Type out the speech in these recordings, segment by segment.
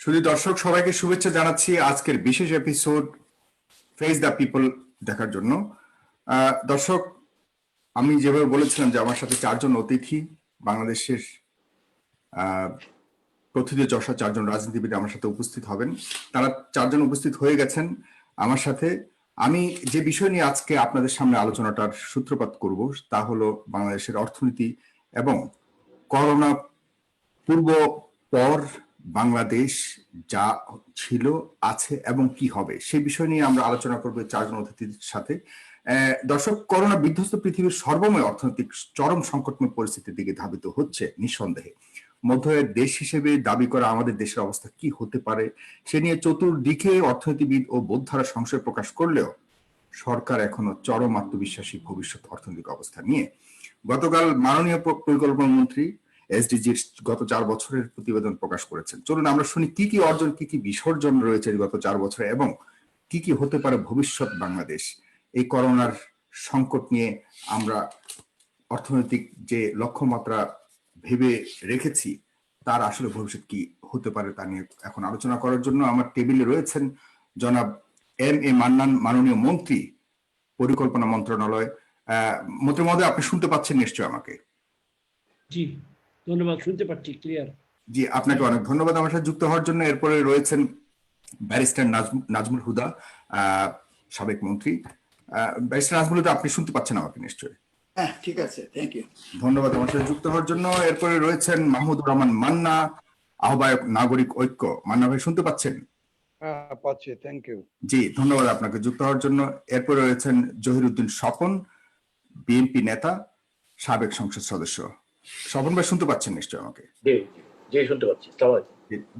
শুধু দর্শক সবাইকে শুভেচ্ছা জানাচ্ছি আজকের বিশেষ এপিসোড ফেস দ্য পিপল দেখার জন্য। দর্শক, আমি যেভাবে বলেছিলাম যে আমার সাথে চারজন অতিথি, বাংলাদেশের প্রথিতযশা চারজন রাজনীতিবিদ আমার সাথে উপস্থিত হবেন। তারা চারজন উপস্থিত হয়ে গেছেন আমার সাথে। আমি যে বিষয় নিয়ে আজকে আপনাদের সামনে আলোচনাটার সূত্রপাত করব তা হলো বাংলাদেশের অর্থনীতি এবং করোনা পূর্ব পর বাংলাদেশ যা ছিল, আছে এবং কি হবে সেই বিষয় নিয়ে আমরা আলোচনা করব চারজন অতিথির সাথে। দর্শক, করোনা বিধ্বস্ত পৃথিবীর সর্বময় অর্থনৈতিক চরম সংকটময় পরিস্থিতির দিকে ধাবিত হচ্ছে নিঃসন্দেহে। মধ্যয়ের দেশ হিসেবে দাবি করা আমাদের দেশের অবস্থা কি হতে পারে সে নিয়ে চতুর্দিকে অর্থনীতিবিদ ও বোদ্ধারা সংশয় প্রকাশ করলেও সরকার এখনো চরম আত্মবিশ্বাসী ভবিষ্যৎ অর্থনৈতিক অবস্থা নিয়ে। গতকাল মাননীয় পরিকল্পনা মন্ত্রী এসডিজির গত 4 বছরের প্রতিবেদন প্রকাশ করেছেন। চলুন আমরা শুনি কি কি অর্জন, কি কি বিসর্জন রয়েছে গত 4 বছরে এবং কি কি হতে পারে ভবিষ্যৎ বাংলাদেশ। এই করোনার সংকট নিয়ে আমরা অর্থনৈতিক যে লক্ষ্যমাত্রা ভেবে রেখেছি তার আসলে ভবিষ্যৎ কি হতে পারে তা নিয়ে এখন আলোচনা করার জন্য আমার টেবিলে রয়েছেন জনাব এম এ মান্নান, মাননীয় মন্ত্রী, পরিকল্পনা মন্ত্রণালয়। মন্ত্রী মহোদয়, আপনি শুনতে পাচ্ছেন নিশ্চয় আমাকে? জি, ধন্যবাদ, শুনতে পাচ্ছি ক্লিয়ার। জি, আপনাকে অনেক ধন্যবাদ আমার সাথে যুক্ত হওয়ার জন্য। এরপরে রয়েছেন ব্যারিস্টার নাজমুল হুদা, সাবেক মন্ত্রী। ব্যারিস্টার নাজমুল হুদা, আপনি শুনতে পাচ্ছেন আমাকে নিশ্চয়ই? হ্যাঁ, ঠিক আছে, থ্যাংক ইউ। ধন্যবাদ আমার সাথে যুক্ত হওয়ার জন্য। এরপরে রয়েছেন মাহমুদুর রহমান মান্না, আহ্বায়ক নাগরিক ঐক্য। মান্না ভাই, শুনতে পাচ্ছেন? হ্যাঁ, পাচ্ছি, থ্যাংক ইউ। জি, ধন্যবাদ আপনাকে যুক্ত হওয়ার জন্য। এরপরে রয়েছেন জহিরুদ্দিন স্বপন, বিএনপি নেতা, সাবেক সংসদ সদস্য। স্বপন ভাই, শুনতে পাচ্ছেন নিশ্চয় আমাকে? জি, শুনতে পাচ্ছি।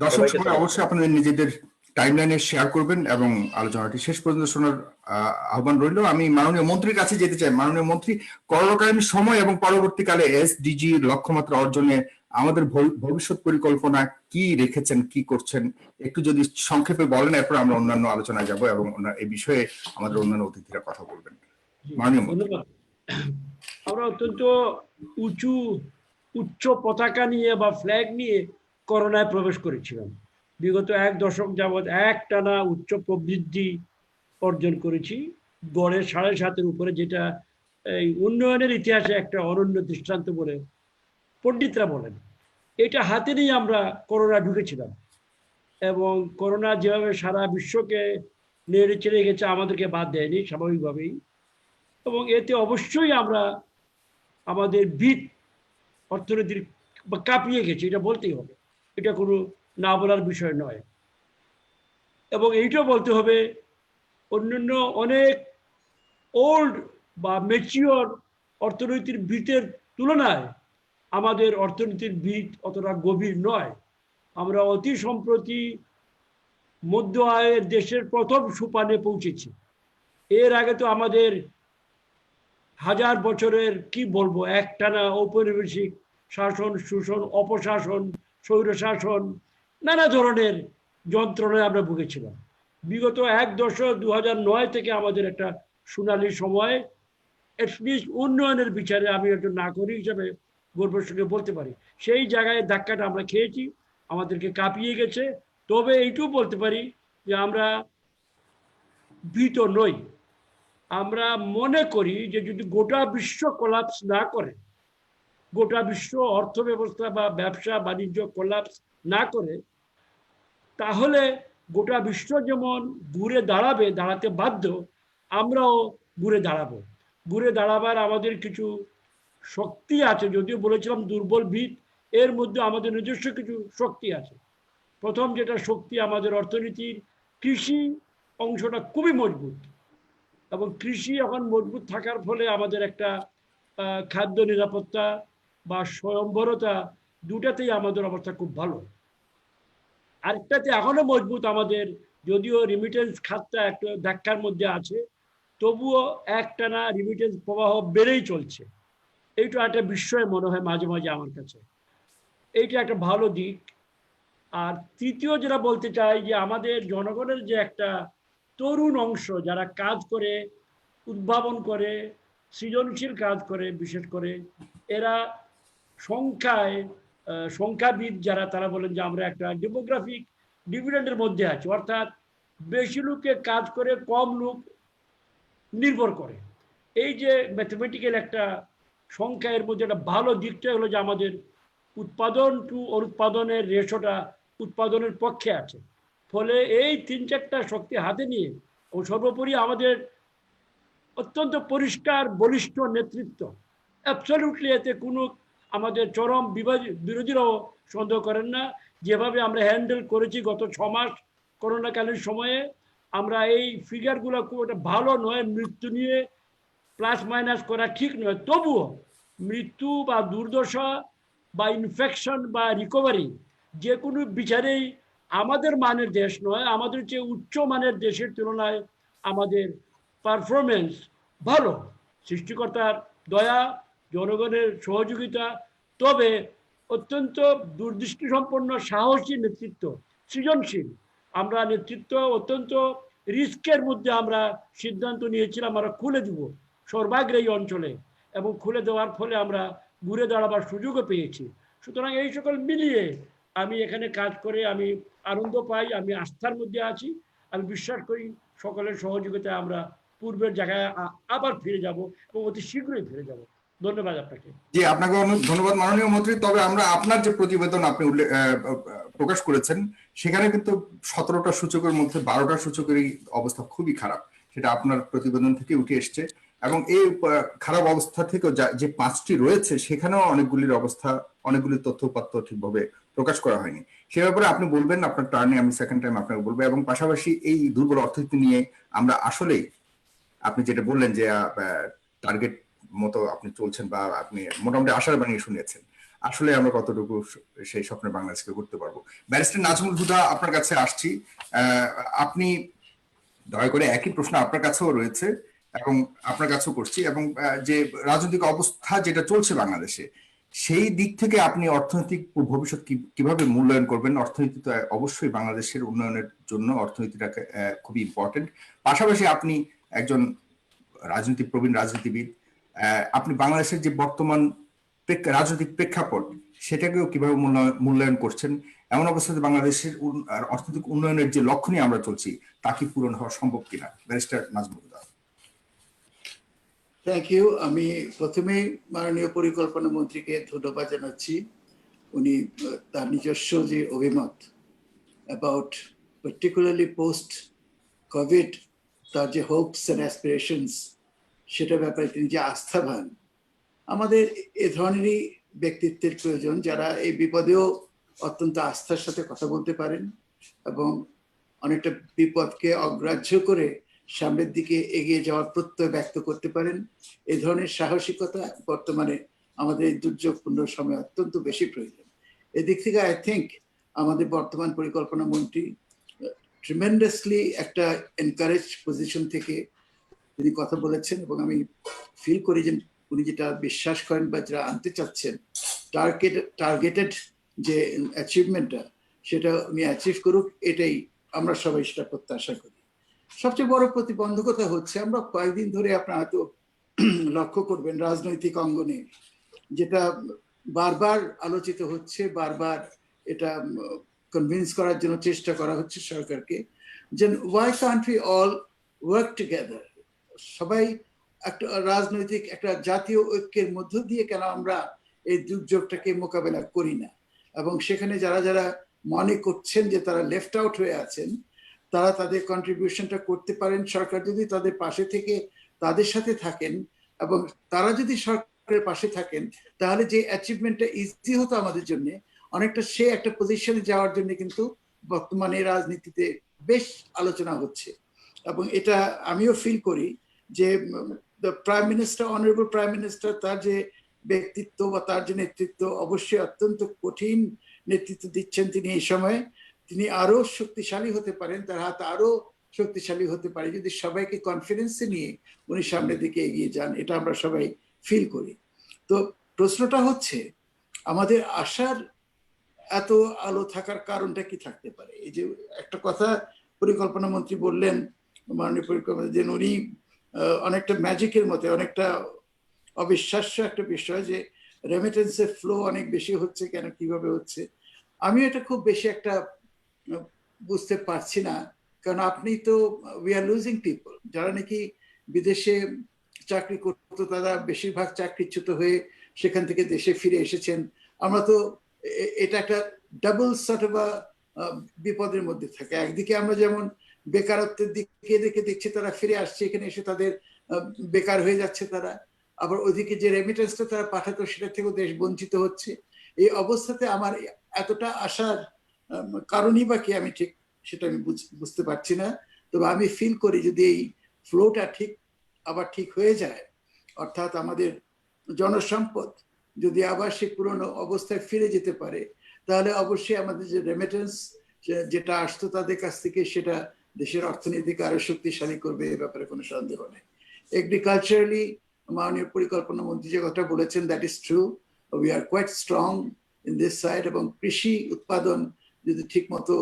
দর্শক সবাই অবশ্যই আপনাদের নিজেদের টাইমলাইনে শেয়ার করবেন এবং আলোচনাটি শেষ পর্যন্ত শোনার আহ্বান রইল। আমি মাননীয় মন্ত্রীর কাছে যেতে চাই। মাননীয় মন্ত্রী, করোনাকালীন সময় এবং পরবর্তীকালে এসডিজি লক্ষ্যমাত্রা অর্জনে আমাদের ভবিষ্যৎ পরিকল্পনা কি রেখেছেন, কি করছেন, একটু যদি সংক্ষেপে বলেন, এরপর আমরা অন্যান্য আলোচনায় যাব এবং এই বিষয়ে আমাদের অন্যান্য অতিথিরা কথা বলবেন। মাননীয় মন্ত্রী। আমরা অত্যন্ত উচ্চ পতাকা নিয়ে বা ফ্ল্যাগ নিয়ে করোনায় প্রবেশ করেছিলাম। বিগত 1 দশক যাবৎ একটানা উচ্চ প্রবৃদ্ধি অর্জন করেছি, গড়ে 7.5-এর উপরে, যেটা এই উন্নয়নের ইতিহাসে একটা অনন্য দৃষ্টান্ত বলে পণ্ডিতরা বলেন। এটা হাতে নিয়ে আমরা করোনা ঢুকেছিলাম এবং করোনা যেভাবে সারা বিশ্বকে নেড়ে চেড়ে গেছে, আমাদেরকে বাদ দেয়নি স্বাভাবিকভাবেই। এবং এতে অবশ্যই আমরা আমাদের ভিত অর্থনীতির কাঁপিয়ে গেছে, এটা বলতেই হবে, এটা কোনো না বলার বিষয় নয়। এবং এইটাও বলতে হবে, অন্যান্য অনেক ওল্ড বা ম্যাচিওর অর্থনীতির ভিতের তুলনায় আমাদের অর্থনীতির ভিত অতটা গভীর নয়। আমরা অতি সম্প্রতি মধ্য আয়ের দেশের প্রথম সোপানে পৌঁছেছি। এর আগে তো আমাদের 1000 বছরের কি বলবো একটানা ঔপনিবেশিক শাসন, শোষণ, অপশাসন, স্বৈরশাসন, নানা ধরনের যন্ত্রণায় আমরা ভুগেছিলাম। বিগত 1 দশক 2009 থেকে আমাদের একটা সোনালী সময়, অ্যাটলিস্ট উন্নয়নের বিচারে আমি একজন নাগরিক হিসাবে গর্বের সঙ্গে বলতে পারি, সেই জায়গায় ধাক্কাটা আমরা খেয়েছি, আমাদেরকে কাঁপিয়ে গেছে। তবে এইটুকু বলতে পারি যে আমরা ভীত নই। আমরা মনে করি যে যদি গোটা বিশ্ব কোলাপস না করে, গোটা বিশ্ব অর্থ ব্যবস্থা বা ব্যবসা বাণিজ্য কোলাপস না করে, তাহলে গোটা বিশ্ব যেমন ঘুরে দাঁড়াতে বাধ্য, আমরাও ঘুরে দাঁড়াবো। ঘুরে দাঁড়াবার আমাদের কিছু শক্তি আছে, যদিও বলেছিলাম দুর্বল ভিত, এর মধ্যে আমাদের নিজস্ব কিছু শক্তি আছে। প্রথম যেটা শক্তি, আমাদের অর্থনীতির কৃষি অংশটা খুবই মজবুত, এবং কৃষি এখন মজবুত থাকার ফলে আমাদের একটা খাদ্য নিরাপত্তা বা স্বয়ংবরতা, দুটাতেই আমাদের অবস্থা খুব ভালো। আরেকটাতে এখনো মজবুত আমাদের, যদিও রিমিটেন্স খাতটা একটা ধাক্কার মধ্যে আছে, তবুও একটানা রিমিটেন্স প্রবাহ বেড়েই চলছে। এইটা একটা বিস্ময় মনে হয় মাঝে মাঝে আমার কাছে, এইটা একটা ভালো দিক। আর তৃতীয় যেটা বলতে চাই, যে আমাদের জনগণের যে একটা তরুণ অংশ যারা কাজ করে, উদ্ভাবন করে, সৃজনশীল কাজ করে, বিশেষ করে এরা সংখ্যাবিদ যারা, তারা বলেন যে আমরা একটা ডেমোগ্রাফিক ডিভিডেন্ডের মধ্যে আছে, অর্থাৎ বেশি লোকে কাজ করে কম লোক নির্ভর করে। এই যে ম্যাথমেটিক্যাল একটা সংখ্যা, এর মধ্যে একটা ভালো দিকটা হলো যে আমাদের উৎপাদন টু অনুৎপাদনের রেশোটা উৎপাদনের পক্ষে আছে। ফলে এই 3-4টা শক্তি হাতে নিয়ে ও সর্বোপরি আমাদের অত্যন্ত পরিষ্কার বলিষ্ঠ নেতৃত্ব, অ্যাবসলিউটলি এতে কোনো আমাদের চরম বিরোধীরাও সন্দেহ করেন না। যেভাবে আমরা হ্যান্ডেল করেছি গত 6 মাস করোনাকালীন সময়ে, আমরা এই ফিগারগুলো খুব একটা ভালো নয়, মৃত্যু নিয়ে প্লাস মাইনাস করা ঠিক নয়, তবুও মৃত্যু বা দুর্দশা বা ইনফেকশন বা রিকভারি যে কোনো বিচারেই আমাদের মানের দেশ নয়, আমাদের চেয়ে উচ্চ মানের দেশের তুলনায় আমাদের পারফরমেন্স ভালো। সৃষ্টিকর্তার দয়া, জনগণের সহযোগিতা, তবে অত্যন্ত দূরদৃষ্টি সম্পন্ন সাহসী নেতৃত্ব, সৃজনশীল আমরা নেতৃত্ব, অত্যন্ত রিস্কের মধ্যে আমরা সিদ্ধান্ত নিয়েছিলাম আমরা খুলে দেব সর্বাগ্রে এই অঞ্চলে, এবং খুলে দেওয়ার ফলে আমরা ঘুরে দাঁড়াবার সুযোগও পেয়েছি। সুতরাং এই সকল মিলিয়ে আমি এখানে কাজ করে আমি আনন্দ পাই, আমি আস্থার মধ্যে আছি, আমি বিশ্বাস করি সকলের সহযোগিতায় আমরা পূর্বের জায়গায় আবার ফিরে যাব এবং অতি শীঘ্রই ফিরে যাব। ধন্যবাদ আপনাকে। জি, আপনাকে অনেক ধন্যবাদ মাননীয় মন্ত্রী। তবে আমরা আপনার যে প্রতিবেদন আপনি প্রকাশ করেছেন, সেখানে কিন্তু 17টা সূচকের মধ্যে 12টা সূচকেরই অবস্থা খুবই খারাপ, সেটা আপনার প্রতিবেদন থেকে উঠে এসছে। এবং এই খারাপ অবস্থা থেকে যে 5টি রয়েছে, সেখানেও অনেকগুলি তথ্য উপাত্ত ঠিকভাবে প্রকাশ করা হয়নি। সে ব্যাপারে আপনি বলবেন আপনার টার্নে, আমি সেকেন্ড টাইম আপনাকে বলবো। এবং পাশাপাশি এই দুর্বল অর্থনীতি নিয়ে আমরা আসলেই, আপনি যেটা বললেন যে টার্গেট মতো আপনি চলছেন বা আপনি মোটামুটি আশার বানিয়ে শুনিয়েছেন, আসলে আমরা কতটুকু সেই স্বপ্নে বাংলাদেশকে করতে পারবো। ব্যারিস্টার নাজমুল হুদা, আপনার কাছে আসছি। আপনি দয়া করে, একই প্রশ্ন আপনার কাছেও রয়েছে এবং আপনার কাছেও করছি, এবং যে রাজনৈতিক অবস্থা যেটা চলছে বাংলাদেশে, সেই দিক থেকে আপনি অর্থনৈতিক ভবিষ্যৎ কিভাবে মূল্যায়ন করবেন? অর্থনীতি তো অবশ্যই বাংলাদেশের উন্নয়নের জন্য অর্থনীতিটাকে খুবই ইম্পর্টেন্ট। পাশাপাশি আপনি একজন প্রবীণ রাজনীতিবিদ, আপনি বাংলাদেশের যে বর্তমান রাজনৈতিক প্রেক্ষাপট, সেটাকেও কিভাবে মূল্যায়ন করছেন? এমন অবস্থাতে বাংলাদেশের অর্থনৈতিক উন্নয়নের যে লক্ষ্য নিয়ে আমরা চলছি, তা কি পূরণ হওয়া সম্ভব কিনা? Barrister Nazmul Huda. Thank you. আমি প্রথমে মাননীয় পরিকল্পনা মন্ত্রীকে ধন্যবাদ জানাচ্ছি। উনি তার নিজস্ব যে অভিমত অ্যাবাউট পার্টিকুলারলি পোস্ট কোভিড, তার যে হোপস অ্যান্ড অ্যাসপিরেশনস, সেটা ব্যাপারে তিনি যে আস্থাবান। আমাদের এ ধরনেরই ব্যক্তিত্বের প্রয়োজন, যারা এই বিপদেও অত্যন্ত আস্থার সাথে কথা বলতে পারেন এবং অনেকটা বিপদকে অগ্রাহ্য করে সামনের দিকে এগিয়ে যাওয়ার প্রত্যয় ব্যক্ত করতে পারেন। এই ধরনের সাহসিকতা বর্তমানে আমাদের এই দুর্যোগপূর্ণ সময়ে অত্যন্ত বেশি প্রয়োজন। এদিক থেকে আই থিঙ্ক আমাদের বর্তমান পরিকল্পনা মন্ত্রী ট্রিমেন্ডাসলি একটা এনকারেজ পজিশন থেকে তিনি কথা বলেছেন, এবং আমি ফিল করি যে উনি যেটা বিশ্বাস করেন বা যেটা আনতে চাচ্ছেন, টার্গেটেড যে অ্যাচিভমেন্টটা, সেটা উনি অ্যাচিভ করুক, এটাই আমরা সবাই সেটা প্রত্যাশা করি। সবচেয়ে বড় প্রতিবন্ধকতা হচ্ছে, আমরা কয়েকদিন ধরে আপনারা হয়তো লক্ষ্য করবেন রাজনৈতিক অঙ্গনে যেটা বারবার আলোচিত হচ্ছে, বারবার এটা কনভিন্স করার জন্য চেষ্টা করা হচ্ছে সরকারকে, যে Y Kant we all work together, সবাই একটা রাজনৈতিক একটা জাতীয় ঐক্যের মধ্য দিয়ে কেন আমরা এই দুর্যোগটাকে মোকাবেলা করি না। এবং সেখানে যারা যারা মনে করছেন যে তারা লেফট আউট হয়ে আছেন, তারা তাদের কন্ট্রিবিউশনটা করতে পারেন। সরকার যদি তাদের পাশে থেকে তাদের সাথে থাকেন এবং তারা যদি সরকারের পাশে থাকেন, তাহলে যে অ্যাচিভমেন্টটা ইজি হতো আমাদের জন্য, অনেকটা সে একটা পজিশনে যাওয়ার জন্য কিন্তু বর্তমানে রাজনীতিতে বেশ আলোচনা হচ্ছে। এবং এটা আমিও ফিল করি যে prime minister, honourable prime minister, তার যে ব্যক্তিত্ব বা তার যে নেতৃত্ব, অবশ্যই অত্যন্ত কঠিন নেতৃত্ব দিচ্ছেন তিনি এই সময়। তিনি আরো শক্তিশালী হতে পারেন, তার হাত আরো শক্তিশালী হতে পারে যদি সবাইকে কনফিডেন্সে নিয়ে উনি সামনের দিকে এগিয়ে যান। এটা আমরা সবাই ফিল করি। তো প্রশ্নটা হচ্ছে, আমাদের আশার এত আলো থাকার কারণটা কি থাকতে পারে? এই যে একটা কথা পরিকল্পনা মন্ত্রী বললেন, মাননীয় পরিকল্পনা, যে উনি অনেকটা ম্যাজিকের মতো, অনেকটা অবিশ্বাস্য একটা বিষয় যে রেমিটেন্সের ফ্লো অনেক বেশি হচ্ছে, কেন, কিভাবে হচ্ছে। আমি এটা খুব বেশি একটা বুঝতে পারছি না, কারণ আপনি তো উই আর লুজিং পিপল, যারা নাকি বিদেশে চাকরি করতো তারা বেশিরভাগ চাকরিচ্যুত হয়ে সেখান থেকে দেশে ফিরে এসেছেন। আমরা তো এটা একটা ডাবল সর্ট অফ বিপদের মধ্যে থাকে। একদিকে আমরা যেমন বেকারত্বের দিকে দেখে দেখছি তারা ফিরে আসছে, এখানে এসে তাদের বেকার হয়ে যাচ্ছে তারা, আবার ওইদিকে যে রেমিটেন্সটা তারা পাঠাতো সেটা থেকেও দেশ বঞ্চিত হচ্ছে। এই অবস্থাতে আমার এতটা আশার কারণই বা কি আমি ঠিক সেটা আমি বুঝতে পারছি না। তবে আমি ফিল করি যদি এই ফ্লোটা আবার ঠিক হয়ে যায়, অর্থাৎ আমাদের জনসম্পদ যদি আবার সেই পুরনো অবস্থায় ফিরে যেতে পারে, তাহলে অবশ্যই আমাদের যে রেমিটেন্স যেটা আসতো তাদের কাছ থেকে সেটা দেশের অর্থনীতিকে আরো শক্তিশালী করবে, এ ব্যাপারে কোনো সন্দেহ নেই। এগ্রিকালচারালি মাননীয় পরিকল্পনা মন্ত্রী যে কথা বলেছেন, that is true, we are quite strong in this side. এবং কৃষি উৎপাদন যদি ঠিক মতো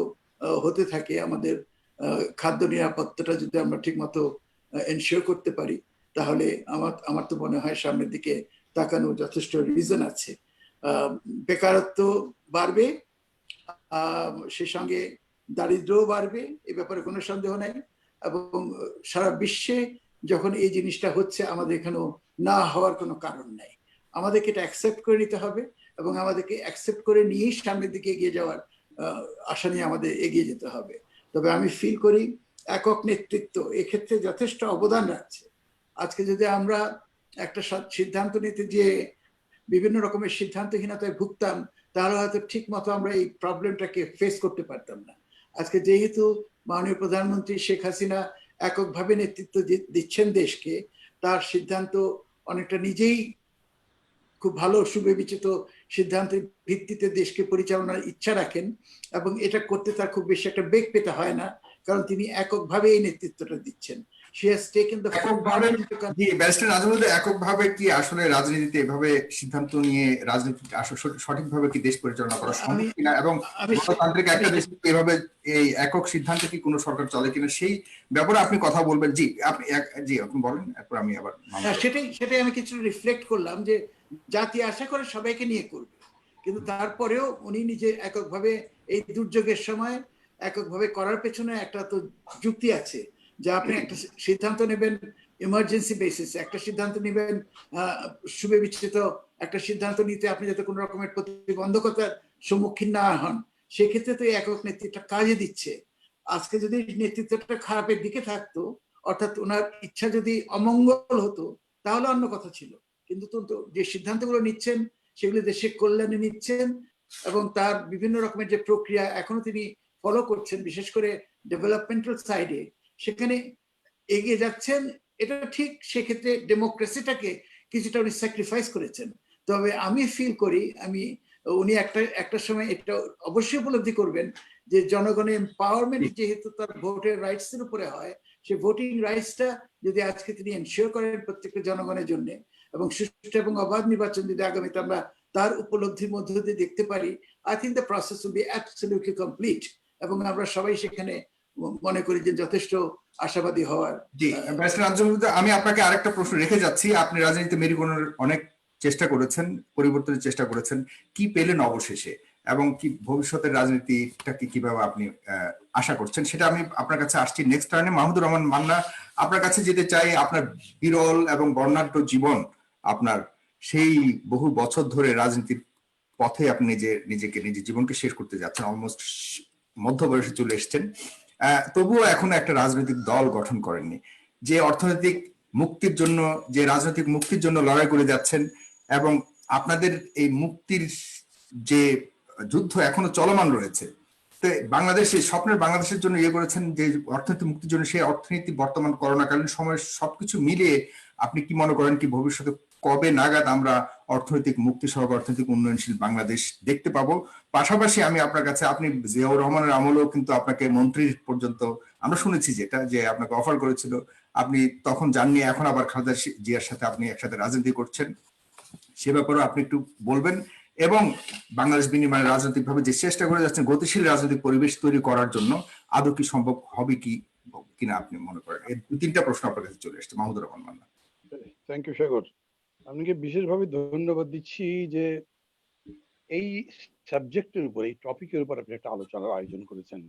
হতে থাকে, আমাদের খাদ্য নিরাপত্তাটা যদি আমরা ঠিক মতো এনশিওর করতে পারি, তাহলে আমার তো মনে হয় সামনের দিকে তাকানোর যথেষ্ট রিজন আছে। বেকারত্ব বাড়বে, সেই সঙ্গে দারিদ্র্যও বাড়বে, এ ব্যাপারে কোনো সন্দেহ নাই। এবং সারা বিশ্বে যখন এই জিনিসটা হচ্ছে, আমাদের এখানেও না হওয়ার কোনো কারণ নাই। আমাদেরকে এটা অ্যাকসেপ্ট করে নিতে হবে এবং আমাদেরকে অ্যাকসেপ্ট করে নিয়েই সামনের দিকে এগিয়ে যাওয়ার আশা নিয়ে আমাদের এগিয়ে যেতে হবে। তবে আমি ফিল করি একক নেতৃত্ব এক্ষেত্রে যথেষ্ট অবদান রাখছে। আজকে যদি আমরা একটা সিদ্ধান্ত নিতে যে বিভিন্ন রকমের সিদ্ধান্তহীনতায় ভুগতাম, তাহলে হয়তো ঠিক মতো আমরা এই প্রবলেমটাকে ফেস করতে পারতাম না। আজকে যেহেতু মাননীয় প্রধানমন্ত্রী শেখ হাসিনা এককভাবে নেতৃত্ব দিচ্ছেন দেশকে, তার সিদ্ধান্ত অনেকটা নিজেই খুব ভালো সুবিবেচিত সিদ্ধান্তের ভিত্তিতে দেশকে পরিচালনার ইচ্ছা রাখেন, এবং এটা করতে তার খুব বেশি একটা বেগ পেতে হয় না, কারণ তিনি এককভাবে এই নেতৃত্বটা দিচ্ছেন। She has taken the barrister Nazmul, এককভাবে কি আসলে রাজনীতিতে এভাবে সিদ্ধান্ত নিয়ে রাজনীতি সঠিকভাবে কি দেশ পরিচালনা করা সম্ভব কিনা, এবং গণতান্ত্রিক একটা দেশে এভাবে এই একক সিদ্ধান্তে কি কোনো সরকার চলে কিনা, সেই ব্যাপারে আপনি কথা বলবেন। জি আপনি বলেন, এরপর আমি আবার। সেটাই আমি কিছু রিফ্লেক্ট করলাম যে জাতি আশা করে সবাইকে নিয়ে করবে, কিন্তু তারপরেও উনি নিজে এককভাবে এই দুর্যোগের সময় এককভাবে করার পেছনে একটা তো যুক্তি আছে, যে আপনি একটা সিদ্ধান্ত নেবেন ইমার্জেন্সি বেসিস, একটা সিদ্ধান্ত নেবেন সুবিবেচিত একটা সিদ্ধান্ত নিতে আপনি যাতে কোনো রকমের প্রতিবন্ধকতার সম্মুখীন না হন, সেক্ষেত্রে তো একক নেতৃত্বটা কাজে দিচ্ছে। আজকে যদি নেতৃত্বটা খারাপের দিকে থাকতো, অর্থাৎ ওনার ইচ্ছা যদি অমঙ্গল হতো, তাহলে অন্য কথা ছিল। কিন্তু যে সিদ্ধান্তগুলো নিচ্ছেন সেগুলো দেশের কল্যাণে নিচ্ছেন, এবং তার বিভিন্ন রকমের যে প্রক্রিয়া এখনো তিনি ফলো করছেন, বিশেষ করে ডেভেলপমেন্টাল সাইডে সেখানে এগিয়ে যাচ্ছেন। এটা ঠিক, সেক্ষেত্রে ডেমোক্রেসিটাকে কিছুটা উনি স্যাক্রিফাইস করেছেন। তবে আমি ফিল করি, উনি একটা সময় এটা অবশ্যই উপলব্ধি করবেন যে জনগণের এম্পাওয়ারমেন্ট যেহেতু তার ভোটের রাইটস এর উপরে হয়, সেই ভোটিং রাইটসটা যদি আজকে তিনি এনশিওর করেন প্রত্যেকটা জনগণের জন্য, এবং সুষ্ঠু এবং অবাধ নির্বাচন যদি আগামীতে আমরা তার উপলব্ধির মধ্য দিয়ে দেখতে পারি, I think the process will be absolutely complete, এবং আমরা সবাই সেখানে মনে করি যে যথেষ্ট আশাবাদী হওয়ার। জি ব্যারিস্টার নাজমুল, আমি আপনাকে আরেকটা প্রশ্ন রেখে যাচ্ছি। আপনি রাজনীতিতে মেরুকরণের অনেক চেষ্টা করেছেন, পরিবর্তনের চেষ্টা করেছেন, কি পেলেন অবশেষে, এবং কি ভবিষ্যতের রাজনীতিটাকে কিভাবে আপনি আশা করছেন, সেটা আমি আপনার কাছে আসছি নেক্সট টার্নে। মাহমুদুর রহমান মান্না, আপনার কাছে যেতে চাই। আপনার বিরল এবং বর্ণাঢ্য জীবন, আপনার সেই বহু বছর ধরে রাজনীতির পথে আপনি নিজের জীবনকে শেষ করতে যাচ্ছেন, অলমোস্ট মধ্য বয়সে চলে এসছেন। তবুও এখনো একটা রাজনৈতিক দল গঠন করেননি। যে অর্থনৈতিক মুক্তির জন্য, যে রাজনৈতিক মুক্তির জন্য লড়াই করে যাচ্ছেন, এবং আপনাদের এই মুক্তির যে যুদ্ধ এখনো চলমান রয়েছে, তো বাংলাদেশের স্বপ্নের বাংলাদেশের জন্য ইয়ে করেছেন, যে অর্থনৈতিক মুক্তির জন্য, সেই অর্থনীতি বর্তমান করোনাকালীন সময় সবকিছু মিলিয়ে আপনি কি মনে করেন কি ভবিষ্যতে কবে নাগাদ আমরা অর্থনৈতিক মুক্তি সহ অর্থনৈতিক উন্নয়নশীল বাংলাদেশ দেখতে পাবো? পাশাপাশি আমি আপনার কাছে, আপনি জিয়াউর রহমানের আমলেও কিন্তু আপনাকে মন্ত্রী পর্যন্ত আমরা শুনেছি যেটা, যে আপনাকে অফার করেছিল, আপনি তখন জাননি, এখন আবার খালেদা জিয়ার সাথে আপনি একসাথে রাজনীতি করছেন, সে ব্যাপারেও আপনি একটু বলবেন। এবং বাংলাদেশ বিনিময় রাজনৈতিক ভাবে যে চেষ্টা করে যাচ্ছেন গতিশীল রাজনৈতিক পরিবেশ তৈরি করার জন্য, আদৌ কি সম্ভব হবে কিনা আপনি মনে করেন? এই তিনটা প্রশ্ন আপনার কাছে চলে এসেছে। মাহমুদুর রহমান মান্না। থ্যাংক ইউ সাগর, আপনাকে বিশেষভাবে ধন্যবাদ দিচ্ছি যে এই সাবজেক্টের উপর, এই টপিকের উপর আপনি একটা আলোচনার আয়োজন করেছেন।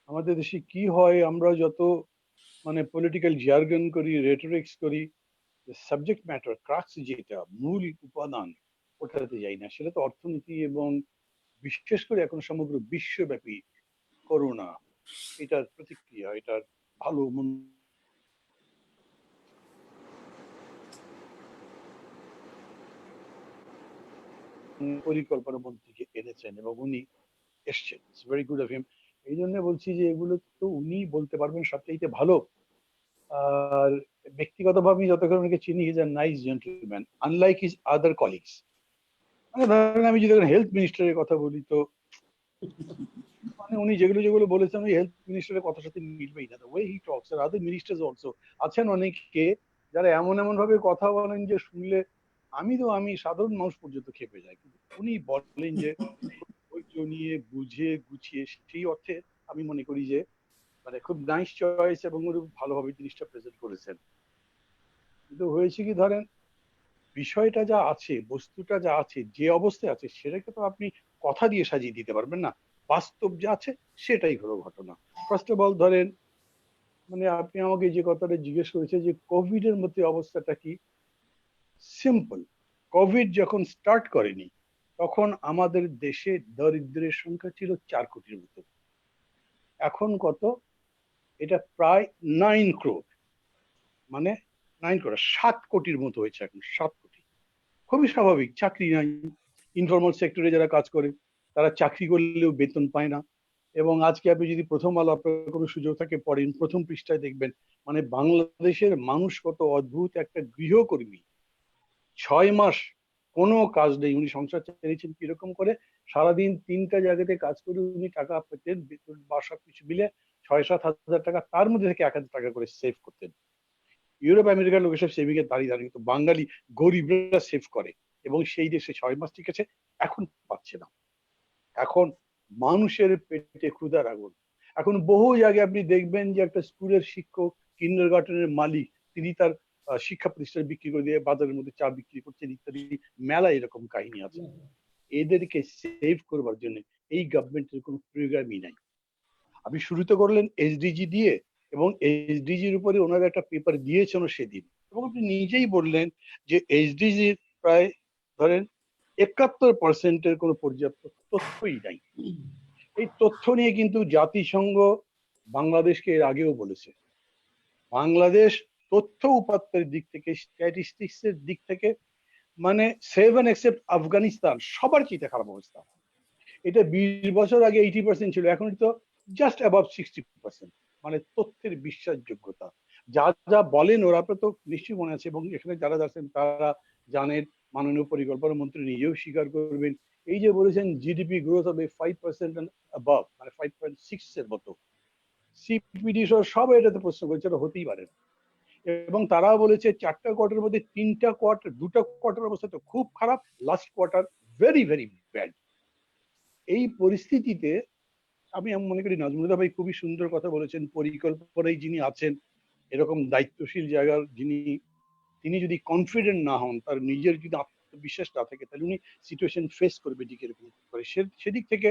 আমাদের দেশে কি হয়, আমরা যত মানে পলিটিক্যাল জার্গন করি, রেটরিক্স করি, সাবজেক্ট ম্যাটার ক্রাক্স যেটা মূল উপাদান ওটাতে যাই না। সেটা তো অর্থনীতি এবং বিশেষ করে এখন সমগ্র বিশ্বব্যাপী করোনা, এটার প্রতিক্রিয়া, এটার ভালো মন্দ পরিকল্পনা মন্ত্রীকে এনেছেন এবং উনি এসছেন। It's very good of him. এই জন্য বলছি যে এগুলো তো উনি বলতে পারবেন সবচাইতে ভালো। আর ব্যক্তিগতভাবে আমি যতক্ষণ ওনাকে চিনি, is a nice gentleman unlike his other colleagues. মানে ধরেন আমি যদি হেলথ মিনিস্টারের কথা বলি, তো মানে উনি যেগুলো যেগুলো বলেছেন ওই হেলথ মিনিস্টারের কথার সাথে মিলবেই না। ওয়ে হি টক্স আর আদার মিনিস্টার্স অলসো আছেন অনেকে যারা এমন এমন ভাবে কথা বলেন যে শুনলে আমি সাধারণ মানুষ পর্যন্ত খেপে যাই, কিন্তু উনি বলেন যে ধৈর্য নিয়ে বুঝে গুছিয়ে। সেই অর্থে আমি মনে করি যে মানে খুব নাইস চয়েস এবং উনি ভালোভাবে জিনিসটা প্রেজেন্ট করেছেন। কিন্তু হয়েছে কি, ধরেন বিষয়টা যা আছে, বস্তুটা যা আছে, যে অবস্থায় আছে, সেটাকে তো আপনি কথা দিয়ে সাজিয়ে দিতে পারবেন না। বাস্তব যা আছে সেটাই হলো ঘটনা। ফার্স্ট অফ অল ধরেন, মানে আপনি আমাকে যে কথাটা জিজ্ঞেস করেছে যে কোভিড এর মধ্যে অবস্থাটা কি, সিম্পল। কোভিড যখন স্টার্ট করেনি তখন আমাদের দেশে দরিদ্রের সংখ্যা ছিল 4 কোটির মতো। এখন কত? এটা প্রায় 9 ক্রোর, মানে 9 ক্রোর, 7 কোটির মতো হয়েছে এখন, 7 কোটি। খুবই স্বাভাবিক, চাকরি নাই। ইনফর্মাল সেক্টরে যারা কাজ করে তারা চাকরি করলেও বেতন পায় না। এবং আজকে আপনি যদি প্রথম আলো আপনার কোনো সুযোগ থাকে পড়েন, প্রথম পৃষ্ঠায় দেখবেন মানে বাংলাদেশের মানুষ কত অদ্ভুত। একটা গৃহকর্মী 6 মাস কোনো কাজ নেই, উনি সংসার চালিয়েছেন কিরকম করে? সারাদিন 3টা জায়গাতে কাজ করে উনি টাকা পেতেন, বেতন বা সবকিছু মিলে 6-7 হাজার টাকা, তার মধ্যে থেকে 1,000 টাকা করে সেভ করতেন। ইউরোপ আমেরিকার লোক সব সেভিং এর দাঁড়িয়ে দাঁড়িয়ে, কিন্তু বাঙালি গরিবরা সেভ করে এবং সেই দেশে 6 মাস ঠিক আছে, এখন পাচ্ছে না। এখন মানুষের পেটে ক্ষুধার আগুন। এখন বহু জায়গায় আপনি দেখবেন যে একটা স্কুলের শিক্ষক, কিন্ডার গার্ডেনের মালিক, তিনি তার শিক্ষা প্রতিষ্ঠান বিক্রি করে দিয়ে বাজারের মধ্যে চা বিক্রি করছেন ইত্যাদি। মেলা এরকম কাহিনী আছে। এদেরকে সেভ করবার জন্য এই গভর্নমেন্টের কোনো প্রোগ্রামই নাই। আপনি শুরুতে করলেন এসডিজি দিয়ে, এবং এসডিজির উপরে ওনারা একটা পেপার দিয়েছেন সেদিন, এবং আপনি নিজেই বললেন যে এসডিজির প্রায় ধরেন 71%-এর কোনো পর্যাপ্ত তথ্যই নাই। এই তথ্য নিয়ে কিন্তু জাতিসংঘ বাংলাদেশকে এর আগেও বলেছে, বাংলাদেশ তথ্য উপাত্তের দিক থেকে, স্ট্যাটিস্টিক্স এর দিক থেকে, মানে 7 এক্সেপ্ট আফগানিস্তান সবার চেয়ে খারাপ অবস্থা। এটা 20 বছর আগে 80% ছিল, এখন তো জাস্ট অ্যাবাভ 60%। মানে তথ্যের বিশ্বাসযোগ্যতা, যা যা বলেন ওরা, আপনার তো নিশ্চয়ই মনে আছে এবং এখানে যারা আছেন তারা জানেন, মাননীয় পরিকল্পনা মন্ত্রী নিজেও স্বীকার করবেন, এই যে বলেছেন জিডিপি গ্রোথ হবে 5% অ্যাবাভ, মানে 5.6 এর মতো। সিপিডি সহ সব এটাতে প্রশ্ন করেছে, এটা হতেই পারে না। এবং তারাও বলেছে 4টা কোয়ার্টারের মধ্যে 3টা কোয়ার্টার, 2টা কোয়ার্টার অবস্থা তো খুব খারাপ, last quarter very very bad. এই পরিস্থিতিতে আমি মনে করি নাজমুল্লাহ ভাই খুবই সুন্দর কথা বলেছেন। পরিকল্পনায় যিনি আছেন, এরকম দায়িত্বশীল জায়গার যিনি, তিনি যদি কনফিডেন্ট না হন, তার নিজের যদি আত্মবিশ্বাস না থাকে, তাহলে উনি সিচুয়েশন ফেস করবে ঠিক এরকম করে। সেদিক থেকে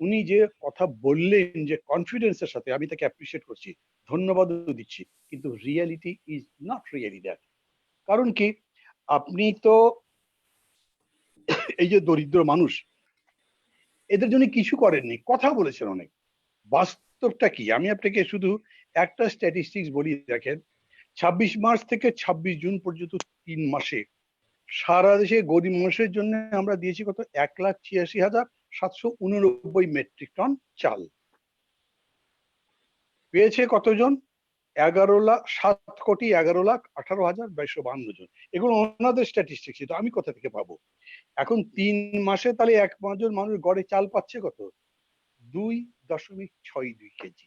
উনি যে কথা বললেন যে কনফিডেন্সের সাথে, আমি তাকে অ্যাপ্রিসিয়েট করছি, ধন্যবাদও দিচ্ছি, কিন্তু reality is not really that. কারণ কি, আপনি তো এই যে দরিদ্র মানুষ, এদের জন্য কিছু করেননি, কথা বলেছেন অনেক। বাস্তবটা কি, আমি আপনাকে শুধু একটা স্ট্যাটিস্টিক্স বলি, দেখেন 26 মার্চ থেকে 26 জুন পর্যন্ত 3 মাসে সারা দেশে গরিব মানুষের জন্য আমরা দিয়েছি কত? 1,86,789 মেট্রিক টন চাল। পেয়েছে কতজন? 7,11,18,252 জন। এগুলো ওনাদের স্ট্যাটিস্টিক্স, তো আমি কোথা থেকে পাবো? এখন 3 মাসে তাহলে 1 জন মানুষ গড়ে চাল পাচ্ছে কত? 2.62 কেজি।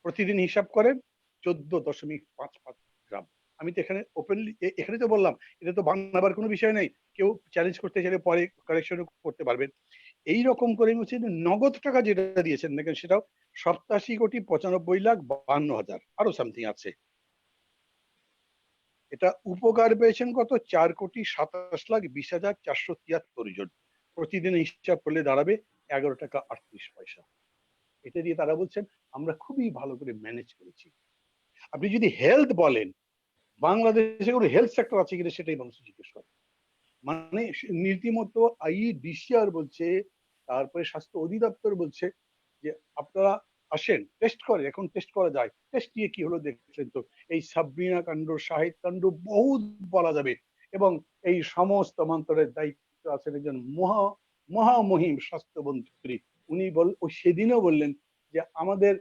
প্রতিদিন হিসাব করেন 14.55 গ্রাম। আমি তো এখানে ওপেনলি, এখানে তো বললাম, এটা তো বাংলাবার কোনো বিষয় নেই, কেউ চ্যালেঞ্জ করতে চাইলে পরে কারেকশন করতে পারবেন। এই রকম করে হচ্ছে নগদ টাকা যেটা দিয়েছেন দেখেন, সেটাও 87,95,52,000, আরো সামথিং আছে। এটা উপকার পেয়েছেন কত? 4,27,20,473 জন। প্রতিদিন হিসাব করলে দাঁড়াবে 11 টাকা 38 পয়সা। এটা দিয়ে তারা বলছেন আমরা খুবই ভালো করে ম্যানেজ করেছি। আপনি যদি হেলথ বলেন, বাংলাদেশে কোনো হেলথ সেক্টর আছে কিনা সেটাই মানুষ জিজ্ঞেস করে। মানে রীতিমতো IEDCR বলছে, তারপরে স্বাস্থ্য অধিদপ্তর বলছে যে আপনারা আসেন টেস্ট করে, এখন টেস্ট করা যায়, টেস্ট নিয়ে কি হলো দেখছেন তো, এই সাবরিনা কাণ্ড, শাহিদ কাণ্ড বহুত বলা যাবে। এবং এই সমস্ত মন্ত্রের দায়িত্ব আছেন একজন মহামহিম স্বাস্থ্যমন্ত্রী। উনি ওই সেদিনও বললেন যে আমাদের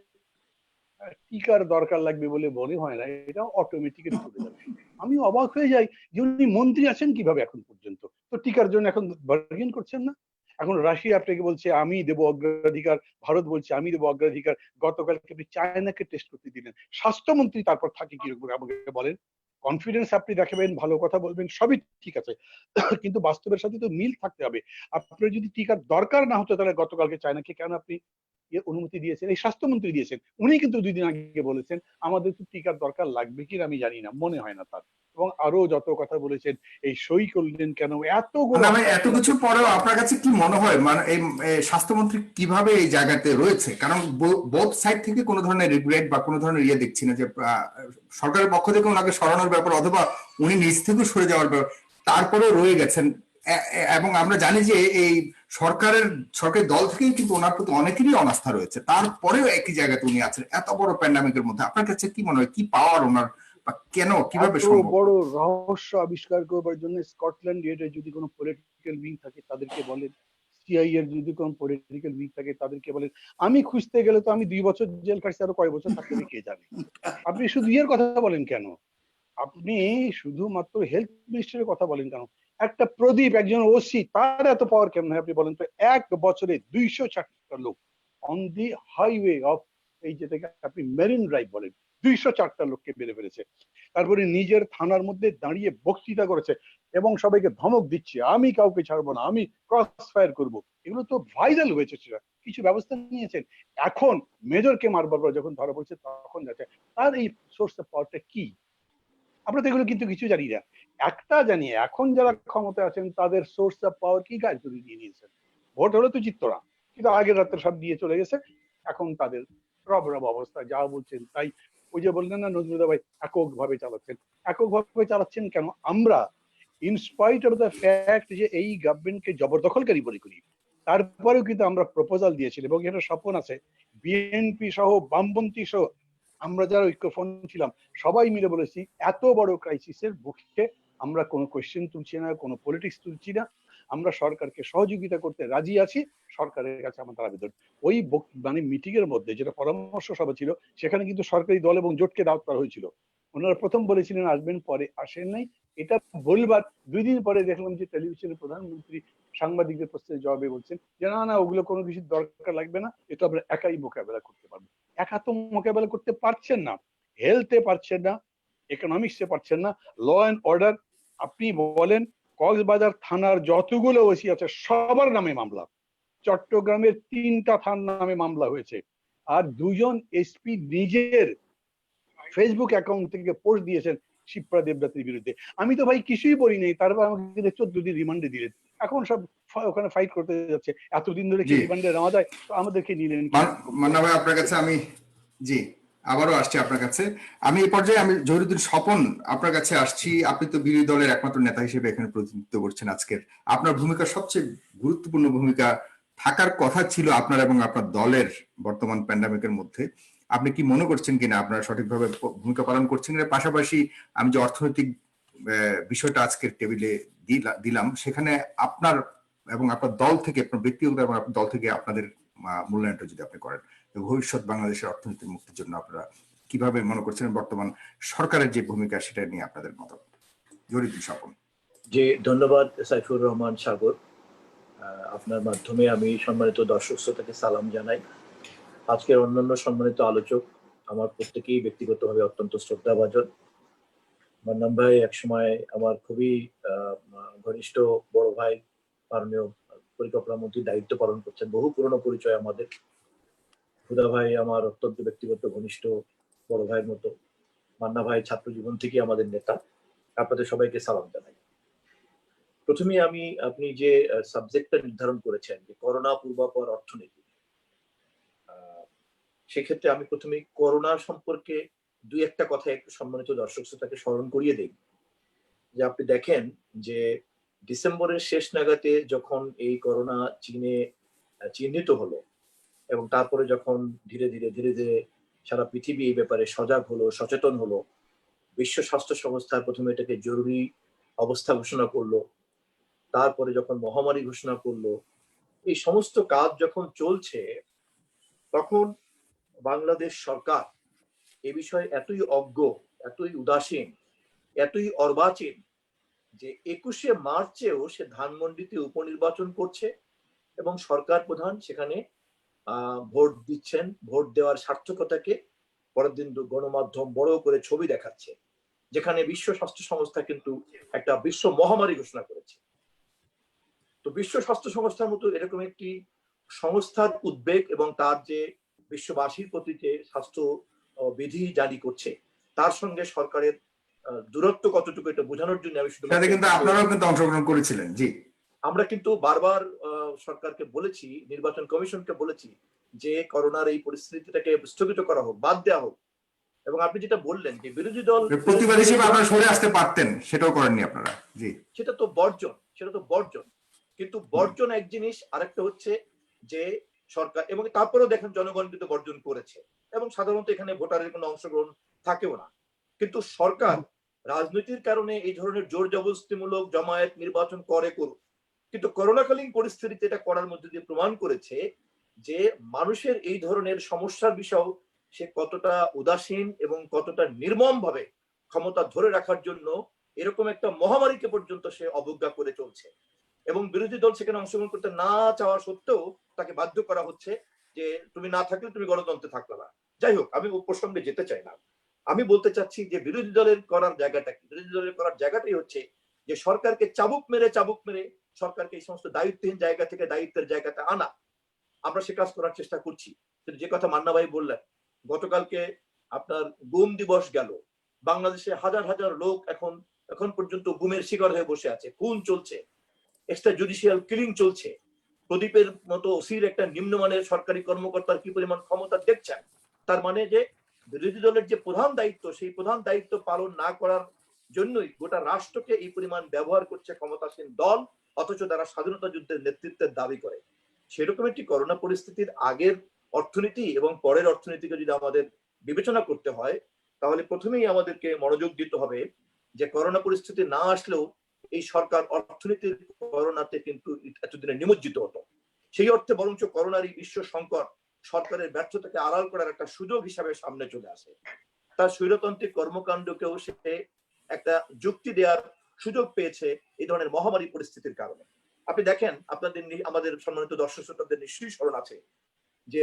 টিকার দরকার লাগবে বলে মনে হয় না, এটা অটোমেটিক্যালি চলে যাবে। আমি অবাক হয়ে যাই যে উনি মন্ত্রী আছেন কিভাবে এখন পর্যন্ত, তো টিকার জন্য এখন বার্গেন করছেন না। এখন রাশিয়া আপনাকে বলছে আমি দেবো অগ্রাধিকার, ভারত বলছে আমি দেবো অগ্রাধিকার, গতকালকে আপনি চায়নাকে টেস্ট করতে দিলেন, স্বাস্থ্যমন্ত্রী তারপর থাকে কিরকম আমাকে বলেন। কনফিডেন্স আপনি দেখাবেন, ভালো কথা বলবেন, সবই ঠিক আছে, কিন্তু বাস্তবের সাথে তো মিল থাকতে হবে। আপনার যদি টিকার দরকার না হতো তাহলে গতকালকে চায়নাকে কেন আপনি অনুমতি দিয়েছেন? এই স্বাস্থ্যমন্ত্রী দিয়েছেন। উনি কিন্তু 2 দিন আগে বলেছেন আমাদের তো টিকার দরকার লাগবে কিনা আমি জানি না, মনে হয় না তার। এবং আরো যত কথা বলেছেন, এই সই করলেন কেন, এতগুলো মানে এত কিছু পরেও আপনার কাছে কি মনে হয় মানে এই স্বাস্থ্যমন্ত্রী কিভাবে এই জায়গাতে রয়েছে? কারণ বোথ সাইড থেকে কোনো ধরনের রিগ্রেট বা কোনো ধরনের ইয়ে দেখছি না যে সরকারের পক্ষ থেকে ওনাকে সরানোর ব্যাপার অথবা উনি নিজ থেকে সরে যাওয়ার ব্যাপার, তারপরেও রয়ে গেছেন। এবং আমরা জানি যে এই সরকারি দল থেকেই কিন্তু ওনার প্রতি অনেকেরই অনাস্থা রয়েছে, তারপরেও একই জায়গাতে উনি আছেন এত বড় প্যান্ডামিকের মধ্যে। আপনার কাছে কি মনে হয় কি পাওয়ার ওনার, বা কেন কিভাবে এত সম্ভব? বড় রহস্য আবিষ্কার করবার জন্য স্কটল্যান্ড ইয়ার্ডে যদি কোনো পলিটিক্যাল উইং থাকে তাদেরকে বলেন, সিআই এর যদি কোনো পলিটিক্যাল উইং থাকে তাদেরকে বলেন। আমি খুঁজতে গেলে তো আমি 2 বছর জেল খাটছি, আরো কয় বছর থাকতে হবে কে জানে। আপনি শুধু ইয়ের কথা বলেন কেন, আপনি শুধুমাত্র হেলথ মিনিস্টারের কথা বলেন কেন? একটা প্রদীপ, একজন ওসি, তার এত পাওয়ার কেমন হয় আপনি বলেন তো? এক বছরে 204টা লোক অন দি হাইওয়ে অফ, এই যেটাকে আপনি মেরিন ড্রাইভ বলেন, 204টা লোককে মেরে ফেলেছে। তারপরে নিজের থানার মধ্যে দাঁড়িয়ে বক্তৃতা করেছে এবং সবাইকে ধমক দিচ্ছে আমি কাউকে ছাড়বো না, আমি ক্রস ফায়ার করবো। এগুলো তো ভাইরাল হয়েছে, সেটা কিছু ব্যবস্থা নিয়েছেন। এখন মেজরকে মারবার পর যখন ধরা পড়ছে তখন যাচ্ছে তার এই সোর্স অফ পাওয়ারটা কি? আমরা তো এগুলো কিন্তু কিছু জানি না। একটা জানি, এখন যারা ক্ষমতা আছেন তাদের সোর্স অফ পাওয়ার কি গাছ ধরে দিয়ে নিয়েছেন। ভোট হলে তো জিততো না, কিন্তু আগের রাত্রে সব দিয়ে চলে গেছে। এখন তাদের রব রব অবস্থা, যা বলছেন তাই। ওই যে বললেন না নজরুল ভাই, এককভাবে চালাচ্ছেন। এককভাবে চালাচ্ছেন কেন? আমরা ইনস্পাইট অফ দ্য ফ্যাক্ট যে এই গভর্নমেন্টকে জবরদখলকারী মনে করি, তারপরেও কিন্তু আমরা প্রপোজাল দিয়েছিলাম এবং এটা স্বপন আছে, বিএনপি সহ বামপন্থী সহ আমরা যারা ঐক্যফ্রন্ট ছিলাম সবাই মিলে বলেছি এত বড় ক্রাইসিসের মুখে আমরা কোনো কোয়েশ্চেন তুলছি না, কোনো পলিটিক্স তুলছি না, আমরা সরকারকে সহযোগিতা করতে রাজি আছি, সরকারের কাছে আমাদের আবেদন। ওই মানে মিটিং এর মধ্যে যেটা পরামর্শ সভা ছিল, সেখানে কিন্তু সরকারি দল এবং জোটকে দাওয়াত করা হয়েছিল। ওনারা প্রথম বলেছিলেন আসবেন, পরে আসেন নাই। এটা বলবার 2 দিন পরে দেখলাম যে টেলিভিশনের প্রধানমন্ত্রী সাংবাদিকদের প্রশ্নের জবাবে বলছেন যে না না, ওগুলো কোনো কিছু দরকার লাগবে না, এটা আমরা একাই মোকাবেলা করতে পারবো। একা তো মোকাবেলা করতে পারছেন না, হেলথে পারছেন না, ইকোনমিক্সে পারছেন না, ল অ্যান্ড অর্ডার। আপনি বলেন কক্সবাজার থানার যতগুলো ওসি আছে সবার নামে মামলা, চট্টগ্রামের 3টা থানার নামে মামলা হয়েছে, আর 2জন এসপি নিজের ফেসবুক অ্যাকাউন্ট থেকে পোস্ট দিয়েছেন শিপ্রা দেবরাত্রির বিরুদ্ধে। আমি তো ভাই কিছুই বলি নাই, তারপর আমাকে 14 দিন রিমান্ডে দিলেন। এখন সব ওখানে ফাইট করতে যাচ্ছে, এতদিন ধরে কি জি, রিমান্ডে নেওয়া যায়? তো আমাদেরকে নিলেন কি? মান্না ভাই আপনার কাছে আমি, জি আবারও আসছি আপনার কাছে। আমি এই পর্যায়ে আমি জহিরুদ্দিন স্বপন আপনার কাছে আসছি। আপনি তো বিরোধী দলের একমাত্র নেতা হিসেবে এখানে প্রতিনিধিত্ব করছেন আজকের। আপনার ভূমিকা সবচেয়ে গুরুত্বপূর্ণ ভূমিকা থাকার কথা ছিল আপনার এবং আপনার দলের বর্তমান প্যান্ডামিকের মধ্যে। আপনি কি মনে করছেন কিনা আপনারা সঠিকভাবে ভূমিকা পালন করছেন? এর পাশাপাশি আমি যে অর্থনৈতিক বিষয়টা আজকের টেবিলে দিলাম, সেখানে আপনার এবং আপনার দল থেকে, আপনার ব্যক্তিগত এবং আপনার দল থেকে আপনাদের মূল্যায়নটা যদি আপনি করেন, ভবিষ্যৎ বাংলাদেশের অর্থনৈতিক মুক্তির জন্য আপনারা কিভাবে মনে করছেন বর্তমান সরকারের যে ভূমিকা সেটা নিয়ে আপনাদের মতামত। জহিরুদ্দিন স্বপন। যে ধন্যবাদ সাইফুর রহমান সাগর, আপনার মাধ্যমে আমি সম্মানিত দর্শক শ্রোতাকে সালাম জানাই। আজকের অন্যান্য সম্মানিত আলোচক আমার প্রত্যেকেই ব্যক্তিগতভাবে অত্যন্ত শ্রদ্ধাভাজন। মান্নান ভাই একসময় আমার খুবই ঘনিষ্ঠ বড় ভাই, মাননীয় পরিকল্পনা মন্ত্রীর দায়িত্ব পালন করছেন, বহু পুরনো পরিচয় আমাদের। হুদা ভাই আমার অত্যন্ত ব্যক্তিগত ঘনিষ্ঠ বড় ভাইয়ের মতো। মান্না ভাই ছাত্র জীবন থেকে আমাদের নেতা। আপনাদের সবাইকে সালাম জানাই। প্রথমে আপনি যে সাবজেক্টটা নির্ধারণ করেছেন যে করোনা পূর্বাপর অর্থনীতি, সেক্ষেত্রে আমি প্রথমে করোনা সম্পর্কে দুই একটা কথা একটু সম্মানিত দর্শক শ্রোতাকে স্মরণ করিয়ে দিই। যে আপনি দেখেন যে ডিসেম্বরের শেষ নাগাদে যখন এই করোনা চীনে চিহ্নিত হলো এবং তারপরে যখন ধীরে ধীরে সারা পৃথিবী এই ব্যাপারে সজাগ হলো, সচেতন হলো, বিশ্ব স্বাস্থ্য সংস্থা প্রথমে এটাকে জরুরি অবস্থা ঘোষণা করলো, তারপরে যখন মহামারী ঘোষণা করলো, এই সমস্ত কাজ যখন চলছে তখন বাংলাদেশ সরকার এ বিষয়ে এতই অজ্ঞ, এতই উদাসীন, এতই অর্বাচীন যে 21শে মার্চেও সে ধানমন্ডিতে উপনির্বাচন করছে এবং সরকার প্রধান সেখানে ভোট দিচ্ছেন, ভোট দেওয়ার সার্থকতাকে পরের দিন গণমাধ্যম বড় করে ছবি দেখাচ্ছে, যেখানে বিশ্ব স্বাস্থ্য সংস্থা কিন্তু একটা বিশ্ব মহামারী ঘোষণা করেছে। তো বিশ্ব স্বাস্থ্য সংস্থার মতো এরকম একটি সংস্থার উদ্বেগ এবং তার যে বিশ্ববাসীর প্রতি যে স্বাস্থ্য বিধি জারি করছে তার সঙ্গে সরকারের দূরত্ব কতটুকু এটা বোঝানোর জন্য আমি শুধু কিন্তু আপনারাও কিন্তু অংশগ্রহণ করেছিলেন। জি, আমরা কিন্তু বারবার সরকারকে বলেছি, নির্বাচন কমিশনকে বলেছি যে করোনার এই পরিস্থিতিটাকে স্থগিত করা হোক, বাদ দেওয়া হোক। এবং আপনি যেটা বললেন যে বিরোধী দল প্রতিবাদ হিসেবে আপনারা সরে আসতে পারতেন, সেটাও করেননি আপনারা। জি, সেটা তো বর্জন। কিন্তু বর্জন এক জিনিস, আরেকটা হচ্ছে যে সরকার, এবং তারপরেও দেখেন জনগণ কিন্তু বর্জন করেছে এবং সাধারণত এখানে ভোটারের কোনো অংশগ্রহণ থাকেও না। কিন্তু সরকার রাজনীতির কারণে এই ধরনের জোর জবরদস্তিমূলক জমায়েত নির্বাচন করুক, কিন্তু করোনাকালীন পরিস্থিতিতে এটা করার মধ্যে দিয়ে প্রমাণ করেছে যে মানুষের এই ধরনের সমস্যার বিষয় সে কতটা উদাসীন এবং কতটা নির্মম ভাবে ক্ষমতা ধরে রাখার জন্য এরকম একটা মহামারীকে পর্যন্ত সে অবজ্ঞা করে চলছে। এবং বিরোধী দল সেখানে অংশগ্রহণ করতে না চাওয়া সত্ত্বেও তাকে বাধ্য করা হচ্ছে যে তুমি না থাকলে তুমি গণতন্ত্রে থাকবে না। যাই হোক, আমি প্রসঙ্গে যেতে চাই না। আমি বলতে চাচ্ছি যে বিরোধী দলের করার জায়গাটা কি? বিরোধী দলের করার জায়গাটাই হচ্ছে যে সরকারকে চাবুক মেরে সরকারকে এই সমস্ত দায়িত্বহীন জায়গা থেকে দায়িত্বের জায়গাতে আনা। আমরা সে কাজ করার চেষ্টা করছি। কিন্তু যে কথা মান্না ভাই বললেন, গতকালকে আপনার গুম দিবস গেল, বাংলাদেশে হাজার হাজার লোক এখন পর্যন্ত গুমের শিকার হয়ে বসে আছে, খুন চলছে, এক্সট্রা জুডিশিয়াল কিলিং চলছে। প্রদীপের মতো অসির একটা নিম্নমানের সরকারি কর্মকর্তার কি পরিমাণ ক্ষমতা দেখছেন। তার মানে যে বিরোধী দলের যে প্রধান দায়িত্ব, সেই প্রধান দায়িত্ব পালন না করার জন্যই গোটা রাষ্ট্রকে এই পরিমাণ ব্যবহার করছে ক্ষমতাসীন দল, অথচ তারা স্বাধীনতা যুদ্ধের নেতৃত্বের দাবি করে। সেরকম একটি করোনা পরিস্থিতির আগের অর্থনীতি এবং পরের অর্থনীতিকে যদি আমাদের বিবেচনা করতে হয়, তাহলে প্রথমেই আমাদেরকে মনোযোগ দিতে হবে যে করোনা পরিস্থিতি না আসলেও এই সরকার অর্থনীতির করোনাতে কিন্তু এতদিনে নিমজ্জিত হতো। সেই অর্থে বরঞ্চ করোনার এই বিশ্ব সংকট সরকারের ব্যর্থতাকে আড়াল করার একটা সুযোগ হিসাবে সামনে চলে আসে। তার স্বৈরতান্ত্রিক কর্মকাণ্ডকেও সে একটা যুক্তি দেওয়ার সুযোগ পেয়েছে এই ধরনের মহামারী পরিস্থিতির কারণে। আপনি দেখেন, আমাদের সম্মানিত দর্শক শ্রোতাদের নিশ্চয়ই স্মরণ আছে যে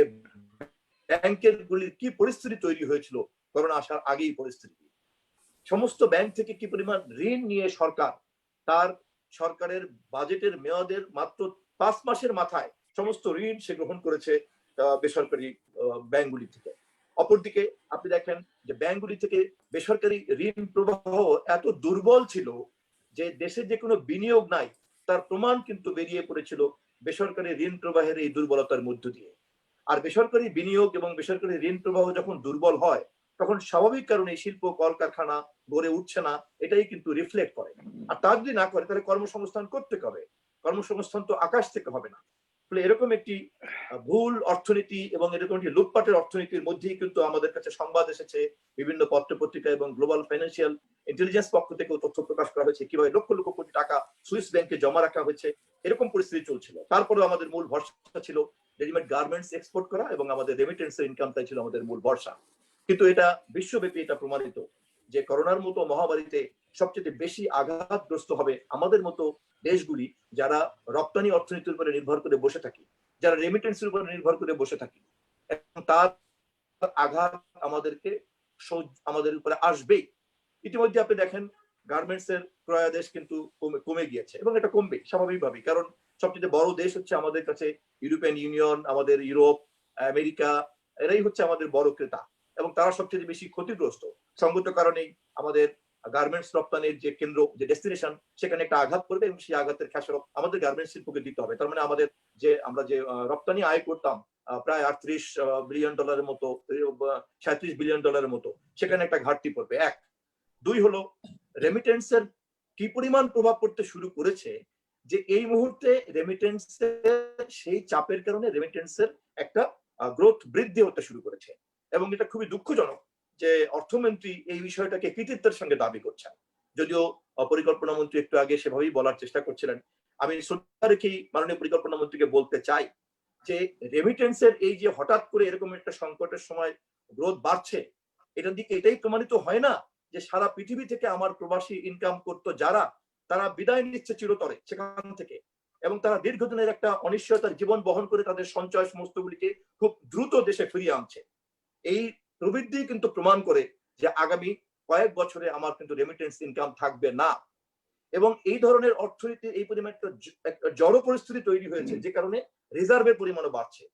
ব্যাংকের গুলির কি পরিস্থিতি তৈরি হয়েছিল করোনা আসার আগেই পরিস্থিতি। সমস্ত ব্যাংক থেকে কি পরিমাণ ঋণ নিয়ে তার সরকারের বাজেটের মেয়াদের মাত্র 5 মাসের মাথায় সমস্ত ঋণ সে গ্রহণ করেছে বেসরকারি ব্যাংকগুলি থেকে। অপরদিকে আপনি দেখেন যে ব্যাংকগুলি থেকে বেসরকারি ঋণ প্রবাহ এত দুর্বল ছিল যে দেশে যে কোনো বিনিয়োগ নাই তার প্রমাণ কিন্তু বেরিয়ে পড়েছিল বেসরকারি ঋণ প্রবাহের এই দুর্বলতার মধ্য দিয়ে। আর বেসরকারি বিনিয়োগ এবং বেসরকারি ঋণ প্রবাহ যখন দুর্বল হয় তখন স্বাভাবিক কারণে শিল্প কলকারখানা গড়ে উঠছে না, এটাই কিন্তু রিফ্লেক্ট করে। আর তা যদি না করে তাহলে কর্মসংস্থান করতে হবে, কর্মসংস্থান তো আকাশ থেকে হবে না। ফলে এরকম একটি ভুল অর্থনীতি এবং এরকম একটি লুটপাটের অর্থনীতির মধ্যেই কিন্তু আমাদের কাছে সংবাদ এসেছে, বিভিন্ন পত্র পত্রিকা এবং গ্লোবাল ফাইন্যান্সিয়াল ইন্টেলিজেন্স পক্ষ থেকেও তথ্য প্রকাশ করা হয়েছে কিভাবে লক্ষ লক্ষ কোটি টাকা সুইস ব্যাংকে জমা রাখা হয়েছে। এরকম পরিস্থিতি চলছিল। তারপরেও আমাদের মূল ভরসা ছিল রেডিমেড গার্মেন্টস এক্সপোর্ট করা এবং আমাদের রেমিটেন্সের ইনকামটাই ছিল আমাদের মূল ভরসা। কিন্তু এটা বিশ্বব্যাপী এটা প্রমাণিত যে করোনার মতো মহামারীতে সবচেয়ে বেশি আঘাতগ্রস্ত হবে আমাদের মতো দেশগুলি যারা রপ্তানি অর্থনীতির উপরে নির্ভর করে বসে থাকি, যারা রেমিটেন্সের উপরে নির্ভর করে বসে থাকি, এবং তার আঘাত আমাদের উপরে আসবেই। ইতিমধ্যে আপনি দেখেন গার্মেন্টস এর ক্রয়াদেশ কিন্তু কমে গিয়েছে এবং এটা কমবে স্বাভাবিকভাবেই, কারণ সবচেয়ে বড় দেশ হচ্ছে আমাদের কাছে ইউরোপিয়ান ইউনিয়ন, আমাদের ইউরোপ, আমেরিকা, এরাই হচ্ছে আমাদের বড় ক্রেতা এবং তারা সবচেয়ে বেশি ক্ষতিগ্রস্ত। সঙ্গত কারণেই আমাদের গার্মেন্টস রপ্তানির যে কেন্দ্র, যে ডেস্টিনেশন, সেখানে একটা আঘাত করবে এবং সেই আঘাতের খেসারত আমাদের গার্মেন্টস শিল্পকে দিতে হবে। তার মানে আমরা যে রপ্তানি আয় করতাম প্রায় 38 বিলিয়ন ডলারের মতো, 37 বিলিয়ন ডলারের মতো, সেখানে একটা ঘাটতি পড়বে। এক। দুই হলো রেমিটেন্সের কি পরিমাণ প্রভাব পড়তে শুরু করেছে, যে এই মুহূর্তে রেমিটেন্সের সেই চাপের কারণে রেমিটেন্সের একটা গ্রোথ বৃদ্ধি হতে শুরু করেছে। এবং এটা খুবই দুঃখজনক যে অর্থমন্ত্রী এই বিষয়টাকে কৃতিত্বের সঙ্গে দাবি করছেন, যদিও পরিকল্পনা মন্ত্রী একটু আগে সেভাবেই বলার চেষ্টা করছিলেন। আমি শ্রদ্ধা রেখেই মাননীয় পরিকল্পনা মন্ত্রীকে বলতে চাই যে রেমিটেন্সের এই যে হঠাৎ করে এরকম একটা সংকটের সময় গ্রোথ বাড়ছে, এটার দিকে এটাই প্রমাণিত হয় না যে সারা পৃথিবী থেকে আমার প্রবাসী ইনকাম করতো যারা, তারা বিদায় নিচ্ছে চিরতরে সেখান থেকে, এবং তারা দীর্ঘদিনের একটা অনিশ্চয়তার জীবন বহন করে তাদের সঞ্চয় সমস্তগুলিকে খুব দ্রুত দেশে ফিরিয়ে আনছে। এই প্রবৃদ্ধি কিন্তু প্রমাণ করে যে আগামী কয়েক বছরে আমার কিন্তু রেমিটেন্স ইনকাম থাকবে না। এবং এই ধরনের অর্থনীতি এই পরিমাণ একটা জড় পরিস্থিতি তৈরি হয়েছে, যে কারণে রিজার্ভের পরিমাণও বাড়ছে।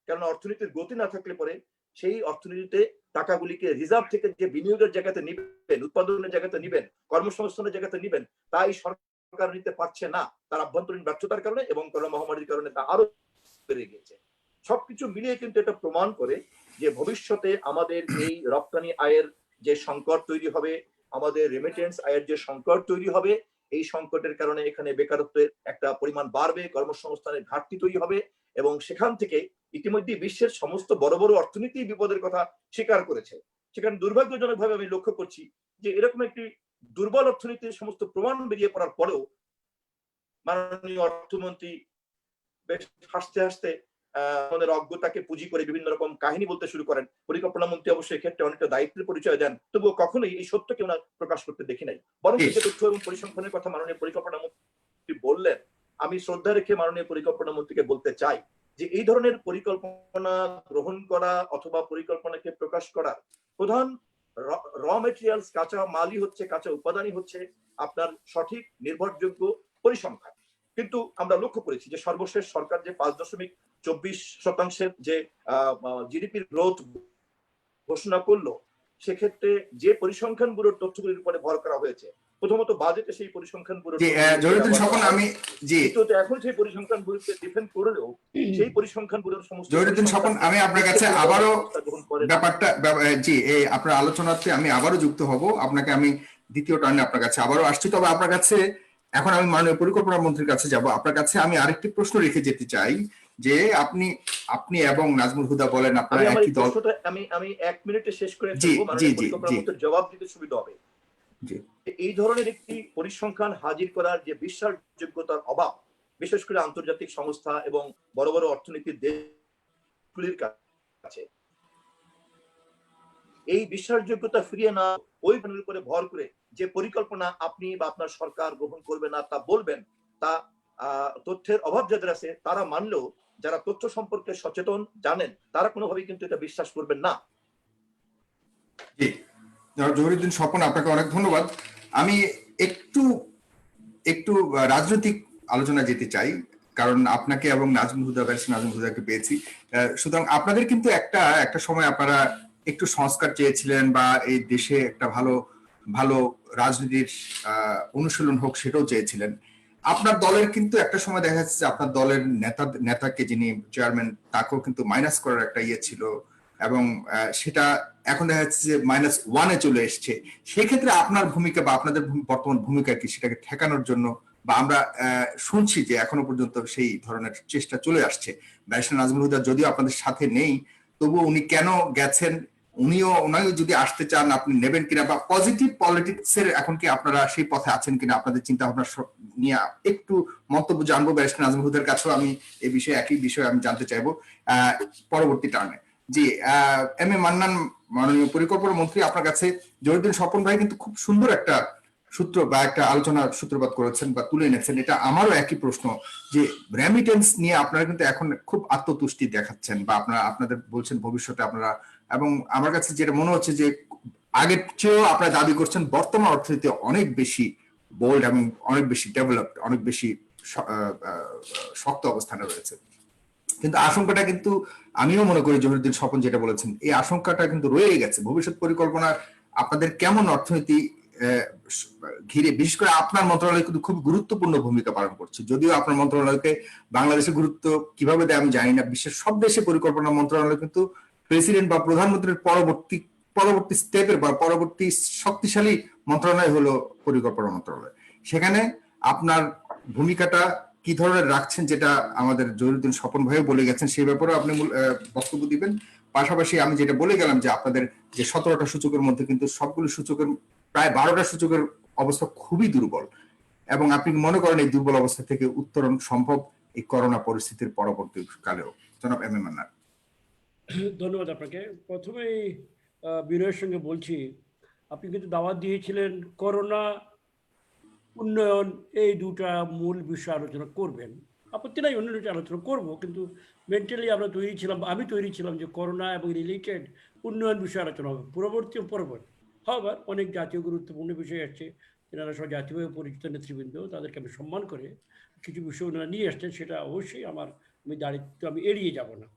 কারণ অর্থনীতির গতি না থাকলে পরে সেই অর্থনীতিতে টাকাগুলিকে রিজার্ভ থেকে যে বিনিয়োগের জায়গাতে নিবেন, উৎপাদনের জায়গাতে নিবেন, কর্মসংস্থানের জায়গাতে নিবেন, তাই সরকার নিতে পারছে না তার আভ্যন্তরীণ ব্যর্থতার কারণে এবং করোনা মহামারীর কারণে তা আরো বেড়ে গিয়েছে। সবকিছু মিলিয়ে কিন্তু এটা প্রমাণ করে যে ভবিষ্যতে আমাদের এই রপ্তানি আয়ের যে সংকট তৈরি হবে, আমাদের রেমিটেন্স আয়ের যে সংকট তৈরি হবে, এই সংকটের কারণে এখানে বেকারত্বের একটা পরিমাণ বাড়বে, কর্মসংস্থানের ঘাটতি তৈরি হবে, এবং সেখান থেকে ইতিমধ্যে বিশ্বের সমস্ত বড় বড় অর্থনীতি বিপদের কথা স্বীকার করেছে। সেখানে দুর্ভাগ্যজনক ভাবে আমি লক্ষ্য করছি যে এরকম একটি দুর্বল অর্থনীতির সমস্ত প্রমাণ বেরিয়ে পড়ার পরেও মাননীয় অর্থমন্ত্রী বেশ হাসতে হাসতে আমাদের অজ্ঞতাকে পুঁজি করে বিভিন্ন রকম কাহিনী বলতে শুরু করেন। পরিকল্পনা মন্ত্রী অবশ্যই এক্ষেত্রে অনেকটা দায়িত্বের পরিচয় দেন, তবুও কখনোই এই সত্যকে ওনার প্রকাশ করতে দেখি নাই। বরং যে তথ্য এবং পরিসংখ্যানের কথা মাননীয় পরিকল্পনা মন্ত্রী বললেন, আমি শ্রদ্ধা রেখে মাননীয় পরিকল্পনা মন্ত্রীকে বলতে চাই যে এই ধরনের পরিকল্পনা গ্রহণ করা অথবা পরিকল্পনাকে প্রকাশ করার প্রধান র মেটেরিয়ালস, কাঁচা মালই হচ্ছে, কাঁচা উপাদানই হচ্ছে আপনার সঠিক নির্ভরযোগ্য পরিসংখ্যান। কিন্তু আমরা লক্ষ্য করেছি যে সর্বশেষ সরকার যে 5.24% যে জিডিপির গ্রোথ ঘোষণা করলো, সেক্ষেত্রে যে পরিসংখ্যান ব্যুরোর তথ্যগুলির উপরে ভর করা হয়েছে, প্রথমত বাজেটে সেই পরিসংখ্যান ব্যুরোর এখন সেই পরিসংখ্যান ব্যুরোতে ডিফেন্ড করলেও সেই পরিসংখ্যান ব্যুরোর সমস্ত আমি আপনার কাছে আবারও ব্যাপারটা আপনার আলোচনাতে আমি আবারও যুক্ত হব, আপনাকে আমি দ্বিতীয় টার্নে আপনার কাছে আবারও আসছি। তবে আপনার কাছে এখন আমি মাননীয় পরিকল্পনা মন্ত্রীর কাছে যাব। আপনার কাছে আমি আরেকটি প্রশ্ন রেখে যেতে চাই যে আপনি এবং নাজমুল হুদা বলেন আপনারা একই দল। আমি 1 মিনিটে শেষ করে ফেলবো, মাননীয় পরিকল্পনা মন্ত্রীর জবাব দিতে সুবিধা হবে। এই ধরনের একটি পরিসংখ্যান হাজির করার যে বিশ্বাসযোগ্যতার অভাব, বিশেষ করে আন্তর্জাতিক সংস্থা এবং বড় বড় অর্থনীতির দেশগুলির কাছে, এই বিশ্বাসযোগ্যতা ফিরিয়ে না ওই প্যানেলের উপরে ভর করে যে পরিকল্পনা আপনি বা আপনার সরকার গ্রহণ করবে না তা বলবেন, তা তথ্যের অভাব যাদের আছে তারা মানলেও যারা তথ্য সম্পর্কে সচেতন জানেন তারা কোনোভাবেই কিন্তু এটা বিশ্বাস করবেন না। জি, জহিরুদ্দিন স্বপন, আপনাকে অনেক ধন্যবাদ। আমি একটু রাজনৈতিক আলোচনা যেতে চাই, কারণ আপনাকে এবং নাজমুল হুদাকে পেয়েছি। সুতরাং আপনাদের কিন্তু একটা সময় আপনারা একটু সংস্কার চেয়েছিলেন বা এই দেশে একটা ভালো রাজনীতির অনুশীলন হোক সেটাও চেয়েছিলেন। আপনার দলের কিন্তু একটা সময় দেখা যাচ্ছে যে আপনার দলের নেতাকে যিনি চেয়ারম্যান, তাকেও কিন্তু মাইনাস করার একটা ইয়ে ছিল, এবং সেটা এখন দেখা যাচ্ছে যে -1-এ চলে এসছে। সেক্ষেত্রে আপনার ভূমিকা বা আপনাদের বর্তমান ভূমিকা কি সেটাকে ঠেকানোর জন্য, বা আমরা শুনছি যে এখনো পর্যন্ত সেই ধরনের চেষ্টা চলে আসছে। ব্যারিস্টার নাজমুল হুদা যদিও আপনাদের সাথে নেই, তবুও উনি কেন গেছেন, উনিও যদি আসতে চান আপনি নেবেন কিনা, বা পজিটিভ পলিটিক্স এর এখন কি আপনারা সেই পথে আছেন কিনা, আপনাদের চিন্তা ভাবনা নিয়ে একটু মন্তব্য জানবো। ব্যারিস্টার নাজমুল হুদার কাছেও আমি এই বিষয়ে একই বিষয়ে আমি জানতে চাইবো পরবর্তী টার্নে। জি, এম এ মান্নান, মাননীয় পরিকল্পনা মন্ত্রী, আপনার কাছে জহিরুদ্দিন স্বপন ভাই কিন্তু খুব সুন্দর একটা সূত্র বা একটা আলোচনার সূত্রপাত করেছেন বা তুলে এনেছেন। এটা আমারও একই প্রশ্ন যে রেমিটেন্স নিয়ে আপনারা কিন্তু এখন খুব আত্মতুষ্টি দেখাচ্ছেন, বা আপনাদের বলছেন ভবিষ্যতে আপনারা, এবং আমার কাছে যেটা মনে হচ্ছে যে আগের চেয়েও আপনারা দাবি করছেন বর্তমান অর্থনীতি অনেক বেশি বোল্ড এবং অনেক বেশি ডেভেলপড, অনেক বেশি শক্ত অবস্থানে রয়েছে। কিন্তু আশঙ্কাটা কিন্তু আমিও মনে করি জহিরুদ্দিন স্বপন যেটা বলেছেন, এই আশঙ্কাটা কিন্তু রয়ে গেছে। ভবিষ্যৎ পরিকল্পনা আপনাদের কেমন অর্থনীতি ঘিরে বিশেষ করে আপনার মন্ত্রণালয় কিন্তু খুব গুরুত্বপূর্ণ ভূমিকা পালন করছে। যদিও আপনার মন্ত্রণালয়কে বাংলাদেশের গুরুত্ব কিভাবে দেয় আমি জানি না, বিশ্বের সব দেশে পরিকল্পনা মন্ত্রণালয় কিন্তু প্রেসিডেন্ট বা প্রধানমন্ত্রীর পরবর্তী স্টেপের বা পরবর্তী শক্তিশালী মন্ত্রণালয় হলো পরিকল্পনা মন্ত্রণালয়। সেখানে আপনার ভূমিকাটা কি ধরনের রাখছেন, যেটা আমাদের জহিরুদ্দিন স্বপন ভাইও বলে গেছেন, সেই ব্যাপারে আপনি বক্তব্য দিবেন। পাশাপাশি আমি যেটা বলে গেলাম যে আপনাদের যে 17টা সূচকের মধ্যে কিন্তু সবগুলো সূচকের প্রায় 12টা সূচকের অবস্থা খুবই দুর্বল, এবং আপনি মনে করেন এই দুর্বল অবস্থা থেকে উত্তরণ সম্ভব এই করোনা পরিস্থিতির পরবর্তী কালেও? জনাব এম এ মান্নান। ধন্যবাদ আপনাকে। প্রথমেই বিনয়ের সঙ্গে বলছি, আপনি কিন্তু দাওয়াত দিয়েছিলেন করোনা, উন্নয়ন, এই দুটা মূল বিষয় আলোচনা করবেন। আপত্তি নাই, অন্য বিষয়ে আলোচনা করবো, কিন্তু মেন্টালি আমরা তৈরি ছিলাম, আমি তৈরি ছিলাম যে করোনা এবং রিলেটেড উন্নয়ন বিষয়ে আলোচনা হবে পরবর্তী। হবার অনেক জাতীয় গুরুত্বপূর্ণ বিষয় আসছে, যেনারা সব জাতীয়ভাবে পরিচিত নেতৃবৃন্দ, তাদেরকে আমি সম্মান করে কিছু বিষয় ওনারা নিয়ে আসছেন, সেটা অবশ্যই আমি দায়িত্ব আমি এড়িয়ে যাব না।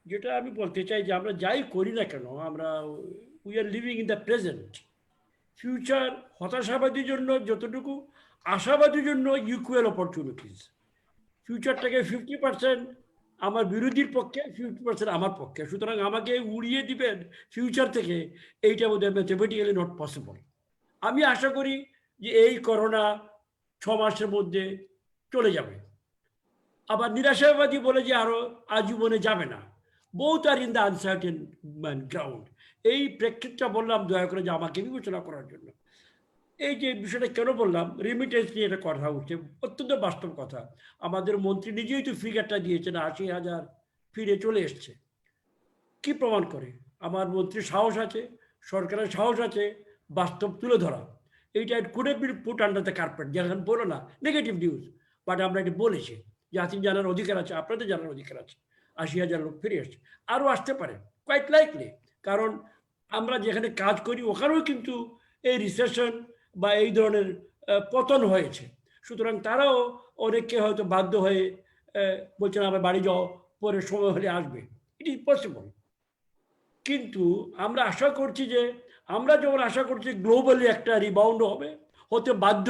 যেটা আমি বলতে চাই যে আমরা যাই করি না কেন, আমরা we are living in the present. Future হতাশাবাদীর জন্য যতটুকু, আশাবাদীর জন্য ইকুয়াল অপরচুনিটিস। ফিউচারটাকে 50% আমার বিরোধীর পক্ষে, 50% আমার পক্ষে। সুতরাং আমাকে উড়িয়ে দিবেন ফিউচার থেকে, এইটা বোধহয় ম্যাথমেটিক্যালি নট পসিবল। আমি আশা করি যে এই করোনা 6 মাসের মধ্যে চলে যাবে। আবার নিরাশাবাদী বলে যে আরো আজীবনে যাবে না। Both are in the uncertain ground. এই প্রেক্ষিতটা বললাম দয়া করে যে আমাকে বিবেচনা করার জন্য। এই যে বিষয়টা কেন বললাম, রিমিটেন্স নিয়ে একটা কথা উঠছে, অত্যন্ত বাস্তব কথা। আমাদের মন্ত্রী নিজেই তো ফিগারটা দিয়েছেন, 80,000 ফিরে চলে এসছে। কি প্রমাণ করে? আমার মন্ত্রীর সাহস আছে, সরকারের সাহস আছে বাস্তব তুলে ধরা। এইটা could have been put under the carpet, যেমন বলো না নেগেটিভ নিউজ, বাট আমরা এটা বলেছি। জাতির জানার অধিকার আছে, আপনাদের জানার অধিকার আছে। 80,000 লোক ফিরে এসছে, আরও আসতে পারে কোয়াইট লাইকলি, কারণ আমরা যেখানে কাজ করি ওখানেও কিন্তু এই রিসেশন বা এই ধরনের পতন হয়েছে। সুতরাং তারাও অনেককে হয়তো বাধ্য হয়ে বলছেন আমার বাড়ি যাও, পরে সময় হলে আসবে। It is possible. কিন্তু আমরা আশা করছি যে, আমরা যেমন আশা করছি গ্লোবালি একটা রিবাউন্ড হবে, হতে বাধ্য।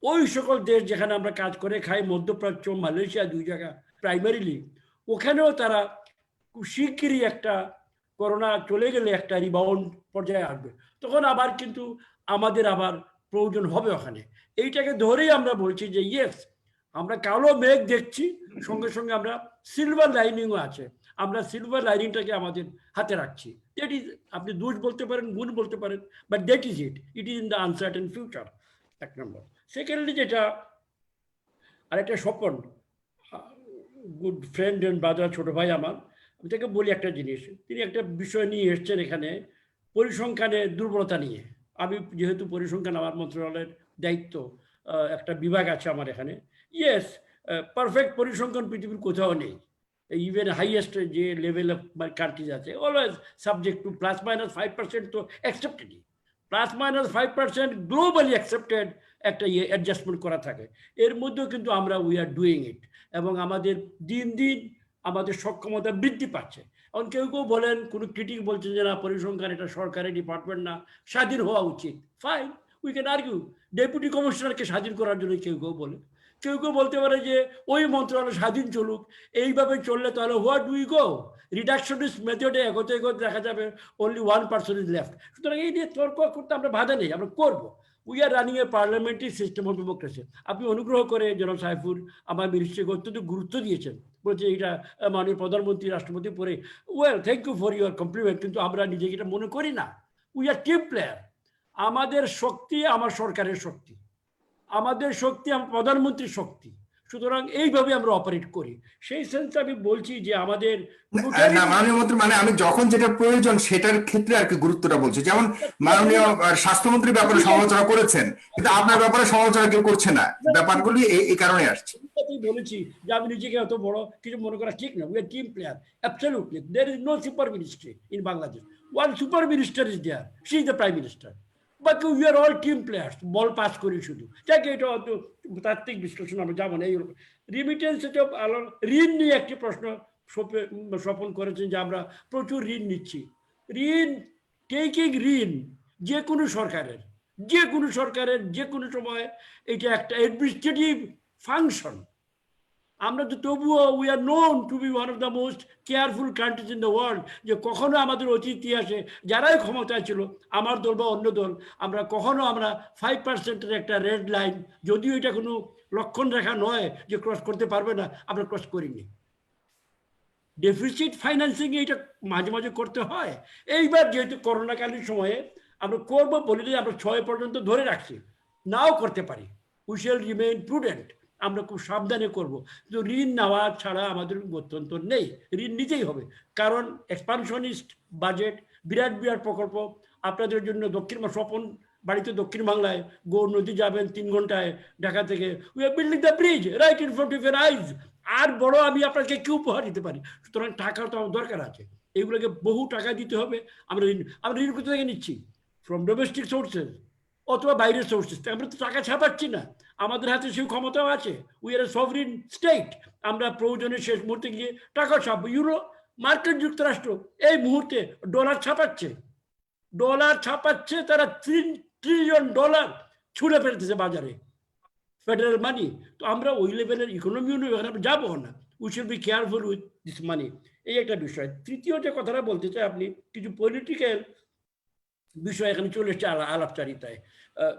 ওই সকল দেশ যেখানে আমরা কাজ করে খাই, মধ্যপ্রাচ্য, মালয়েশিয়া, 2 জায়গা প্রাইমারিলি, ওখানেও তারা খুব শিগগিরই একটা করোনা চলে গেলে একটা রিবাউন্ড পর্যায়ে আসবে। তখন আবার কিন্তু আমাদের আবার প্রয়োজন হবে ওখানে। এইটাকে ধরেই আমরা বলছি যে ইয়েস, আমরা কালো মেঘ দেখছি, সঙ্গে সঙ্গে আমরা সিলভার লাইনিংও আছে। আমরা সিলভার লাইনিংটাকে আমাদের হাতে রাখছি। দ্যাট ইজ, আপনি দোষ বলতে পারেন, গুণ বলতে পারেন, but that is it is in the uncertain future. 1 নম্বর। সেকেন্ডলি, যেটা আরেকটা Swapan, good friend and brother, ছোট ভাই আমার, আমি তাকে বলি একটা জিনিস। তিনি একটা বিষয় নিয়ে এসছেন এখানে, পরিসংখ্যানের দুর্বলতা নিয়ে। আমি যেহেতু পরিসংখ্যান আমার মন্ত্রণালয়ের দায়িত্ব, একটা বিভাগ আছে আমার এখানে। ইয়েস, পারফেক্ট পরিসংখ্যান পৃথিবীর কোথাও নেই। ইভেন হাইয়েস্ট যে লেভেল অফ কান্ট্রিজ আছে, অলওয়েজ সাবজেক্ট টু +-5% তো অ্যাকসেপ্টেডই। +-5% গ্লোবালি অ্যাকসেপ্টেড একটা অ্যাডজাস্টমেন্ট করা থাকে। এর মধ্যেও কিন্তু আমরা উই আর ডুইং ইট, এবং আমাদের দিন দিন আমাদের সক্ষমতা বৃদ্ধি পাচ্ছে। এখন কেউ কেউ বলেন, কোনো ক্রিটিক বলছেন যে না, পরিসংখ্যান এটা সরকারের ডিপার্টমেন্ট না, স্বাধীন হওয়া উচিত। Fine, we can argue. Deputy কমিশনারকে স্বাধীন করার জন্য কেউ কেউ বলে। কেউ কেউ বলতে পারে যে ওই মন্ত্রণালয় স্বাধীন চলুক, এইভাবে চললে তাহলে হোয়াট উই গো, রিডাকশনিস্ট মেথডে এগোতে এগোতে দেখা যাবে অনলি 1% ইজ লেফট। সুতরাং এই নিয়ে তর্ক করতে আমরা বাধা নেই, আমরা করবো। We are running A parliamentary system of democracy. আপনি অনুগ্রহ করে জনাব সাইফুর আমার মিনিস্ট্রিকে অত্যন্ত গুরুত্ব দিয়েছেন, বলছে এটা মাননীয় প্রধানমন্ত্রী, রাষ্ট্রপতি পরে, well thank you for your compliment, কিন্তু আমরা নিজেকে এটা মনে করি না। We are team player. আমাদের শক্তি আমার সরকারের শক্তি, আমাদের শক্তি আমার প্রধানমন্ত্রীর শক্তি। সুতরাং এইভাবে আমরা অপারেট করি। সেই সেন্সে আমি বলছি যে আমাদের মাননীয় মন্ত্রী, মানে আমি যখন যেটা প্রয়োজন সেটার ক্ষেত্রে আর কি গুরুত্বটা বলছি। যেমন মাননীয় স্বাস্থ্যমন্ত্রীর ব্যাপারে সমালোচনা করেছেন, কিন্তু আপনার ব্যাপারে সমালোচনা কেউ করছে না। ব্যাপারগুলি এই কারণে আসছে। বলেছি যে আমি নিজেকে এত বড় কিছু মনে করা ঠিক না। We are team player, absolutely. There is no super ministry in Bangladesh. One super minister is there, she is the prime minister. But we are all team players, ball pass করি শুধু। যাকে এটা অত তাত্ত্বিক বিশ্লেষণ আমরা যাবো না। এই রিমিটেন্স, ঋণ নিয়ে একটি প্রশ্ন স্বপন করেছেন যে আমরা প্রচুর ঋণ নিচ্ছি। ঋণ, টেকিং ঋণ যে কোনো সরকারের যে কোনো সময় এটা একটা অ্যাডমিনিস্ট্রেটিভ ফাংশন। আমরা তো তবুও we are known to be one of the most careful countries in the world, যে কখনো আমাদের অতীত ইতিহাসে যারাই ক্ষমতায় ছিল, আমার দল বা অন্য দল, আমরা কখনো 5%-এর একটা রেড লাইন, যদিও এটা কোনো লক্ষণ রেখা নয় যে ক্রস করতে পারবে না, আমরা ক্রস করিনি। ডেফিসিট ফাইন্যান্সিং এটা মাঝে মাঝে করতে হয়। এইবার যেহেতু করোনাকালীন সময়ে আমরা করবো বলে আমরা 6 পর্যন্ত ধরে রাখছি, নাও করতে পারি। উই শ্যাল রিমেইন প্রুডেন্ট, আমরা খুব সাবধানে করব। কিন্তু ঋণ নেওয়া ছাড়া আমাদের গত্যন্তর নেই, ঋণ নিতেই হবে। কারণ এক্সপানশনিস্ট বাজেট, বিরাট বিরাট প্রকল্প আপনাদের জন্য। স্বপন বাড়িতে দক্ষিণ বাংলায় গৌর নদী যাবেন 3 ঘন্টায় ঢাকা থেকে, we are building the bridge right in front of your eyes. আর বড় আমি আপনাকে কি উপহার দিতে পারি? সুতরাং টাকা তো আমার দরকার আছে, এগুলোকে বহু টাকা দিতে হবে। আমরা ঋণ কোথা থেকে নিচ্ছি? ফ্রম ডোমেস্টিক সোর্সেস অথবা বাইরের সোর্সেস। আমরা তো টাকা ছাপাচ্ছি না, আমাদের হাতে সেই ক্ষমতাও আছে। We are A sovereign state. আমরা প্রয়োজনে শেষ মুহূর্তে গিয়ে টাকা ছাপবো। ইউরো মার্কিন যুক্তরাষ্ট্র এই মুহূর্তে ডলার ছাপাচ্ছে, তারা $3 ট্রিলিয়ন ছুড়ে ফেলতেছে বাজারে, ফেডারেল মানি। তো আমরা ওই লেভেলের ইকোনমিও নেই, আমরা যাবো না। We should be careful with this মানি। এই একটা বিষয়। তৃতীয় যে কথাটা বলতে চাই, আপনি কিছু পলিটিক্যাল বিষয় এখানে চলে এসছে আলাপচারিতায়।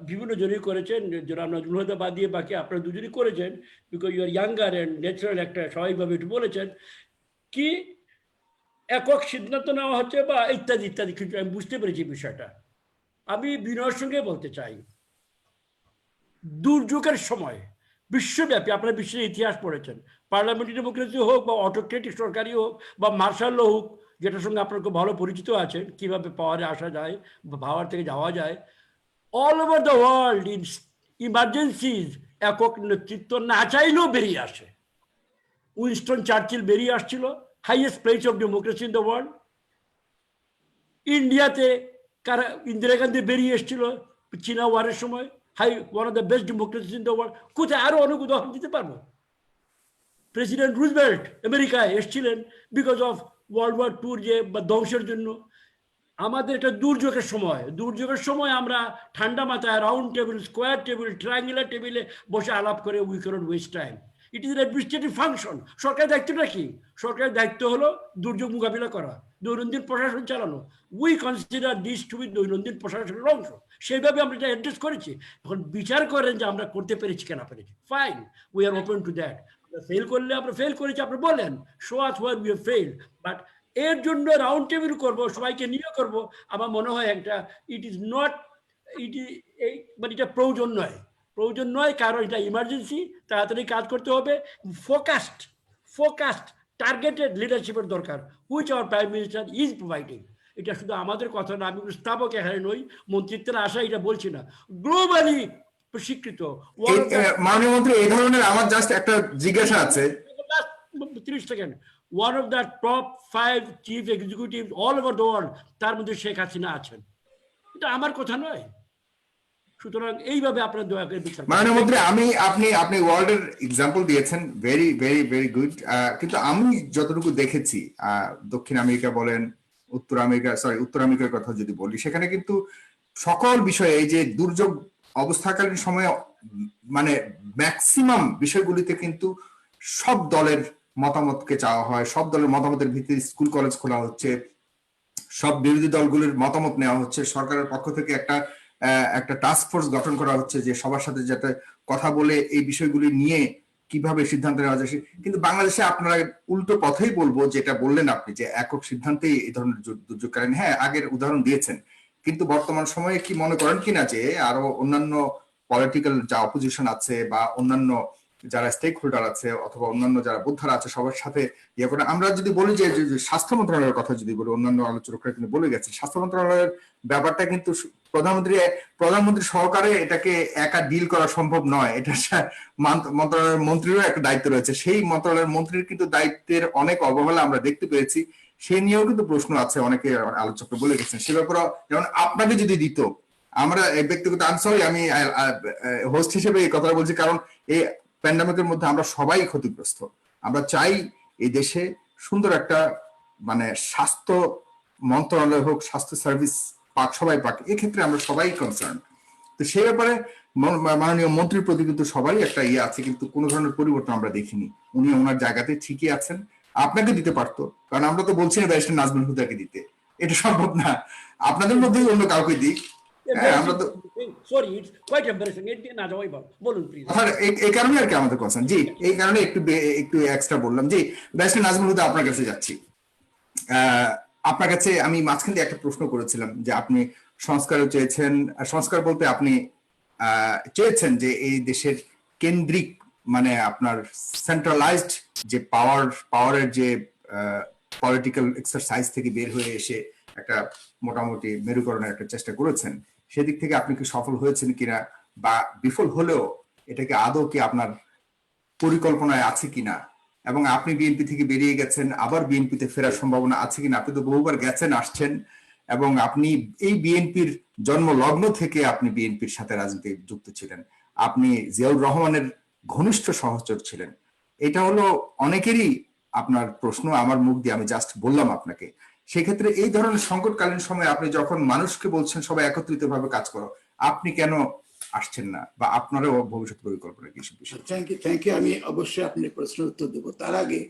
বিভিন্ন জনই করেছেন, জনাব নজরুল হুদা বাদ দিয়ে বাকি আপনারা দুজনই করেছেন, because you are younger and natural, একটা স্বাভাবিকভাবে একটু বলেছেন কি একক সিদ্ধান্ত নেওয়া হচ্ছে বা ইত্যাদি ইত্যাদি কিছু। আমি বুঝতে পেরেছি বিষয়টা। আমি বিনয়ের সঙ্গে বলতে চাই, দুর্যোগের সময় বিশ্বব্যাপী, আপনারা বিশ্বের ইতিহাস পড়েছেন, পার্লামেন্টারি ডেমোক্রেসি হোক বা অটোক্রেটিক সরকারি হোক বা মার্শাল ল হোক, যেটার সঙ্গে আপনার খুব ভালো পরিচিত আছেন, কিভাবে পাওয়ারে আসা যায় বা পাওয়ার থেকে যাওয়া যায়, all over the world in emergencies একক নেতৃত্ব না চাইলেও বেরিয়ে আসে। উইনস্টন চার্চিল বেরিয়ে আসছিল, highest place of democracy in the world. ইন্ডিয়াতে ইন্দিরা গান্ধী বেরিয়ে এসেছিল চীনা ওয়ারের সময়, one of the best democracy in the world. কোথায় আরো অনেক উদাহরণ দিতে পারবো। প্রেসিডেন্ট রুজভেল্ট আমেরিকায় এসেছিলেন বিকজ অফ ওয়ার্ল্ড ওয়ার টুর যে বা ধ্বংসের জন্য। আমাদের একটা দুর্যোগের সময় আমরা ঠান্ডা মাথায় round table, square table, triangular টেবিলে বসে আলাপ করে we cannot waste time. It is administrative function. সরকারের দায়িত্বটা কি? সরকারের দায়িত্ব হলো দুর্যোগ মোকাবিলা করা, দৈনন্দিন প্রশাসন চালানো। We consider this to be দৈনন্দিন প্রশাসনের অংশ। সেইভাবে আমরা এটা অ্যাড্রেস করেছি। এখন বিচার করেন যে আমরা করতে পেরেছি কেনা পেরেছি, fine, we are open to that. Fail করলে আমরা ফেল করেছি, আপনি বলেন show us where we have failed. But এর জন্য রাউন্ড টেবিল করবো, সবাইকে নিয়ে করবো, আমার মনে হয় একটা মানে এটা প্রয়োজন নয়। কারণ এটা ইমার্জেন্সি, তাড়াতাড়ি কাজ করতে হবে। ফোকাসড টার্গেটেড লিডারশিপের দরকার, which hour prime minister is providing. এটা শুধু আমাদের কথা না, আমি স্থাপক এখানে নই, মন্ত্রিত্বের আশা এটা বলছি না, গ্লোবালি স্বীকৃত। মাননীয় মন্ত্রী, এই ধরনের আমার জাস্ট একটা জিজ্ঞাসা আছে। 30 second. One of the top 5 chief executives all over the world, তার মধ্যে শেখ হাসিনা আছেন। এটা আমার কথা নয়। সুতরাং এইভাবে আপনারা দয়া করে বিচার। মাননীয় মন্ত্রী, আপনি ওয়ার্ল্ডের এক্সাম্পল দিয়েছেন, ভেরি ভেরি ভেরি গুড। কিন্তু আমি যতটুকু দেখেছি, দক্ষিণ আমেরিকা বলেন, উত্তর আমেরিকার কথা যদি বলি, সেখানে কিন্তু সকল বিষয়ে এই যে দুর্যোগ অবস্থাকালীন সময়ে মানে ম্যাক্সিমাম বিষয়গুলিতে কিন্তু সব দলের মতামতকে চাওয়া হয়, সব দলের মতামতের ভিত্তিতে স্কুল কলেজ খোলা হচ্ছে, সব বিরোধী দলগুলির মতামত নেওয়া হচ্ছে, সরকারের পক্ষ থেকে একটা টাস্ক ফোর্স গঠন করা হচ্ছে যে সবার সাথে যাতে কথা বলে এই বিষয়গুলি নিয়ে কিভাবে সিদ্ধান্ত নেওয়া যায়। কিন্তু বাংলাদেশে আপনারা উল্টো পথেই বলবো, যেটা বললেন আপনি, যে একক সিদ্ধান্তেই এই ধরনের দুর্যোগকালীন, হ্যাঁ আগের উদাহরণ দিয়েছেন, কিন্তু বর্তমান সময়ে কি মনে করেন কিনা যে আরো অন্যান্য পলিটিক্যাল যা অপোজিশন আছে বা অন্যান্য যারা স্টেক হোল্ডার আছে অথবা অন্যান্য যারা বোদ্ধারা আছে সবার সাথে ইয়ে করে, আমরা যদি বলি যে স্বাস্থ্য মন্ত্রণালয়ের কথা যদি বলি, অন্যান্য আলোচকরা কিন্তু বলে গেছে, স্বাস্থ্য মন্ত্রণালয়ের ব্যাপারটা কিন্তু প্রধানমন্ত্রী সহকারে এটাকে একা ডিল করা সম্ভব নয়। এটা মন্ত্রণালয়ের মন্ত্রীরও একটা দায়িত্ব রয়েছে। সেই মন্ত্রণালয়ের মন্ত্রীর কিন্তু দায়িত্বের অনেক অবহেলা আমরা দেখতে পেয়েছি। সে নিয়েও কিন্তু প্রশ্ন আছে, অনেকে আলোচকরা বলে গেছেন। সে ব্যাপারে যেমন আপনাকে যদি দিত, আমরা ব্যক্তিগত আমি হোস্ট হিসেবে এই কথাটা বলছি, কারণ এই প্যান্ডামিকের মধ্যে আমরা সবাই ক্ষতিগ্রস্ত। আমরা চাই এই দেশে সুন্দর একটা মানে স্বাস্থ্য মন্ত্রণালয় হোক, স্বাস্থ্য সার্ভিস পাক, সবাই পাক, এক্ষেত্রে আমরা সবাই কনসার্ন। তো সেই ব্যাপারে মাননীয় মন্ত্রীর প্রতি কিন্তু সবারই একটা ইয়ে আছে, কিন্তু কোনো ধরনের পরিবর্তন আমরা দেখিনি। উনি ওনার জায়গাতে ঠিকই আছেন। আপনাকে দিতে পারতো, কারণ আমরা তো বলছি না ব্যারিস্টার নাজমুল হুদাকে দিতে, এটা সম্ভব না। আপনাদের মধ্যেই অন্য কাউকে দিক। হ্যাঁ, আমরা তো সরি, ইটস কোয়াইট এম্বারেসিং। এর দিয়ে না যাওয়াই ভালো। বলুন প্লিজ। এই কারণে আর কি আমাদের কনসার্ন। জি, এই কারণে একটু এক্সট্রা বললাম। জি, ব্যারিস্টার নাজমুল হুদা, আপনার কাছে যাচ্ছি। আপনার কাছে আমি মাঝখান দিয়ে একটা প্রশ্ন করেছিলাম যে আপনি সংস্কারও চেয়েছেন, সংস্কার বলতে আপনি চেয়েছেন যে এই দেশের কেন্দ্রিক, মানে আপনার সেন্ট্রালাইজড যে পাওয়ারের যে পলিটিক্যাল এক্সারসাইজ থেকে বের হয়ে এসে একটা মোটামুটি মেরুকরণের একটা চেষ্টা করেছেন। সেদিক থেকে আপনি কি সফল হয়েছেন কিনা, বা বিফল হলেও এটাকে আদৌ কি আপনার পরিকল্পনায় আছে কিনা, এবং আপনি বিএনপি থেকে বেরিয়ে গেছেন, আবার বিএনপিতে ফেরার সম্ভাবনা আছে কিনা? আপনি তো বহুবার গেছেন আসছেন, এবং আপনি এই বিএনপির জন্ম লগ্ন থেকে আপনি বিএনপির সাথে রাজনীতি যুক্ত ছিলেন। আপনি জিয়াউর রহমানের ঘনিষ্ঠ সহচর ছিলেন। এটা হলো অনেকেরই আপনার প্রশ্ন, আমার মুখ দিয়ে আমি জাস্ট বললাম আপনাকে। সেক্ষেত্রে এই ধরনের সংকটকালীন সময়ে আপনি যখন মানুষকে বলছেন সবাই একত্রিত ভাবে কাজ করো, আপনি কেন আসছেন না, বা আপনারও ভবিষ্যৎ পরিকল্পনা কি বিষয়? Thank you. আমি অবশ্যই আপনার প্রশ্নের উত্তর দেবো। তার আগে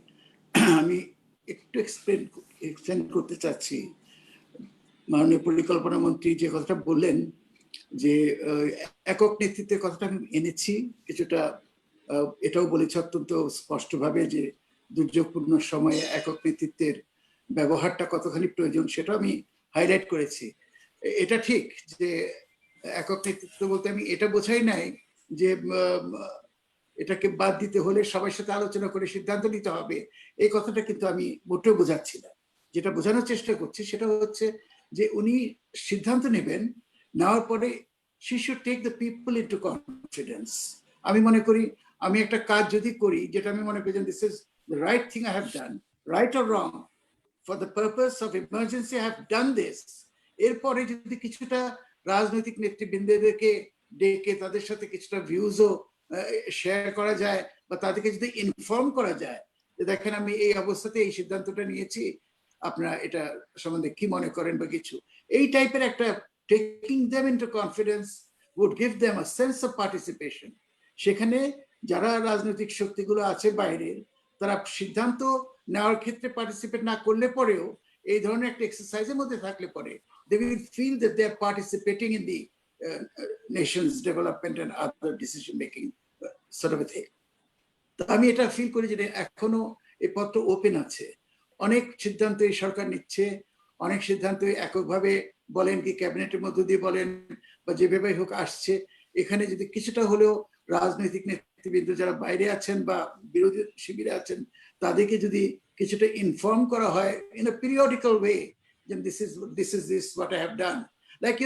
আমি একটু এক্সপ্লেন করতে চাচ্ছি। মাননীয় পরিকল্পনা মন্ত্রী যে কথাটা বললেন যে একক নেতৃত্বের কথাটা আমি এনেছি কিছুটা, এটাও বলেছি অত্যন্ত স্পষ্টভাবে যে দুর্যোগপূর্ণ সময়ে একক নেতৃত্বের ব্যবহারটা কতখানি প্রয়োজন, সেটা আমি হাইলাইট করেছি। এটা ঠিক যে একক নেতৃত্ব বলতে আমি এটা বোঝাই নাই যে এটাকে বাদ দিতে হলে সবার সাথে আলোচনা করে সিদ্ধান্ত নিতে হবে, এই কথাটা কিন্তু আমি মোটেও বোঝাচ্ছি না। যেটা বোঝানোর চেষ্টা করছি সেটা হচ্ছে যে উনি সিদ্ধান্ত নেবেন, নেওয়ার পরে she should take the people into confidence. আমি মনে করি আমি একটা কাজ যদি করি যেটা আমি মনে করি this is the right thing I have done, right or wrong, for the purpose of emergency I have done this, এরপরে যদি কিছুটা রাজনৈতিক নেতৃবৃন্দদেরকে ডেকে তাদের সাথে কিছুটা ভিউজও শেয়ার করা যায়, বা তাদেরকে যদি ইনফর্ম করা যায় যে দেখেন আমি এই অবস্থাতে এই সিদ্ধান্তটা নিয়েছি, আপনারা এটা সম্বন্ধে কি মনে করেন বা কিছু, এই টাইপের একটা taking them into confidence would give them a sense of participation. সেখানে যারা রাজনৈতিক শক্তিগুলো আছে বাইরের, তারা সিদ্ধান্ত নেওয়ার ক্ষেত্রে পার্টিসিপেট না করলে পরেও এই ধরনের একটা এক্সারসাইজের মধ্যে থাকলে পরে they will feel that they are participating in the nation's development and other decision making sort of a thing. তো আমি এটা ফিল করি যে এখনো এই পথটা ওপেন আছে। অনেক সিদ্ধান্ত এই সরকার নিচ্ছে, অনেক সিদ্ধান্ত এককভাবে বলেন কি ক্যাবিনেটের মধ্য দিয়ে বলেন বা যেভাবে হোক আসছে। এখানে যদি কিছুটা হলেও রাজনৈতিক নেতৃবৃন্দ যারা বাইরে আছেন বা বিরোধী শিবিরে আছেন তাদেরকে যদি কিছুটা ইনফর্ম করা হয় ইন আ পিরিয়ডিক্যাল ওয়ে, যে this is what I have done, like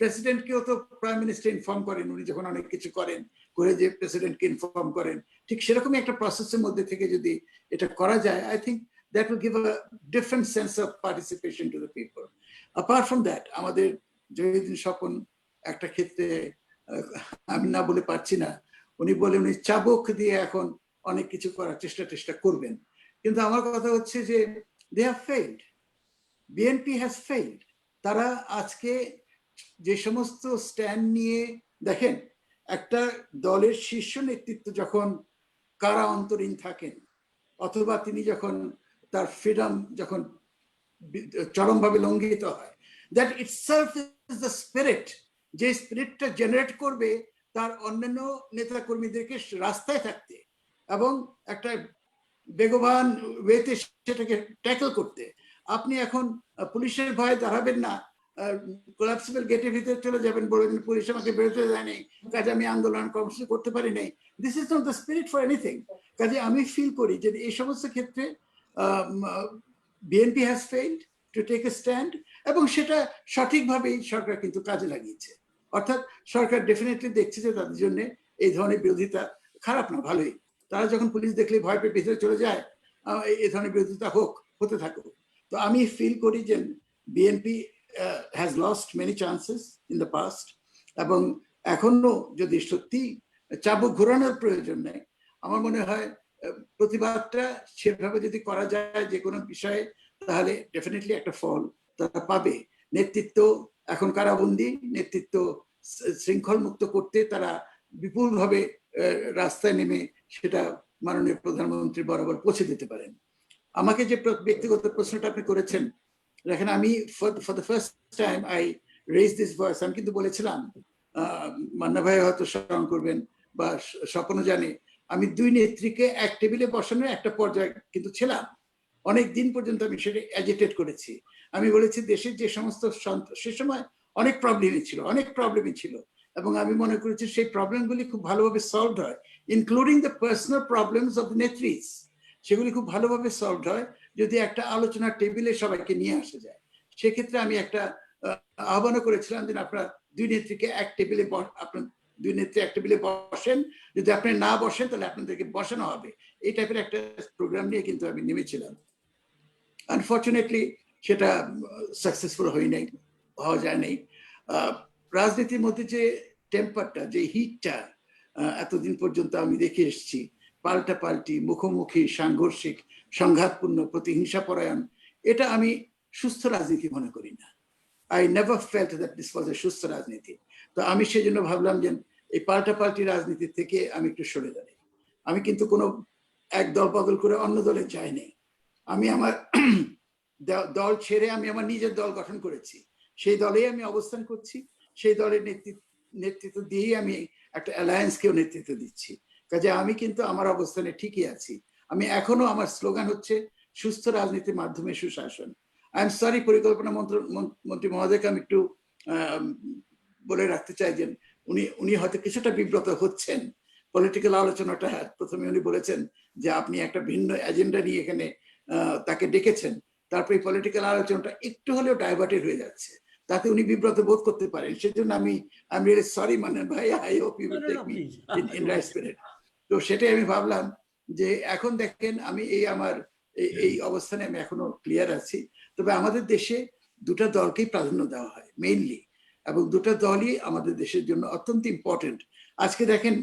প্রেসিডেন্টকেও তো প্রাইম মিনিস্টার ইনফর্ম করেন উনি যখন অনেক কিছু করেন, করে যে প্রেসিডেন্টকে ইনফর্ম করেন, ঠিক সেরকমই একটা প্রসেসের মধ্যে থেকে যদি এটা করা যায়, I think that will give a different sense of participation to the people. Apart from that, আমাদের জহিরুদ্দিন স্বপন একটা ক্ষেত্রে আমি না বলে পারছি না, উনি বলে উনি চাবুক দিয়ে এখন অনেক কিছু করার চেষ্টা করবেন, কিন্তু আমার কথা হচ্ছে যে they have failed, BNP has failed. তারা আজকে যে সমস্ত স্ট্যান্ড নিয়ে, দেখেন একটা দলের শীর্ষ নেতৃত্ব যখন কারা অন্তরীণ থাকেন অথবা তিনি যখন তার ফ্রিডম যখন চরমভাবে লঙ্ঘিত হয়, that itself is the spirit, যে স্পিরিটটা জেনারেট করবে তার অন্যান্য নেতা কর্মীদেরকে রাস্তায় থাকতে এবং একটা বেগবান ওয়েতে সেটাকে ট্যাকল করতে। আপনি এখন পুলিশের ভয়ে দাঁড়াবেন না, কোলাপসিবল গেটের ভিতরে চলে যাবেন, বলবেন পুলিশ আমাকে বেরোতে দেয়নি, কাজে আমি আন্দোলন কর্মসূচি করতে পারি নাই। This is not the spirit for anything. কাজে আমি ফিল করি যে এই সমস্ত ক্ষেত্রে BNP has failed to take a stand, এবং সেটা সঠিকভাবেই সরকার কিন্তু কাজে লাগিয়েছে। অর্থাৎ সরকার ডেফিনেটলি দেখছে যে তাদের জন্য এই ধরনের বিরোধিতা খারাপ না, ভালোই। তারা যখন পুলিশ দেখলে ভয় পেয়ে ভিতরে চলে যায়, এই ধরনের বিরোধিতা হতে থাকুক। তো আমি ফিল করি যে BNP has lost many chances in the past, এবং এখনো যদি সত্যি চাবুক ঘোরানোর প্রয়োজন নেই, আমার মনে হয় প্রতিবাদটা সেভাবে যদি করা যায় যে কোনো বিষয়ে, তাহলে ডেফিনেটলি একটা ফল তারা পাবে। নেতৃত্ব এখন কারাবন্দী, নেতৃত্ব শৃঙ্খল মুক্ত করতে তারা বিপুলভাবে রাস্তায় নেমে সেটা মাননীয় প্রধানমন্ত্রী বরাবর পৌঁছে দিতে পারেন। আমাকে যে ব্যক্তিগত প্রশ্নটা আপনি করেছেন, দেখেন আমি for the first time I raise this voice, আমি কিন্তু বলেছিলাম, মান্না ভাই হয়তো স্মরণ করবেন বা স্বপ্ন জানে, আমি দুই নেত্রীকে এক টেবিলে বসানোর একটা পর্যায়ে কিন্তু ছিলাম। অনেক দিন পর্যন্ত আমি সেটা অ্যাজিটেট করেছি। আমি বলেছি দেশের যে সমস্ত সে সময় অনেক প্রবলেমই ছিল এবং আমি মনে করেছি সেই প্রবলেমগুলি খুব ভালোভাবে সলভ হয়, including the personal problems of the নেত্রীজ। সেগুলি খুব ভালোভাবে সলভ হয় যদি একটা আলোচনার টেবিলে সবাইকে নিয়ে আসা যায়। সেক্ষেত্রে আমি একটা আহ্বানও করেছিলাম যে আপনার দুই নেত্রীকে এক টেবিলে দুই নেত্রী এক টেবিলে বসেন, যদি আপনি না বসেন তাহলে আপনাদেরকে বসানো হবে। এই টাইপের একটা প্রোগ্রাম নিয়ে কিন্তু আমি নেমেছিলাম। আনফর্চুনেটলি সেটা সাকসেসফুল হওয়া যায় নাই। রাজনীতির মধ্যে যে টেম্পারটা, যে হিটটা এতদিন পর্যন্ত আমি দেখে এসেছি, পাল্টাপাল্টি, মুখোমুখি, সাংঘর্ষিক, সংঘাতপূর্ণ, প্রতিহিংসা পরায়ণ, এটা আমি সুস্থ রাজনীতি মনে করি না। I never felt that this was a সুস্থ রাজনীতি। তো আমি সেজন্য ভাবলাম যে এই পাল্টাপাল্টি রাজনীতি থেকে আমি একটু সরে দাঁড়াই। আমি কিন্তু কোনো এক দল বদল করে অন্য দলে যাইনি। আমি আমার দল ছেড়ে আমি আমার নিজের দল গঠন করেছি, সেই দলেই আমি অবস্থান করছি, সেই দলের নেতৃত্ব দিয়েই আমি একটা অ্যালায়েন্সকেও নেতৃত্ব দিচ্ছি। কাজে আমি কিন্তু আমার অবস্থানে ঠিকই আছি। আমি এখনো, আমার স্লোগান হচ্ছে সুস্থ রাজনীতির মাধ্যমে সুশাসন। আই এম সরি, পরিকল্পনা মন্ত্রী মহোদয়কে আমি একটু বলে রাখতে চাই যে উনি হয়তো কিছুটা বিব্রত হচ্ছেন। পলিটিক্যাল আলোচনাটা প্রথমে উনি বলেছেন যে আপনি একটা ভিন্ন এজেন্ডা নিয়ে এখানে তাকে ডেকেছেন, তারপরে পলিটিক্যাল আলোচনাটা একটু হলেও ডাইভার্টেড হয়ে যাচ্ছে, তাতে উনি বিব্রত বোধ করতে পারেন। সেজন্য আমি রিয়েলি সরি মানে ভাই, I hope you will take me in right spirit. তো সেটাই আমি ভাবলাম যে এখন দেখেন আমি আমার এই অবস্থানে আমি এখনো ক্লিয়ার আছি। তবে আমাদের দেশে দুটা দলকেই প্রাধান্য দেওয়া হয় মেইনলি, এবং দুটা দলই আমাদের দেশের জন্য অত্যন্ত ইম্পর্টেন্ট। আজকে দেখেন,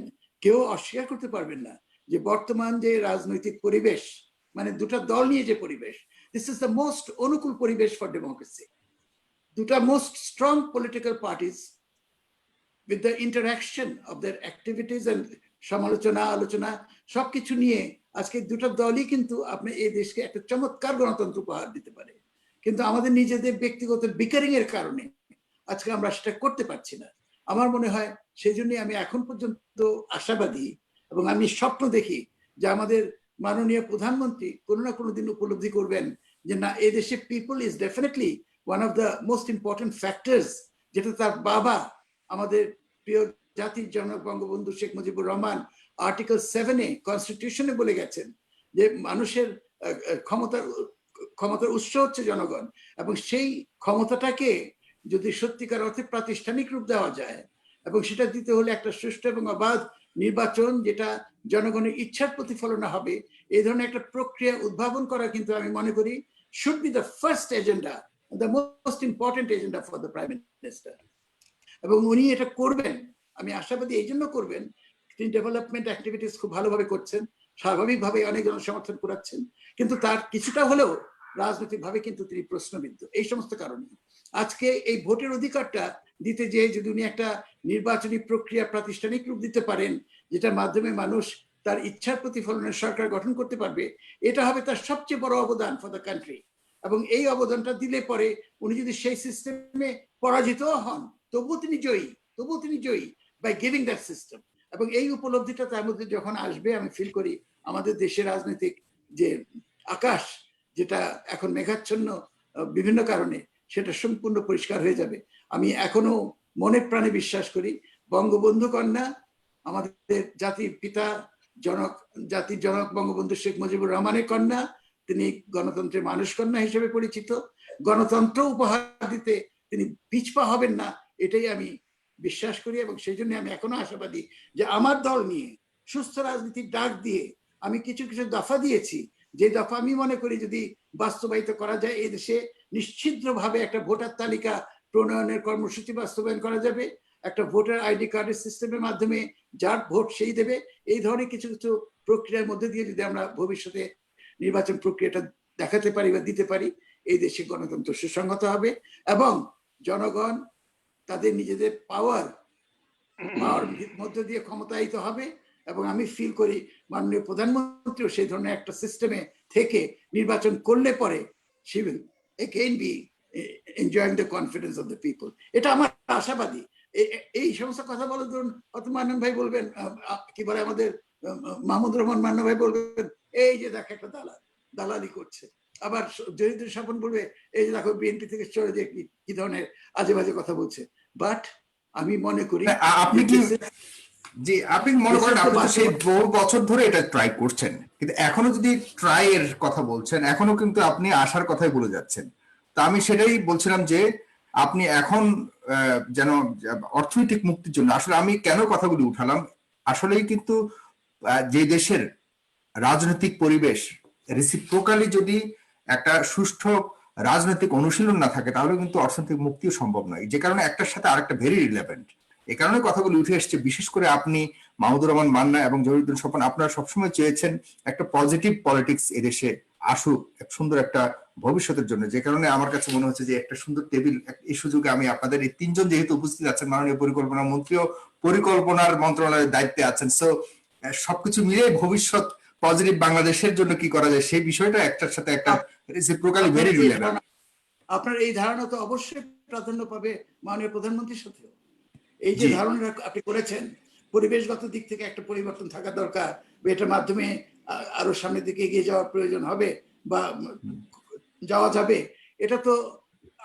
কেউ অস্বীকার করতে পারবেন না যে বর্তমান যে রাজনৈতিক পরিবেশ, মানে দুটা দল নিয়ে যে পরিবেশ, দিস ইজ দ্য মোস্ট অনুকূল পরিবেশ ফর ডেমোক্রেসি। দুটা most strong political parties with the interaction of their activities and সমালোচনা, আলোচনা, সবকিছু নিয়ে আজকে দুটো দলই কিন্তু আপনি এই দেশকে একটা চমৎকার গণতন্ত্র উপহার দিতে পারে। কিন্তু আমাদের নিজেদের ব্যক্তিগত বিকারিং এর কারণে আজকে আমরা সেটা করতে পারছি না। আমার মনে হয় সেই জন্যই আমি এখন পর্যন্ত আশাবাদী, এবং আমি স্বপ্ন দেখি যে আমাদের মাননীয় প্রধানমন্ত্রী কোনো না কোনো দিন উপলব্ধি করবেন যে না, এই দেশে people is definitely one of the most important factors, যেটা তার বাবা আমাদের প্রিয় জাতির জনক বঙ্গবন্ধু শেখ মুজিবুর রহমান আর্টিকেল 7-এ কনস্টিটিউশনে বলে গেছেন যে মানুষের ক্ষমতার উৎস হচ্ছে জনগণ, এবং সেই ক্ষমতাটাকে যদি সত্যিকার অর্থে প্রাতিষ্ঠানিক রূপ দেওয়া যায়, এবং সেটা দিতে হলে একটা সুষ্ঠু এবং অবাধ নির্বাচন, যেটা জনগণের ইচ্ছার প্রতিফলন হবে, এই ধরনের একটা প্রক্রিয়া উদ্ভাবন করা কিন্তু আমি মনে করি should be the first agenda, the most important agenda for the prime minister. এবং উনি এটা করবেন, আমি আশাবাদী এই জন্য করবেন, তিনি ডেভেলপমেন্ট অ্যাক্টিভিটিস খুব ভালোভাবে করছেন, স্বাভাবিকভাবে অনেক জন সমর্থন করাচ্ছেন, কিন্তু তার কিছুটা হলেও রাজনৈতিকভাবে কিন্তু তিনি প্রশ্নবিদ্ধ। এই সমস্ত কারণে আজকে এই ভোটের অধিকারটা দিতে যেয়ে যদি উনি একটা নির্বাচনী প্রক্রিয়া প্রাতিষ্ঠানিক রূপ দিতে পারেন, যেটার মাধ্যমে মানুষ তার ইচ্ছার প্রতিফলনের সরকার গঠন করতে পারবে, এটা হবে তার সবচেয়ে বড় অবদান ফর দ্য কান্ট্রি। এবং এই অবদানটা দিলে পরে উনি যদি সেই সিস্টেমে পরাজিত হন, তবুও তিনি জয়ী বাই গিভিং দ্যাট সিস্টেম। এবং এই উপলব্ধিটা তার মধ্যে যখন আসবে, আমি ফিল করি আমাদের দেশের রাজনৈতিক যে আকাশ, যেটা এখন মেঘাচ্ছন্ন বিভিন্ন কারণে, সেটা সম্পূর্ণ পরিষ্কার হয়ে যাবে। আমি এখনো মনে প্রাণে বিশ্বাস করি বঙ্গবন্ধু কন্যা, আমাদের জাতির পিতা, জাতির জনক বঙ্গবন্ধু শেখ মুজিবুর রহমানের কন্যা, তিনি গণতন্ত্রের মানুষ কন্যা হিসেবে পরিচিত। গণতন্ত্র উপহার দিতে তিনি পিছপা হবেন না, এটাই আমি বিশ্বাস করি। এবং সেই জন্য আমি এখনো আশাবাদী যে আমার দল নিয়ে সুস্থ রাজনীতির ডাক দিয়ে আমি কিছু দফা দিয়েছি, যে দফা আমি মনে করি যদি বাস্তবায়িত করা যায়, এই দেশে নিশ্চিদ্রভাবে একটা ভোটার তালিকা প্রণয়নের কর্মসূচি বাস্তবায়ন করা যাবে, একটা ভোটার আইডি কার্ডের সিস্টেমের মাধ্যমে যার ভোট সেই দেবে। এই ধরনের কিছু প্রক্রিয়ার মধ্যে দিয়ে যদি আমরা ভবিষ্যতে নির্বাচন প্রক্রিয়াটা দেখাতে পারি বা দিতে পারি, এই দেশে গণতন্ত্র সুসংহত হবে এবং জনগণ তাদের নিজেদের পাওয়ার মধ্য দিয়ে ক্ষমতায়িত হবে। এবং আমি ফিল করি মাননীয় প্রধানমন্ত্রীও সেই ধরনের একটা সিস্টেমে থেকে নির্বাচন করলে পরে she will again be enjoying the confidence of the people. এটা আমার আশাবাদী। এই সমস্ত কথা বলে ধরুন হয়তো মান্নান ভাই বলবেন, কি বলে আমাদের মাহমুদুর রহমান মান্না ভাই বলবেন, এই যে দেখো একটা দালালি করছে। আবার জহিরুদ্দিন স্বপন বলবে, এই যে দেখো বিএনপি থেকে চলে যে কি ধরনের আজে বাজে কথা বলছে। বাট আমি মনে করি আপনি কি জি আপনি মনে করেন আপনি তো সেই বহু বছর ধরে এটা ট্রাই করছেন, কিন্তু এখনো যদি ট্রাই এর কথা বলছেন, এখনো কিন্তু আপনি আশার কথাই বলে যাচ্ছেন। তা আমি সেটাই বলছিলাম যে আপনি এখন যেন অর্থনৈতিক মুক্তির জন্য, আসলে আমি কেন কথাগুলি উঠালাম, আসলেই কিন্তু যে দেশের রাজনৈতিক পরিবেশ রেসিপ্রোকালি যদি একটা সুষ্ঠু রাজনৈতিক অনুশীলন না থাকে, তাহলে কিন্তু অর্থনৈতিক মুক্তিও সম্ভব নয়। যে কারণে একটার সাথে আরেকটা ভেরি রিলেভেন্ট, এই কারণে কথাগুলো উঠে এসছে। বিশেষ করে আপনি মাহমুদুর রহমান মান্না এবং জহিরুদ্দিন স্বপন, আপনারা সবসময় চেয়েছেন একটা পজিটিভ পলিটিক্স এদেশে আসুক, সুন্দর একটা ভবিষ্যতের জন্য। যে কারণে আমার কাছে মনে হচ্ছে যে একটা সুন্দর টেবিল, এই সুযোগে আমি আপনাদের এই তিনজন যেহেতু উপস্থিত আছেন, মাননীয় পরিকল্পনা মন্ত্রীও পরিকল্পনার মন্ত্রণালয়ের দায়িত্বে আছেন, সো সবকিছু মিলে ভবিষ্যৎ পজিটিভ বাংলাদেশের জন্য কি করা যায় সেই বিষয়টা একটার সাথে একটা রেসিপ্রোকালি ভেরি রিলেভেন্ট। আপনার এই ধারণা তো অবশ্যই প্রাধান্য পাবে মাননীয় প্রধানমন্ত্রীর সাথে। এই যে ধারণা আপনি করেছেন, পরিবেশগত দিক থেকে একটা পরিবর্তন থাকা দরকার, এটার মাধ্যমে আরো সামনের দিকে এগিয়ে যাওয়ার প্রয়োজন হবে বা যাওয়া যাবে, এটা তো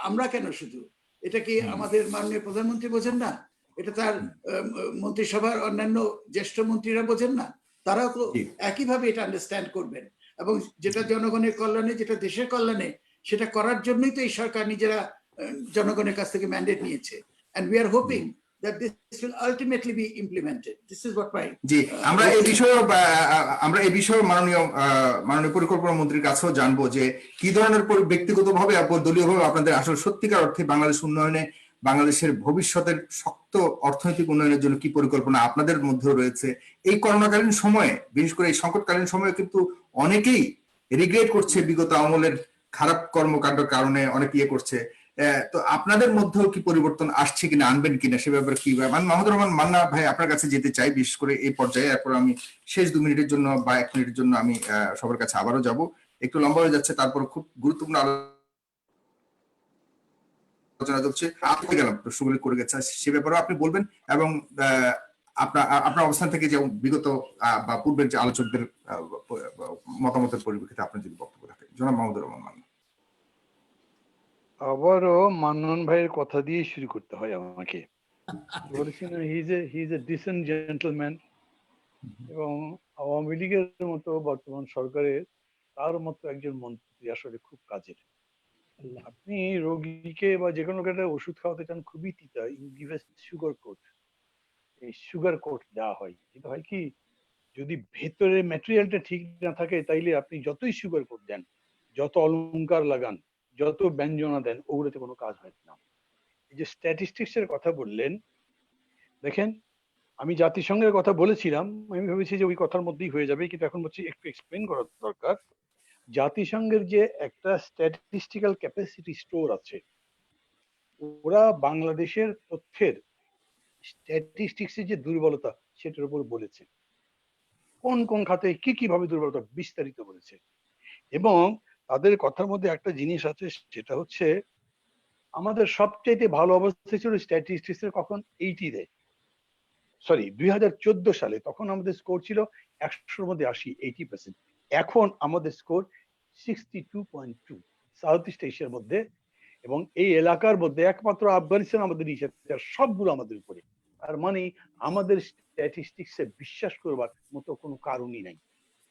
আমরা কেন শুধু, এটা কি আমাদের মাননীয় প্রধানমন্ত্রী বোঝেন না? এটা তার মন্ত্রিসভার অন্যান্য জ্যেষ্ঠ মন্ত্রীরা বোঝেন না? তারাও তো একইভাবে এটা আন্ডারস্ট্যান্ড করবেন। এবং যেটা জনগণের কল্যাণে, যেটা দেশের কল্যাণে, সেটা করার জন্যই তো এই সরকার নিজেরা জনগণের কাছ থেকে ম্যান্ডেট নিয়েছে। And we are hoping that this will ultimately be implemented. This is what my জি আমরা এই বিষয়ে মাননীয় পরিকল্পনা মন্ত্রীর কাছেও জানবো যে কি ধরনের ব্যক্তিগতভাবে দলীয়ভাবে আপনাদের আসলে সত্যিকার অর্থে বাংলাদেশ উন্নয়নে, বাংলাদেশের ভবিষ্যতের শক্ত অর্থনৈতিক উন্নয়নের জন্য কি পরিকল্পনা আপনাদের মধ্যে রয়েছে। এই করোনাকালীন সময়ে, বিশেষ করে এই সংকটকালীন সময়ে কিন্তু অনেকেই রিগ্রেট করছে বিগত আমলের খারাপ কর্মকাণ্ডের কারণে, অনেক করছে। তো আপনাদের মধ্যেও কি পরিবর্তন আসছে কিনা, আনবেন কিনা, সে ব্যাপারে কি মাহমুদুর রহমান মান্না ভাই আপনার কাছে যেতে চাই, বিশেষ করে এই পর্যায়ে। এরপর আমি শেষ 2 মিনিটের জন্য বা 1 মিনিটের জন্য আমি সবার কাছে আবারও যাব, একটু লম্বা হয়ে যাচ্ছে, তারপর খুব গুরুত্বপূর্ণ আলোচনা চলছে। আপনি গেলাম প্রশ্নগুলি করে গেছে, সে ব্যাপারেও আপনি বলবেন, এবং আপনার অবস্থান থেকে যে বিগত বা পূর্বের যে আলোচকদের মতামতের পরিপ্রেক্ষিতে আপনি যদি বক্তব্য রাখেন। জনাব মাহমুদুর রহমান মান্না। আবারও মান্নান ভাইয়ের কথা দিয়ে শুরু করতে হয় আমাকে। বলেছেন he is a dissent gentleman, এবং আওয়ামী লীগের মতো বর্তমান সরকারের তার মতো একজন মন্ত্রী আসলে খুব কাজের। আপনি রোগীকে বা যে কোনো একটা ওষুধ খাওয়াতে চান, খুবই তিতা, গিভ এ সুগার কোট। এই সুগার কোট দেওয়া হয়, কিন্তু হয় কি, যদি ভেতরে ম্যাটেরিয়ালটা ঠিক না থাকে, তাইলে আপনি যতই সুগার কোট দেন, যত অলংকার লাগান, যত ব্যঞ্জনা দেন, ওগুলোতে কোনো কাজ হয় না। এই যে স্ট্যাটিস্টিক্স এর কথা বললেন, দেখেন আমি জাতিসংঘের কথা বলেছিলাম, আমি ভেবেছি যে ওই কথার মধ্যেই হয়ে যাবে, কিন্তু এখন বলছি একটু এক্সপ্লেন করা দরকার। জাতিসংঘের যে একটা স্ট্যাটিস্টিক্যাল ক্যাপাসিটি স্টোর আছে, ওরা বাংলাদেশের তথ্যের স্ট্যাটিস্টিক্সের যে দুর্বলতা সেটার উপর বলেছে, কোন কোন খাতে কি কিভাবে দুর্বলতা বিস্তারিত বলেছে। এবং তাদের কথার মধ্যে একটা জিনিস আছে, সেটা হচ্ছে আমাদের সবচেয়ে ভালো অবস্থা ছিল স্ট্যাটিস্টিক্স এর কখন 80-তে, সরি 2014 সালে, তখন আমাদের স্কোর ছিল 100-র মধ্যে 80%। এখন আমাদের স্কোর 62.2 সাউথ ইস্ট এশিয়ার মধ্যে, এবং এই এলাকার মধ্যে একমাত্র আফগানিস্তান আমাদের নিচে, সবগুলো আমাদের উপরে। আর মানে আমাদের স্ট্যাটিস্টিক্সে বিশ্বাস করবার মতো কোনো কারণই নাই।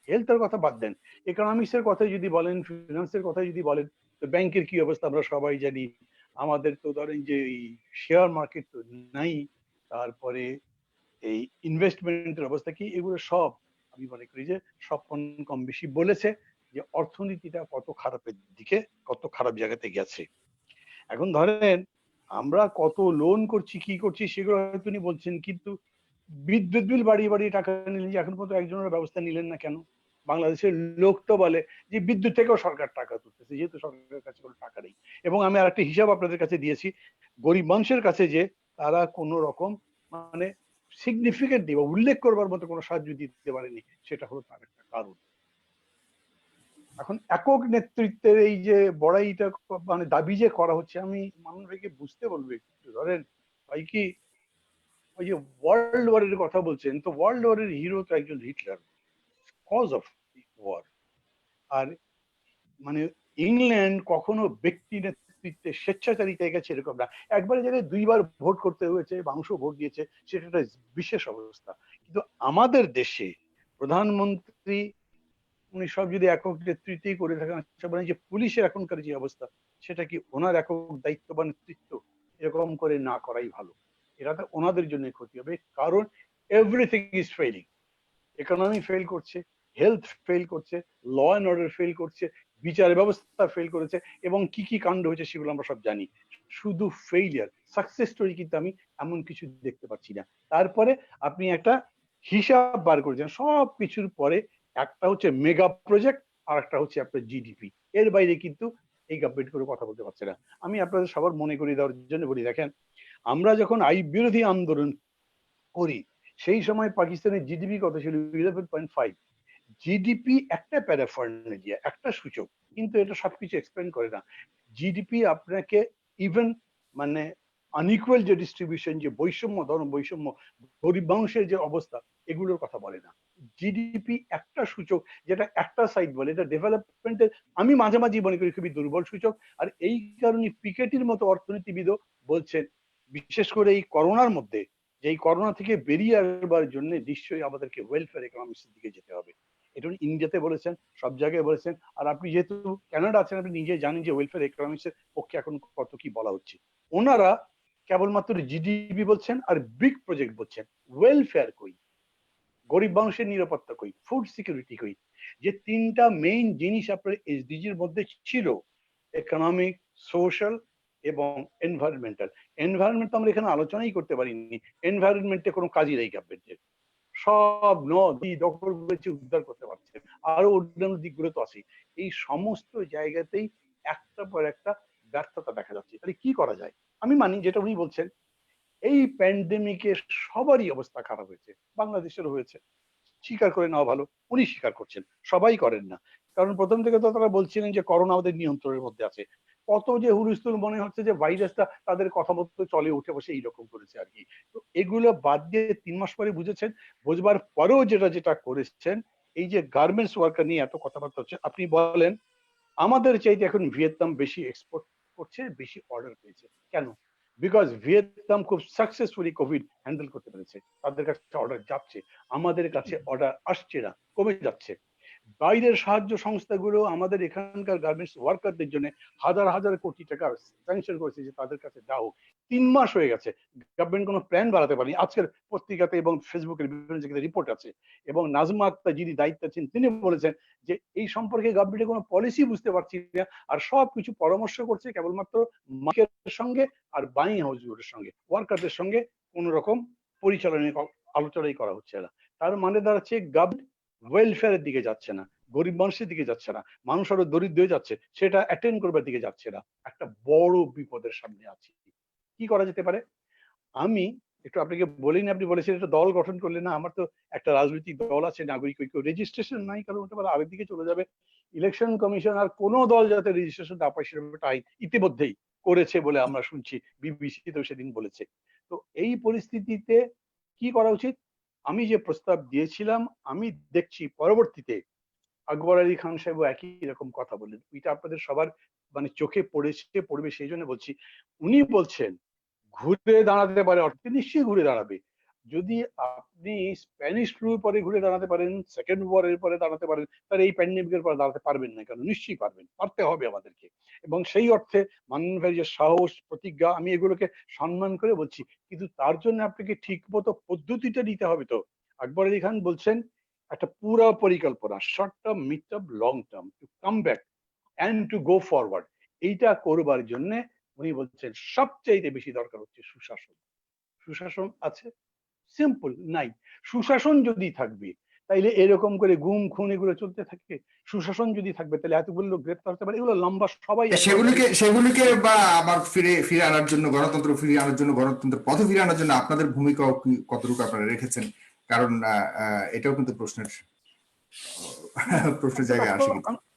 হেলথের কথা বাদ দেন, ইকোনমিক্সের কথা যদি বলেন, ফিনান্সের কথা যদি বলেন, তো ব্যাংকের কি অবস্থা আমরা সবাই জানি। আমাদের তো ধরেন যে শেয়ার মার্কেট তো নাই, তারপরে এই ইনভেস্টমেন্টের অবস্থা কি, এগুলো সব আমি মনে করি যে সব কম বেশি বলেছে যে অর্থনীতিটা কত খারাপের দিকে, কত খারাপ জায়গাতে গেছে। এখন ধরেন আমরা কত লোন করছি, কি করছি, সেগুলো হয়তো উনি বলছেন, কিন্তু বিদ্যুৎ বিল বাড়িয়ে বাড়িয়ে টাকা নিলেন, যে এখন পর্যন্ত একজনের ব্যবস্থা নিলেন না কেন? বাংলাদেশের লোক তো বলে যে বিদ্যুৎ থেকেও সরকার টাকা তুলতেছে, যেহেতু সরকারের কাছে কোনো টাকা নেই। এবং আমি আরেকটা হিসাব আপনাদের কাছে দিয়েছি, গরিব মানুষের কাছে যে তারা কোনো রকম মানে সিগনিফিকেন্টলি বা উল্লেখ করবার মতো কোনো সাহায্য দিতে পারেনি, সেটা হলো তার একটা কারণ। এখন একক নেতৃত্বের এই যে বড়াইটা মানে দাবি যে করা হচ্ছে, আমি মানুষ ভাইকে বুঝতে বলবো একটু, ধরেন ভাই কি ওই যে ওয়ার্ল্ড ওয়ারের কথা বলছেন, তো ওয়ার্ল্ড ওয়ারের হিরো তো একজন হিটলার, কজ অফ ওয়ার। আর মানে ইংল্যান্ড কখনো ব্যক্তি নেতৃত্বে স্বেচ্ছাচারিতায় গেছে এরকম না, একবারে জায়গায় দুইবার ভোট করতে হয়েছে, মানুষও ভোট দিয়েছে, সেটা একটা বিশেষ অবস্থা। কিন্তু আমাদের দেশে প্রধানমন্ত্রী উনি সব যদি একক নেতৃত্বেই করে থাকেন, মানে যে পুলিশের এখনকার যে অবস্থা, সেটা কি ওনার একক দায়িত্ব বা নেতৃত্ব? এরকম করে না করাই ভালো, এটা তো ওনাদের জন্য ক্ষতি হবে, কারণ everything is failing. Economy fail করছে, হেলথ ফেল করছে, ল অ্যান্ড অর্ডার ফেল করছে, বিচার ব্যবস্থা ফেল করেছে, এবং কি কি কাণ্ড হয়েছে সেগুলো আমরা সব জানি। শুধু ফেইলিয়ার, সাকসেস স্টোরি কিন্তু আমি এমন কিছু দেখতে পাচ্ছি না। তারপরে আপনি একটা হিসাব বার করেছেন সব কিছুর পরে, একটা হচ্ছে মেগা প্রজেক্ট, আর একটা হচ্ছে আপনার জিডিপি, এর বাইরে কিন্তু এই গভর্নমেন্ট করে কথা বলতে পারছে না। আমি আপনাদের সবার মনে করিয়ে দেওয়ার জন্য বলি, দেখেন আমরা যখন বিরোধী আন্দোলন করি, সেই সময় পাকিস্তানের জিডিপি কত ছিল? 11.5। জিডিপি একটা প্যারাফার্নালিয়া, একটা সূচক, কিন্তু এটা সবকিছু এক্সপ্লেন করে না। জিডিপি আপনাকে ইভেন মানে আনইকুয়াল যে ডিস্ট্রিবিউশন, যে বৈষম্য, ধরুন বৈষম্য, গরিব মানুষের যে অবস্থা, এগুলোর কথা বলে না। জিডিপি একটা সূচক, যেটা একটা সাইড বলে, এটা ডেভেলপমেন্টের আমি মাঝে মাঝে মনে করি খুবই দুর্বল সূচক। আর এই কারণে পিকেটির মতো অর্থনীতিবিদও বলছেন, বিশেষ করে এই করোনার মধ্যে, যে এই করোনা থেকে বেরিয়ে আসবার জন্য নিশ্চয়ই আমাদেরকে ওয়েলফেয়ার ইকোনমিক্সের দিকে যেতে হবে। এটা উনি ইন্ডিয়াতে বলেছেন, সব জায়গায় বলেছেন। আর আপনি যেহেতু কানাডা আছেন, আপনি নিজে জানেন যে ওয়েলফেয়ার ইকোনমিক্স এর পক্ষে এখন কত কি বলা হচ্ছে। ওনারা কেবলমাত্র জিডিপি বলছেন আর বিগ প্রজেক্ট বলছেন, ওয়েলফেয়ার কই? গরিব মানুষের নিরাপত্তা কই? ফুড সিকিউরিটি কই? যে তিনটা মেইন জিনিস আপনার এসডিজির মধ্যে ছিল, ইকোনমিক, সোশ্যাল এবং এনভায়রনমেন্টাল। এনভায়রনমেন্ট তো আমরা এখানে আলোচনাই করতে পারিনি, এনভায়রনমেন্টে কোনো কাজই নেই গভর্নমেন্টের, সব নদী দখল করেছে, উদ্ধার করতে পারছে, আরো অন্যান্য দিকগুলো তো আছে। এই সমস্ত জায়গাতেই একটা পর একটা ব্যর্থতা দেখা যাচ্ছে। তাহলে কি করা যায়? আমি মানি যেটা উনি বলছেন, এই প্যান্ডেমিকে সবারই অবস্থা খারাপ হয়েছে, বাংলাদেশের হয়েছে, স্বীকার করে নেওয়া ভালো। উনি স্বীকার করছেন, সবাই করেন না, কারণ প্রথম থেকে তো তারা বলছিলেন যে করোনা আমাদের নিয়ন্ত্রণের মধ্যে আছে। কত যে হুলস্থুল, মনে হচ্ছে যে ভাইরাসটা তাদের কথা মতো চলে, উঠে বসে এইরকম করেছে আর কি। তো এগুলো বাদ দিয়ে 3 মাস পরে বুঝেছেন, বুঝবার পরেও যেটা যেটা করেছেন, এই যে গার্মেন্টস ওয়ার্কার নিয়ে এত কথাবার্তা হচ্ছে, আপনি বলেন আমাদের চাইতে এখন ভিয়েতনাম বেশি এক্সপোর্ট করছে, বেশি অর্ডার পেয়েছে। কেন? বিকজ ভিয়েতনাম খুব সাকসেসফুলি কোভিড হ্যান্ডেল করতে পেরেছে, তাদের কাছে অর্ডার যাচ্ছে, আমাদের কাছে অর্ডার আসছে না, কমে যাচ্ছে। বাইরের সাহায্য সংস্থাগুলো আমাদের এখানকার গার্মেন্টস ওয়ার্কারদের জন্য হাজার হাজার কোটি টাকা স্যাংশন করেছে যে তাদের কাছে দাও। 3 মাস হয়ে গেছে, গভর্নমেন্ট কোনো প্ল্যান বাড়াতে পারেনি। আজকের পত্রিকাতে এবং ফেসবুকের বিভিন্ন জায়গায় রিপোর্ট আছে, এবং নাজমা আক্তার যিনি দায়িত্ব আছেন তিনি বলেছেন যে এই সম্পর্কে গভর্নমেন্টের কোনো পলিসি বুঝতে পারছি না, আর সব কিছু পরামর্শ করছে কেবলমাত্র মার্কেটের সঙ্গে আর বাইং হাউসগুলোর সঙ্গে, ওয়ার্কারদের সঙ্গে কোন রকম পরিচালনা আলোচনাই করা হচ্ছে না। তার মানে দাঁড়াচ্ছে গভর্নমেন্ট ওয়েলফেয়ারের দিকে যাচ্ছে না, গরিব মানুষের দিকে যাচ্ছে না, মানুষ আরো দরিদ্র হয়ে যাচ্ছে, সেটা অ্যাটেন্ড করবার দিকে যাচ্ছে না। একটা বড় বিপদের সামনে আছি। কি করা যেতে পারে? আমি একটু আপনাকে বলিনি, আপনি বলেছেন একটা দল গঠন করলে না, আমার তো একটা রাজনৈতিক দল আছে, নাগরিক ঐক্য, রেজিস্ট্রেশন নাই, কারণ ওটা বলে আরেক দিকে চলে যাবে। ইলেকশন কমিশন আর কোন দল যাতে রেজিস্ট্রেশন না পায় সেরকম একটা আইন ইতিমধ্যেই করেছে বলে আমরা শুনছি, বিবিসি তো সেদিন বলেছে। তো এই পরিস্থিতিতে কি করা উচিত? আমি যে প্রস্তাব দিয়েছিলাম, আমি দেখছি পরবর্তীতে আকবর আলী খান সাহেব একই রকম কথা বললেন, এটা আপনাদের সবার মানে চোখে পড়বে সেই জন্য বলছি। উনি বলছেন ঘুরে দাঁড়াতে পারে, অর্থ নিশ্চয়ই ঘুরে দাঁড়াবে। যদি আপনি স্প্যানিশ ফ্লুর পরে ঘুরে দাঁড়াতে পারেন, সেকেন্ড ওয়ারের পরে দাঁড়াতে পারেন, তাহলে এই প্যান্ডেমিকের পরে দাঁড়াতে পারবেন না কেন? নিশ্চয়ই পারবেন, পারতে হবে আমাদেরকে। এবং সেই অর্থে মাননীয় ভাই যে সাহস, প্রতিজ্ঞা, আমি এগুলোকে সম্মান করে বলছি, কিন্তু তার জন্য আপনাকে ঠিক মতো পদ্ধতিটা নিতে হবে। তো আকবর আলী খান বলছেন একটা পুরো পরিকল্পনা, short term, mid term, long term, to come back and to go forward. এইটা করবার জন্য উনি বলছেন সবচেয়ে বেশি দরকার হচ্ছে সুশাসন। সুশাসন আছে? সিম্পল নাই। সুশাসন যদি থাকবে, তাইলে এরকম করে গুম খুন এগুলো চলতে থাকে, সুশাসন যদি থাকবে তাহলে এতগুলো লোক গ্রেপ্তার হতে পারে, এগুলো লম্বা সবাই সেগুলিকে বা আবার ফিরে ফিরে আনার জন্য, গণতন্ত্র ফিরিয়ে আনার জন্য, গণতন্ত্রের পথে ফিরে আনার জন্য আপনাদের ভূমিকাও কতটুকু আপনারা রেখেছেন? কারণ এটাও কিন্তু প্রশ্নের জায়গায় আসে।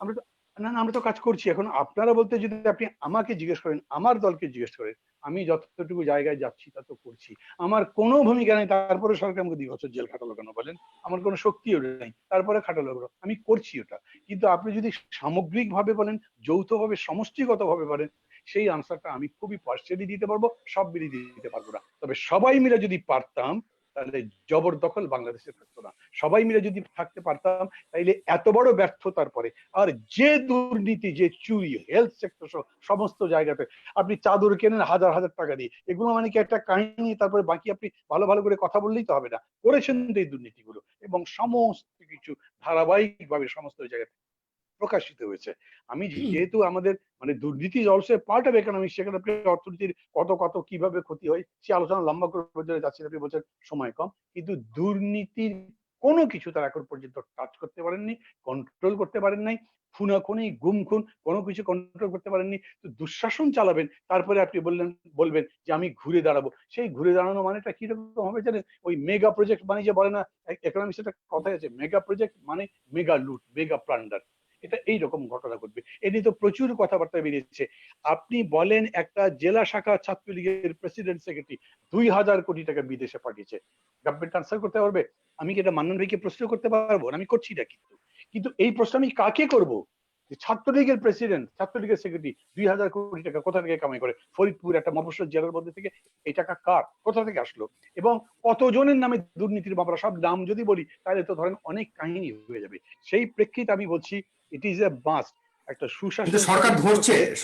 আমরা তো না না আমরা তো কাজ করছি এখন। আপনারা বলতে যদি আপনি আমাকে জিজ্ঞেস করেন, আমার দলকে জিজ্ঞেস করেন, আমি যতটুকু জায়গায় যাচ্ছি তা তো করছি। আমার কোনো ভূমিকা নেই, তারপরে সরকার আমাকে 2 বছর জেল খাটালো কেন বলেন? আমার কোনো শক্তিও নেই, তারপরে খাটালো কেন? আমি করছি ওটা। কিন্তু আপনি যদি সামগ্রিক ভাবে বলেন, যৌথভাবে, সমষ্টিগতভাবে বলেন, সেই আনসারটা আমি খুবই পার্সিয়ালি দিতে পারবো, সব মিলিয়ে দিতে পারবো না। তবে সবাই মিলে যদি পারতাম তাহলে জবরদখল বাংলাদেশে থাকতো না। সবাই মিলে যদি থাকতে পারতাম তাইলে এত বড় ব্যর্থতার পরে আর যে দুর্নীতি, যে চুরি, হেলথ সেক্টর সহ সমস্ত জায়গাতে আপনি চাদর কেনেন হাজার হাজার টাকা দিয়ে, এগুলো মানে কি একটা কাহিনী? তারপরে বাকি আপনি ভালো ভালো করে কথা বললেই তো হবে না। করেছেন তো এই দুর্নীতিগুলো, এবং সমস্ত কিছু ধারাবাহিকভাবে সমস্ত জায়গায় প্রকাশিত হয়েছে। আমি যেহেতু আমাদের মানে দুর্নীতি অলসো পার্ট অফ ইকোনমিক্স, সেখানে আপনি অর্থনীতির কত কত কিভাবে ক্ষতি হয় সে আলোচনা লম্বা করে যাচ্ছে, আপনি বলছেন সময় কম, কিন্তু দুর্নীতির কোনো কিছু তারা এখন পর্যন্ত টাচ করতে পারেননি, কন্ট্রোল করতে পারেন নাই। খুনাখুনি, গুম খুন কোনো কিছু কন্ট্রোল করতে পারেননি। তো দুঃশাসন চালাবেন, তারপরে আপনি বলবেন যে আমি ঘুরে দাঁড়াবো। সেই ঘুরে দাঁড়ানো মানেটা কিরকম হবে জানেন? ওই মেগা প্রজেক্ট মানে যে বলে না, ইকোনমিক্স একটা কথাই আছে, মেগা প্রজেক্ট মানে মেগা লুট, মেগা প্লান্ডার। এটা এইরকম ঘটনা ঘটবে। এ নিয়ে তো প্রচুর কথাবার্তা বেরিয়েছে। আপনি বলেন একটা জেলা শাখা ছাত্রলীগের প্রেসিডেন্ট সেক্রেটারি 2,000 কোটি টাকা বিদেশে পাঠিয়েছে, গভর্নমেন্ট ট্রান্সফার করতে পারবে? আমি কি এটা মান্নান ভাইকে প্রশ্ন করতে পারবো? আমি করছি না, কিন্তু কিন্তু এই প্রশ্ন আমি কাকে করব? যে ছাত্রলীগের প্রেসিডেন্ট, ছাত্রলীগের সেক্রেটারি 2,000 কোটি টাকা কোথা থেকে কামাই করে? ফরিদপুর একটা মফস্বল জেলার মধ্যে থেকে এই টাকা কার, কোথা থেকে আসলো, এবং কতজনের নামে দুর্নীতির মামলা? সব নাম যদি বলি তাহলে তো ধরেন অনেক কাহিনী হয়ে যাবে। সেই প্রেক্ষিতে আমি বলছি ইট ইজ এ মাস্ট একটা কিন্তু সুশাসন।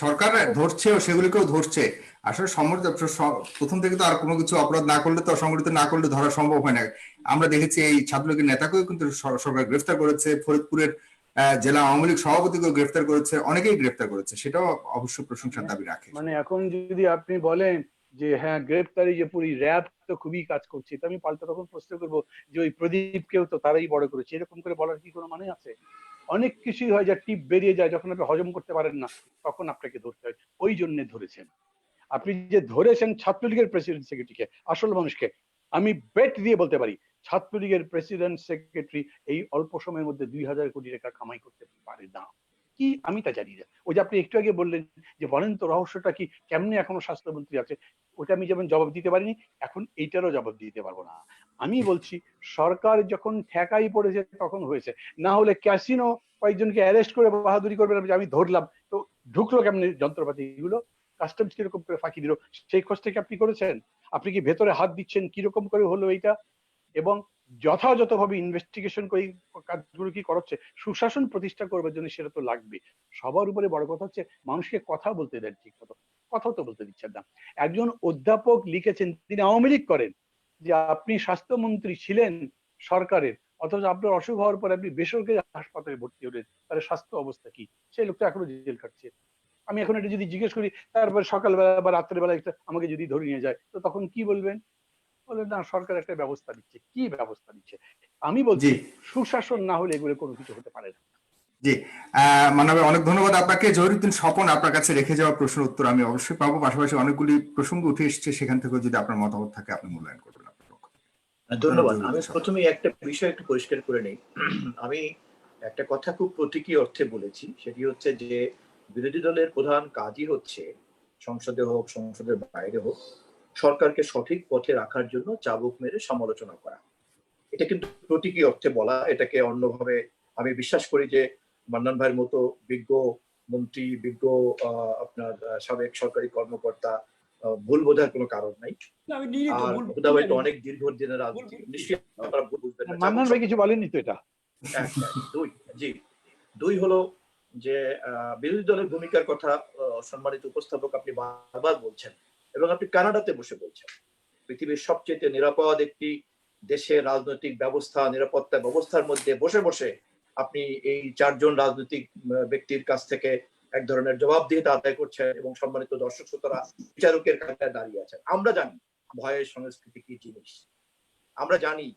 সরকার ধরছেও, সেগুলিকেও ধরছে। আসলে প্রথম থেকে তো আর কোনো কিছু অপরাধ না করলে, তো সংগঠিত না করলে ধরা সম্ভব হয় না। আমরা দেখেছি এই ছাত্রলীগের নেতাকেও কিন্তু সরকার গ্রেফতার করেছে, ফরিদপুরের জেলা আওয়ামী লীগ সভাপতিকেও গ্রেফতার করেছে, অনেকেই গ্রেফতার করেছে, সেটাও অবশ্য প্রশংসার দাবি রাখে। মানে এখন যদি আপনি বলেন যে হ্যাঁ গ্রেপ্তারি যে পুরি র্যাব তো খুবই কাজ করছে, তো আমি পাল্টা তখন প্রশ্ন করবো যে ওই প্রদীপকেও তো তারাই বড় করেছে, এরকম করে বলার কি কোনো মানে আছে? অনেক কিছুই হয় যা টিপ বেরিয়ে যায়, যখন আপনি হজম করতে পারেন না তখন আপনাকে ধরতে হয়। ওই জন্য ধরেছেন। আপনি যে ধরেছেন ছাত্রলীগের প্রেসিডেন্ট সেক্রেটারিকে, আসল মানুষকে, আমি বেট দিয়ে বলতে পারি ছাত্রলীগের প্রেসিডেন্ট সেক্রেটারি এই অল্প সময়ের মধ্যে 2,000 কোটি টাকা কামাই করতে পারে না। কি আমি তা জানি না। ওই যে আপনি একটু আগে বললেন যে বলেন তো রহস্যটা কি, কেমনে এখনো স্বাস্থ্যমন্ত্রী আছে, ওটা আমি যেমন জবাব দিতে পারিনি, এখন এইটারও জবাব দিতে পারবো না। আমি বলছি সরকার যখন ঠেকাই পড়েছে তখন হয়েছে, না হলে ক্যাসিনো কয়েকজনকে অ্যারেস্ট করে বাহাদুরি করবে আমি ধরলাম, তো ঢুকলো কেমনে যন্ত্রপাতি এগুলো, কাস্টমস কিরকম করে ফাঁকি দিল, সেই খোঁজটা কি আপনি করেছেন? আপনি কি ভেতরে হাত দিচ্ছেন কিরকম করে হলো এইটা? এবং যথাযথভাবে ইনভেস্টিগেশন করে কাজগুলো কি করাচ্ছে, সুশাসন প্রতিষ্ঠা করবার জন্য সেটা তো লাগবে। সবার উপরে বড় কথা হচ্ছে মানুষকে কথা বলতে দেন ঠিক মতো, কথাও তো বলতে দিচ্ছেন না। একজন অধ্যাপক লিখেছেন, তিনি আওয়ামী লীগ করেন, যে আপনি স্বাস্থ্যমন্ত্রী ছিলেন সরকারের, অথচ আপনার অসুখ হওয়ার পর আপনি বেসরকারি হাসপাতালে ভর্তি হলেন, তাহলে স্বাস্থ্য অবস্থা কি? সেই লোকটা এখনো জেল খাটছে। আমি এখন এটা যদি জিজ্ঞেস করি, তারপর সকালবেলা বা রাত্রেবেলা একটা আমাকে যদি ধরে নিয়ে যায়, তো তখন কি বলবেন? বলবেন না সরকার একটা ব্যবস্থা নিচ্ছে। কি ব্যবস্থা নিচ্ছে? আমি জি বলছি সুশাসন না হলে এগুলো কোনো কিছু হতে পারে না। জি মানবে অনেক ধন্যবাদ আপনাকে। জহিরুদ্দিন স্বপন, আপনার কাছে রেখে যাওয়া প্রশ্নের উত্তর আমি অবশ্যই পাবো, পাশাপাশি অনেকগুলি প্রসঙ্গ উঠে এসছে, সেখান থেকে যদি আপনার মতামত থাকে আপনি মূল্যায়ন করবেন আপনার পক্ষ থেকে। ধন্যবাদ। আমি প্রথমে একটা বিষয় একটু পরিষ্কার করে নেই। আমি একটা কথা খুব প্রতীকী অর্থে বলেছি, সেটি হচ্ছে যে বিরোধী দলের প্রধান কাজই হচ্ছে সংসদে হোক সংসদের বাইরে হোক সরকারকে সঠিক পথে রাখার জন্য চাবুক মেরে সমালোচনা করা। এটা কিন্তু প্রতীকী অর্থে বলা, এটাকে অন্যভাবে আমি বিশ্বাস করি যে মান্নান ভাইয়ের মতো বিজ্ঞ মন্ত্রী, বিজ্ঞ আপনার সাবেক সরকারি কর্মকর্তা ভুল বোঝার কোনো কারণ নাই। আমি নিয়ে আর হুদা ভাই তো অনেক দীর্ঘ দিনের রাজনীতি, নিশ্চয়ই আপনারা ভুল বুঝবেন না। মান্নান ভাই কিছু বলেননি তো এটা। দুই হলো যে বিরোধী দলের ভূমিকার কথা সম্মানিত উপস্থাপক আপনি বারবার বলছেন, এবং আপনি কানাডাতে বসে বলছেন পৃথিবীর সবচেয়ে নিরাপদ একটি দেশের রাজনৈতিক ব্যবস্থা, নিরাপত্তা ব্যবস্থার মধ্যে বসে বসে আপনি এই 4 জন রাজনৈতিক ব্যক্তির কাছ থেকে এক ধরনের জবাবদিহিতা আদায় করছেন, এবং সম্মানিত দর্শক শ্রোতারা বিচারকের কাছে দাঁড়িয়ে আছেন। আমরা জানি ভয়ের সংস্কৃতি কি জিনিস, আমরা জানি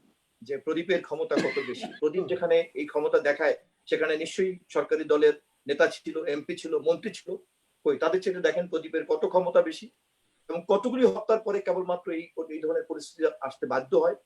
যে প্রদীপের ক্ষমতা কত বেশি। প্রদীপ যেখানে এই ক্ষমতা দেখায় সেখানে নিশ্চয়ই সরকারি দলের নেতা ছিল, এমপি ছিল, মন্ত্রী ছিল। কই তাদের চেয়ে দেখেন প্রদীপের কত ক্ষমতা বেশি এবং কতগুলি হত্যার পরে কেবলমাত্র এই ধরনের পরিস্থিতি আসতে বাধ্য হয়।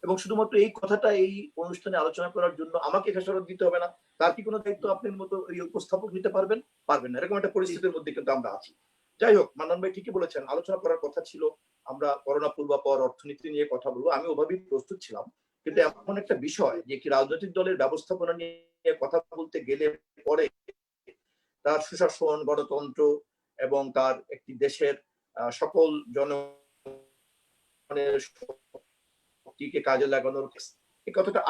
এবং শুধুমাত্র এই কথাটা এই অনুষ্ঠানে আলোচনা করার জন্য আমাকে খেসারত দিতে হবে না, তার কি কোনো দায়িত্ব আপনার মতো এই উপস্থাপক নিতে পারবেন? পারবেন না। এরকম একটা পরিস্থিতির মধ্যে কিন্তু আমরা আছি। যাই হোক, মান্নান ভাই ঠিকই বলেছেন, আলোচনা করার কথা ছিল, আমরা করোনা পূর্বাপর অর্থনীতি নিয়ে কথা বলবো, আমি ওভাবেই প্রস্তুত ছিলাম। কিন্তু এমন একটা বিষয় যে কি রাজনৈতিক দলের ব্যবস্থাপনা নিয়ে কথা বলতে গেলে পরে তার সুশাসন, গণতন্ত্র এবং তার একটি দেশের সকল জনগণের শক্তিকে কাজে লাগানোর এই কথাটা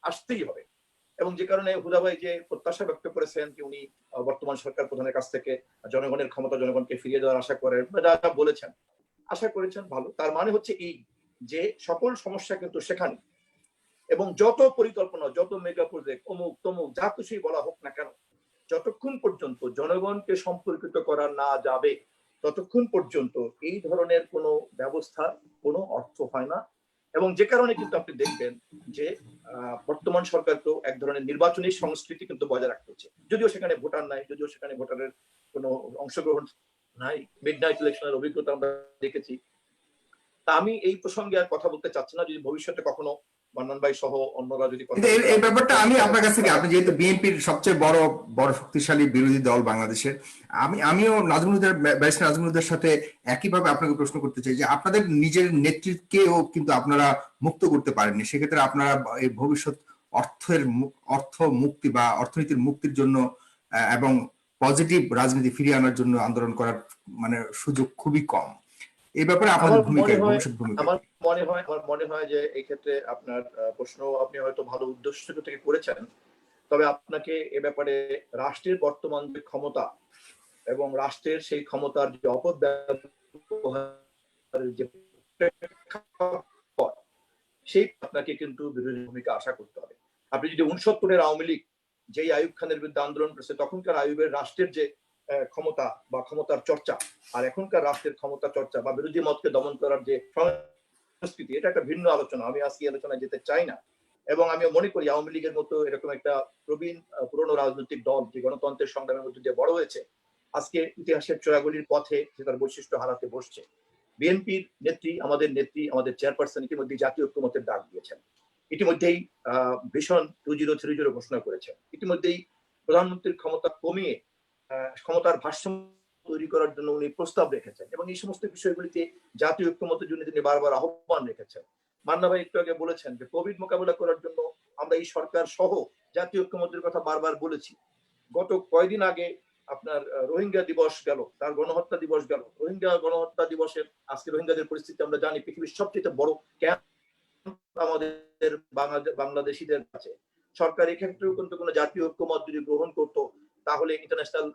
আসতেই হবে। এবং যে কারণে হুদা ভাই যে প্রত্যাশা ব্যক্ত করেছেন যে উনি বর্তমান সরকার প্রধানের কাছ থেকে জনগণের ক্ষমতা জনগণকে ফিরিয়ে দেওয়ার আশা করেন, যা বলেছেন, আশা করেছেন, ভালো। তার মানে হচ্ছে এই যে সকল সমস্যা কিন্তু সেখানে, এবং যত পরিকল্পনা, যত মেগা প্রজেক্ট, অমুক তমুক যা কিছুই বলা হোক না কেন, যতক্ষণ পর্যন্ত জনগণকে সম্পর্কিত করা না যাবে ততক্ষণ পর্যন্ত এই ধরনের কোনো ব্যবস্থার কোনো অর্থ হয় না। এবং যে কারণে কিন্তু আপনি দেখবেন যে বর্তমান সরকারকেও এক ধরনের নির্বাচনী সংস্কৃতি কিন্তু বজায় রাখতে হচ্ছে, যদিও সেখানে ভোটার নাই, যদিও সেখানে ভোটারের কোনো অংশগ্রহণ নাই, মিড নাইট ইলেকশনের অভিজ্ঞতা আমরা দেখেছি। তা আমি এই প্রসঙ্গে আর কথা বলতে চাচ্ছি না, যদি ভবিষ্যতে কখনো মান্নান ভাই সহ অন্যরা যদি কিন্তু এই ব্যাপারটা আমি আপনার কাছ থেকে, আপনি যেহেতু বিএনপির সবচেয়ে বড় শক্তিশালী বিরোধী দল বাংলাদেশের, আমিও ব্যারিস্টার নাজমুলদের সাথে একইভাবে আপনাকে প্রশ্ন করতে চাই যে আপনাদের নিজের নেতৃত্বকেও কিন্তু আপনারা মুক্ত করতে পারেননি, সেক্ষেত্রে আপনারা এই ভবিষ্যৎ অর্থ মুক্তি বা অর্থনীতির মুক্তির জন্য এবং পজিটিভ রাজনীতি ফিরিয়ে আনার জন্য আন্দোলন করার মানে সুযোগ খুবই কম। এই ব্যাপারে আপনাদের ভূমিকা, ভবিষ্যৎ ভূমিকা। আমার মনে হয় যে এই ক্ষেত্রে আপনার প্রশ্ন আপনি হয়তো ভালো উদ্দেশ্য থেকে করেছেন, তবে আপনাকে এ ব্যাপারে রাষ্ট্রের বর্তমান যে ক্ষমতা এবং রাষ্ট্রের সেই ক্ষমতার যে অপব্যবহারের যে সেই আপনাকে কিন্তু বিরোধী ভূমিকা আশা করতে হবে। আপনি যদি 69-এর আওয়ামী লীগ যেই আইয়ুব খানের বিরুদ্ধে আন্দোলন করেছে, তখনকার আইয়ুবের রাষ্ট্রের যে ক্ষমতা বা ক্ষমতার চর্চা আর এখনকার রাষ্ট্রের ক্ষমতা চর্চা বা বিরোধী মতকে দমন করার যে সংস্কৃতি, এটা একটা ভিন্ন আলোচনা, আমি আজকে আলোচনায় যেতে চাই না। এবং আমি মনে করি আওয়ামী লীগের মতো এরকম একটা প্রবীণ পুরনো রাজনৈতিক দল যে গণতন্ত্রের সংগ্রামের মধ্যে দিয়ে বড় হয়েছে, আজকে ইতিহাসের চোরাগুলির পথে যে তার বৈশিষ্ট্য হারাতে বসছে। বিএনপির নেত্রী, আমাদের চেয়ারপারসন ইতিমধ্যে জাতীয় ঐক্যমতের ডাক দিয়েছেন, ইতিমধ্যেই ভীষণ 2030 ঘোষণা করেছেন, ইতিমধ্যেই প্রধানমন্ত্রীর ক্ষমতা কমিয়ে ক্ষমতার ভারসাম্য তৈরি করার জন্য উনি প্রস্তাব রেখেছেন, এবং এই সমস্ত বিষয়গুলিতে জাতীয় ঐক্যমতের জন্য তিনি বারবার আহ্বান রেখেছেন। মান্না ভাই একটু আগে বলেছেন যে কোভিড মোকাবিলা করার জন্য আমরা এই সরকার সহ জাতীয় ঐক্যমতের কথা বারবার বলেছি। গত কয়েকদিন আগে আপনার রোহিঙ্গা দিবস গেল, তার গণহত্যা দিবস গেল, রোহিঙ্গা গণহত্যা দিবসের আজকে রোহিঙ্গাদের পরিস্থিতি আমরা জানি, পৃথিবীর সবচেয়ে বড় ক্যাম্প আমাদের বাংলাদেশিদের কাছে। সরকার এক্ষেত্রেও কিন্তু কোনো জাতীয় ঐক্যমত যদি গ্রহণ করতো, তাহলে ইন্টারন্যাশনাল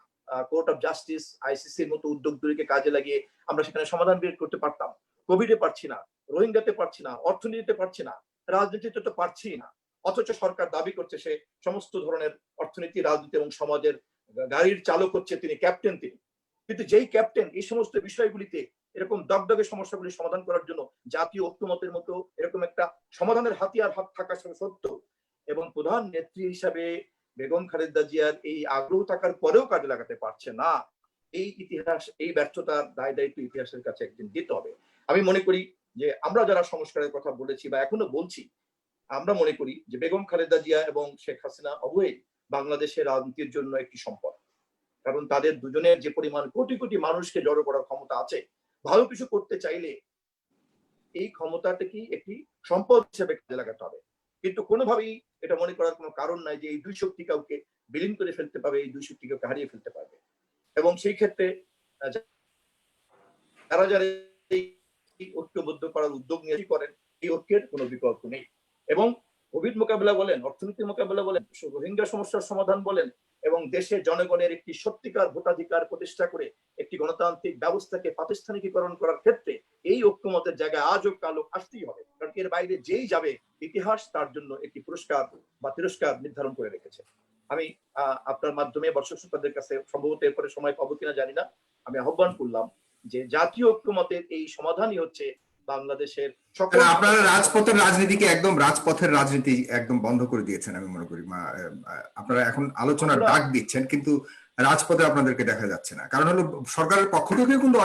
কোর্ট অফ জাস্টিস আইসিসির মতো উদ্যোগগুলিকে কাজে লাগিয়ে আমরা সেখানে সমাধান বের করতে পারতাম। কোভিডে পারছি না, রোহিঙ্গাতে পারছি না, অর্থনীতিতে পারছি না, রাজনীতিতে তো পারছি না, অথচ সরকার দাবি করছে সে সমস্ত ধরনের অর্থনীতি, রাজনীতি এবং সমাজের গাড়ির চালক হচ্ছে তিনি, ক্যাপ্টেন তিনি। কিন্তু যেই ক্যাপ্টেন এই সমস্ত বিষয়গুলিতে এরকম দগদগে সমস্যাগুলি সমাধান করার জন্য জাতীয় ঐক্যমতের মতো এরকম একটা সমাধানের হাতিয়ার হাত থাকা সত্ত্বেও এবং প্রধান নেত্রী হিসাবে বেগম খালেদা জিয়ার এই আগ্রহ থাকার পরেও কাজে লাগাতে পারছে না, এই ইতিহাস, এই ব্যর্থতার দায় দায়িত্ব ইতিহাসের কাছে একদিন দিতে হবে। আমি মনে করি যে আমরা যারা সংস্কারের কথা বলেছি বা এখনো বলছি, আমরা মনে করি যে বেগম খালেদা জিয়া এবং শেখ হাসিনা উভয়ই বাংলাদেশের রাজনীতির জন্য একটি সম্পদ, কারণ তাদের দুজনের যে পরিমাণ কোটি কোটি মানুষকে জড়ো করার ক্ষমতা আছে, ভালো কিছু করতে চাইলে এই ক্ষমতাটাকে একটি সম্পদ হিসেবে কাজে লাগাতে হবে। কিন্তু কোনোভাবেই এটা মনে করার কোনো কারণ নাই যে এই দুই শক্তি কাউকে বিলীন করে ফেলতে পারবে, এই দুই শক্তি কাউকে হারিয়ে ফেলতে পারবে। এবং সেই ক্ষেত্রে যারা যারা এই ঐক্যবদ্ধ করার উদ্যোগ নিয়ে করেন, এই ঐক্যের কোনো বিকল্প নেই। এবং কোভিড মোকাবেলা বলেন, অর্থনীতি মোকাবেলা বলেন, রোহিঙ্গা সমস্যার সমাধান বলেন, এবং দেশে জনগণের একটি সত্যিকার ভোটাধিকার প্রতিষ্ঠা করে একটি গণতান্ত্রিক ব্যবস্থাকে প্রাতিষ্ঠানিকীকরণ করার ক্ষেত্রে এই ঐক্যমতের জায়গায় আজও কালো আসতেই হবে, কারণ এর বাইরে যেই যাবে ইতিহাস তার জন্য একটি পুরস্কার বা তিরস্কার নির্ধারণ করে রেখেছে। আমি আপনার মাধ্যমে দর্শক শ্রোতাদের কাছে, সম্ভবত এরপরে সময় পাবো কিনা জানি না, আমি আহ্বান করলাম যে জাতীয় ঐক্যমতের এই সমাধানই হচ্ছে বাংলাদেশের সকল তাহলে আপনারা রাজপথের রাজনীতিকে একদম রাজপথের রাজনীতি একদম বন্ধ করে দিয়েছেন আমি মনে করি। আপনারা এখন আলোচনার ডাক দিচ্ছেন কিন্তু রাজপথে আপনাদেরকে দেখা যাচ্ছে না। কারণ হলো সরকারের পক্ষ থেকে কিন্তু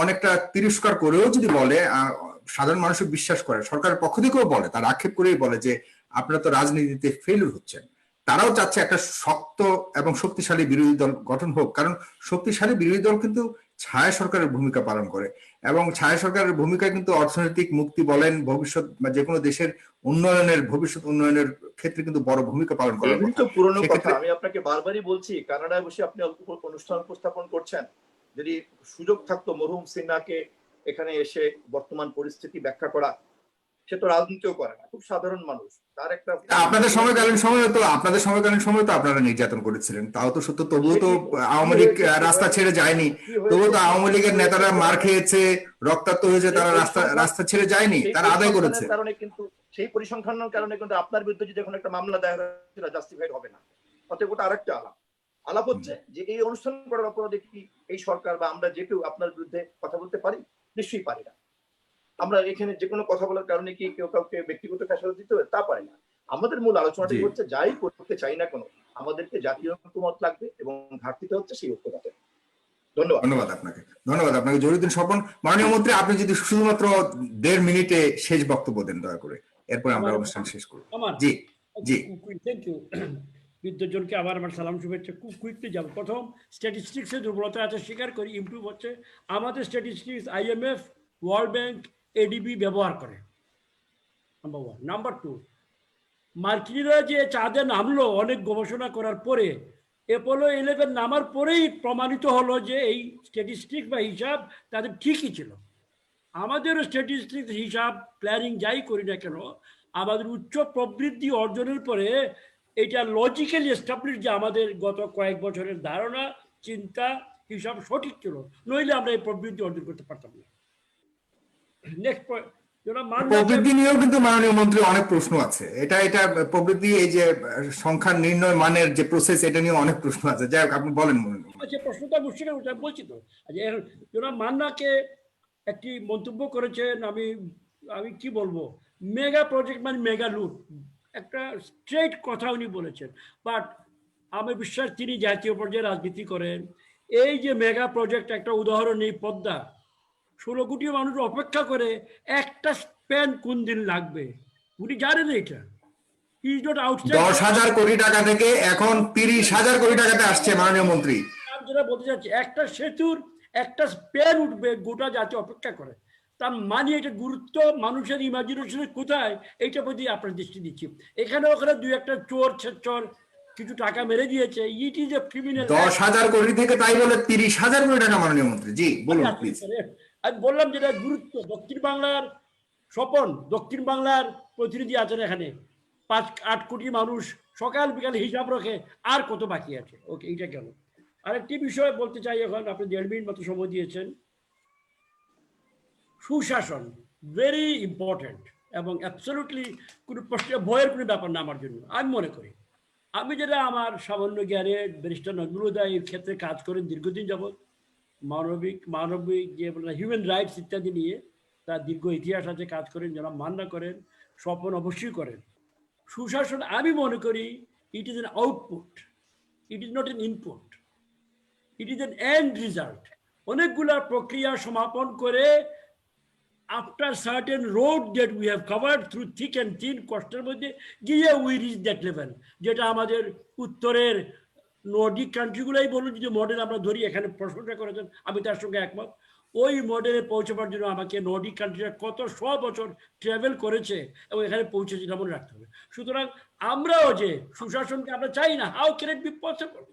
অনেকটা তিরস্কার করেও যদি বলে, সাধারণ মানুষও বিশ্বাস করে, সরকারের পক্ষ থেকেও বলে, তার আক্ষেপ করেই বলে যে আপনারা তো রাজনীতিতে ফেলিউর হচ্ছেন। তারাও চাচ্ছে একটা শক্ত এবং শক্তিশালী বিরোধী দল গঠন হোক, কারণ শক্তিশালী বিরোধী দল কিন্তু ছায়া সরকারের ভূমিকা পালন করে এবং ছায়া সরকারের ভূমিকা কিন্তু অর্থনৈতিক মুক্তি বলেন, ভবিষ্যৎ বা যে কোনো দেশের উন্নয়নের, ভবিষ্যৎ উন্নয়নের ক্ষেত্রে কিন্তু বড় ভূমিকা পালন করে। এগুলি তো পুরনো কথা, আমি আপনাকে বারবারই বলছি, কানাডায় বসে আপনি অনুষ্ঠান উপস্থাপন করছেন, যদি সুযোগ থাকতো মরহুম সিনহাকে এখানে এসে বর্তমান পরিস্থিতি ব্যাখ্যা করা, সে তো রাজনীতিও করে না, খুব সাধারণ মানুষ, তার একটা আপনাদের সময়কালীন সময় তো আপনারা নির্যাতন করেছিলেন, তাও তো সত্য। তবুও তো আওয়ামী লীগ রাস্তা ছেড়ে যায়নি, তবুও তো আওয়ামী লীগের নেতারা মার খেয়েছে, রক্তাক্ত হয়েছে, তারা রাস্তা ছেড়ে যায়নি, তারা আদায় করেছে। কারণে কিন্তু সেই পরিসংখ্যানের কারণে কিন্তু আপনার বিরুদ্ধে যদি এখন একটা মামলা দায়ের হয় জাস্টিফাইড হবে না। অতএব ওটা আরেকটা আলাপ হচ্ছে যে এই অনুষ্ঠান করার অপরাধে কি এই সরকার বা আমরা যে কেউ আপনার বিরুদ্ধে কথা বলতে পারি? নিশ্চয়ই পারি না। আমরা এখানে যে কোনো কথা বলার কারণে কি কেউ কাউকে ব্যক্তিগত ফ্যাসলা দিতে হবে? তা পারি না। আমাদের মূল আলোচনাটি হচ্ছে যাই করতে চাই না কেন আমাদেরকে জাতীয় ঐক্যমত লাগবে এবং ঘাটতিতে হচ্ছে সেই ঐক্যমতে। ধন্যবাদ আপনাকে জহিরুদ্দিন স্বপন। মাননীয় মন্ত্রী, আপনি যদি শুধুমাত্র 1.5 মিনিটে শেষ বক্তব্য দেন দয়া করে, এরপর আমরা অনুষ্ঠান শেষ করব। জি জি, থ্যাংক ইউ। বিদ্যুৎজনকে আবার আমার সালাম শুভেচ্ছা। খুব কুইকলি যাব। প্রথম, স্ট্যাটিস্টিক্সের দুর্বলতা আছে, স্বীকার করি, ইমপ্রুভ হচ্ছে। আমাদের statistics IMF, world bank, ADB ব্যবহার করে, নাম্বার 1। নাম্বার 2, মার্কিনিরা যে চাঁদে নামলো অনেক গবেষণা করার পরে, অ্যাপোলো 11 নামার পরেই প্রমাণিত হলো যে এই স্ট্যাটিস্টিক্স বা হিসাব তাদের ঠিকই ছিল। আমাদের স্ট্যাটিস্টিক্স, হিসাব, প্ল্যানিং যাই করি না কেন, আমাদের উচ্চ প্রবৃদ্ধি অর্জনের পরে এটা লজিক্যালি এস্টাবলিশ যে আমাদের গত কয়েক বছরের ধারণা, চিন্তা, হিসাব সঠিক ছিল, নইলে আমরা এই প্রবৃদ্ধি অর্জন করতে পারতাম না। নেক্সট পয়েন্ট, প্রবৃদ্ধি নিয়েও কিন্তু মাননীয় মন্ত্রী অনেক প্রশ্ন আছে। এটা প্রবৃদ্ধি, এই যে সংখ্যা নির্ণয় মানের যে প্রসেস, এটা নিয়ে অনেক প্রশ্ন আছে। যাই হোক, আপনি বলেন। আচ্ছা, প্রশ্নটা মুশকিল, ওটা বলছি তো। জনাব মান্নাকে একটি মন্তব্য করেছেন, আমি কি বলবো, মেগা প্রজেক্ট মানে মেগা লুট, একটা স্ট্রেট কথা উনি বলেছেন। বাট আমি বিশ্বাস তিনি জাতীয় পর্যায়ে রাজনীতি করেন। এই যে মেগা প্রজেক্ট, একটা উদাহরণ, এই পদ্মা, 16 কোটি মানুষ অপেক্ষা করে, একটা স্প্যান কোন দিন লাগবে উনি জানেন এটা। 10,000 কোটি টাকা থেকে এখন 30,000 কোটি টাকাতে আসছে মাননীয় মন্ত্রী। যেটা বলতে চাচ্ছি, একটা সেতুর একটা স্প্যান উঠবে, গোটা জাতি অপেক্ষা করে। তার মানে এটা গুরুত্ব মানুষের ইমাজিনেশনে কোথায়, এইটা প্রতি আপনার দৃষ্টি দিচ্ছি। এখানে ওখানে 2-একটা চোর ছেচর কিছু টাকা মেরে দিয়েছে, ইট ইজ এ ক্রিমিনাল। 10,000 কোটি থেকে তাই বলে 30,000 কোটি টাকা মাননীয় মন্ত্রী। জি বলুন প্লিজ। আমি বললাম যেটা গুরুত্ব, দক্ষিণ বাংলার স্বপন, দক্ষিণ বাংলার প্রতিনিধি আছেন এখানে, 5-8 কোটি মানুষ সকাল বিকাল হিসাব রাখে, আর কত বাকি আছে। ওকে, এইটা গেল। আরেকটি বিষয় বলতে চাই, এখন আপনি 1.5 মিনিট মতো সময় দিয়েছেন। সুশাসন ভেরি ইম্পর্টেন্ট এবং অ্যাবসলিউটলি কোনো প্রশ্নের ভয়ের কোনো ব্যাপার না আমার জন্য, আমি মনে করি। আমি যেটা আমার সামান্য জ্ঞানে, ব্যারিস্টার নজরুল হুদা এই ক্ষেত্রে কাজ করেন দীর্ঘদিন যাবৎ, মানবিক যে হিউম্যান রাইটস ইত্যাদি নিয়ে তার দীর্ঘ ইতিহাস আছে, কাজ করেন, যারা মান্না করেন, স্বপন অবশ্যই করেন। সুশাসন আমি মনে করি it is an output, it is not an input, it is an end result. অনেকগুলা প্রক্রিয়া সমাপন করে, after certain road that we have covered through thick and thin, কষ্টের মধ্যে গিয়ে we reach that level, যেটা আমাদের উত্তরের নর্ডিক কান্ট্রিগুলাই বলুন, যদি মডেল আমরা ধরি, এখানে প্রশ্নটা করেছেন, আমি তার সঙ্গে একমত। ওই মডেলে পৌঁছাবার জন্য আমাকে নর্ডিক কান্ট্রিরা কত 100 বছর ট্রাভেল করেছে এবং এখানে পৌঁছেছে, এটা মনে রাখতে হবে। সুতরাং আমরাও যে সুশাসনকে আমরা চাই না, how can it be possible?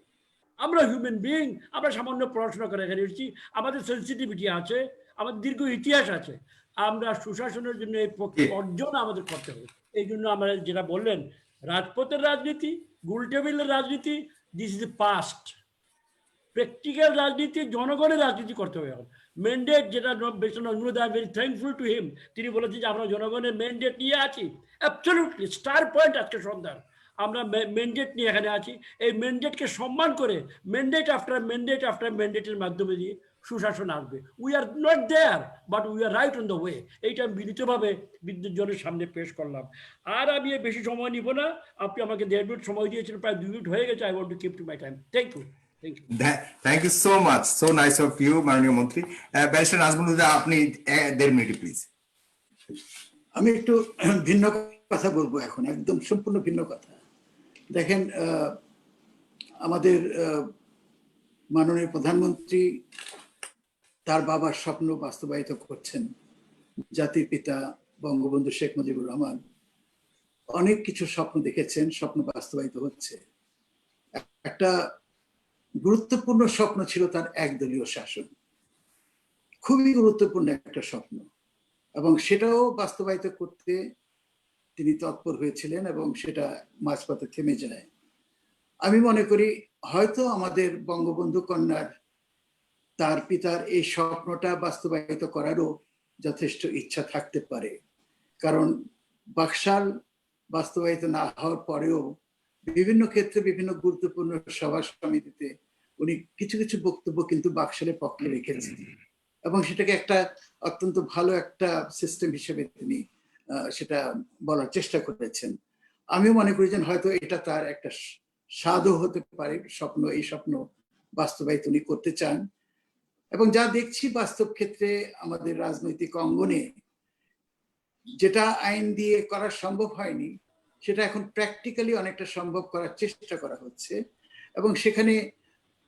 আমরা হিউম্যান বিইং, আমরা সামান্য পড়াশোনা করে এখানে এসেছি, আমাদের সেন্সিটিভিটি আছে, আমাদের দীর্ঘ ইতিহাস আছে। আমরা সুশাসনের জন্য এই অর্জন আমাদের করতে হবে। এই জন্য আমরা যেটা বললেন, রাজপথের রাজনীতি, গোল টেবিলের রাজনীতি, this is the past. Practical রাজনীতি, জনগণের রাজনীতি করতে হবে। ম্যান্ডেট যেটা ভেরি থ্যাঙ্কফুল টু হিম, তিনি বলেছেন যে আমরা জনগণের ম্যান্ডেট নিয়ে আছি। অ্যাবসলিউটলি স্টার পয়েন্ট আজকে সন্ধ্যার, আমরা ম্যান্ডেট নিয়ে এখানে আছি। এই ম্যান্ডেটকে সম্মান করে ম্যান্ডেট আফটার ম্যান্ডেটের মাধ্যমে দিয়ে সুশাসন আসবে। We are not there, but we are right on the way. এইটা আমি বিনীতভাবে বিদ্যুৎজনের সামনে পেশ করলাম। আর আমি বেশি সময় নিব না, আপনি আমাকে 1.5 মিনিট সময় দিয়েছেন, প্রায় 2 মিনিট হয়ে গেছে। I want to keep to my time. Thank you. Thank you. Thank you so much, so nice of you মাননীয় মন্ত্রী। ব্যারিস্টার নাজমুল হুদা, আপনি 1.5 মিনিট প্লিজ। আমি একটু ভিন্ন কথা বলবো এখন, একদম সম্পূর্ণ ভিন্ন কথা। দেখেন, আমাদের মাননীয় প্রধানমন্ত্রী তার বাবার স্বপ্ন বাস্তবায়িত করছেন। জাতির পিতা বঙ্গবন্ধু শেখ মুজিবুর রহমান অনেক কিছু স্বপ্ন দেখেছেন, স্বপ্ন বাস্তবায়িত হচ্ছে। একটা গুরুত্বপূর্ণ স্বপ্ন ছিল তার একদলীয় শাসন, খুবই গুরুত্বপূর্ণ একটা স্বপ্ন, এবং সেটাও বাস্তবায়িত করতে তিনি তৎপর হয়েছিলেন এবং সেটা মাঝপথে থেমে যায়। আমি মনে করি হয়তো আমাদের বঙ্গবন্ধু কন্যার তার পিতার এই স্বপ্নটা বাস্তবায়িত করারও যথেষ্ট ইচ্ছা থাকতে পারে, কারণ বাকশাল বাস্তবায়িত না হওয়ার পরেও বিভিন্ন ক্ষেত্রে বিভিন্ন গুরুত্বপূর্ণ সভা সমিতিতে উনি কিছু কিছু বক্তব্য কিন্তু বাকশালের পক্ষে রেখেছেন এবং সেটাকে একটা অত্যন্ত ভালো একটা সিস্টেম হিসেবে তিনি সেটা বলার চেষ্টা করেছেন। আমিও মনে করি যে হয়তো এটা তার একটা স্বাদও হতে পারে, স্বপ্ন, এই স্বপ্ন বাস্তবায়িত উনি করতে চান। এবং যা দেখছি বাস্তব ক্ষেত্রে আমাদের রাজনৈতিক অঙ্গনে যেটা আইন দিয়ে করা সম্ভব হয়নি, সেটা এখন প্র্যাকটিক্যালি অনেকটা সম্ভব করার চেষ্টা করা হচ্ছে, এবং সেখানে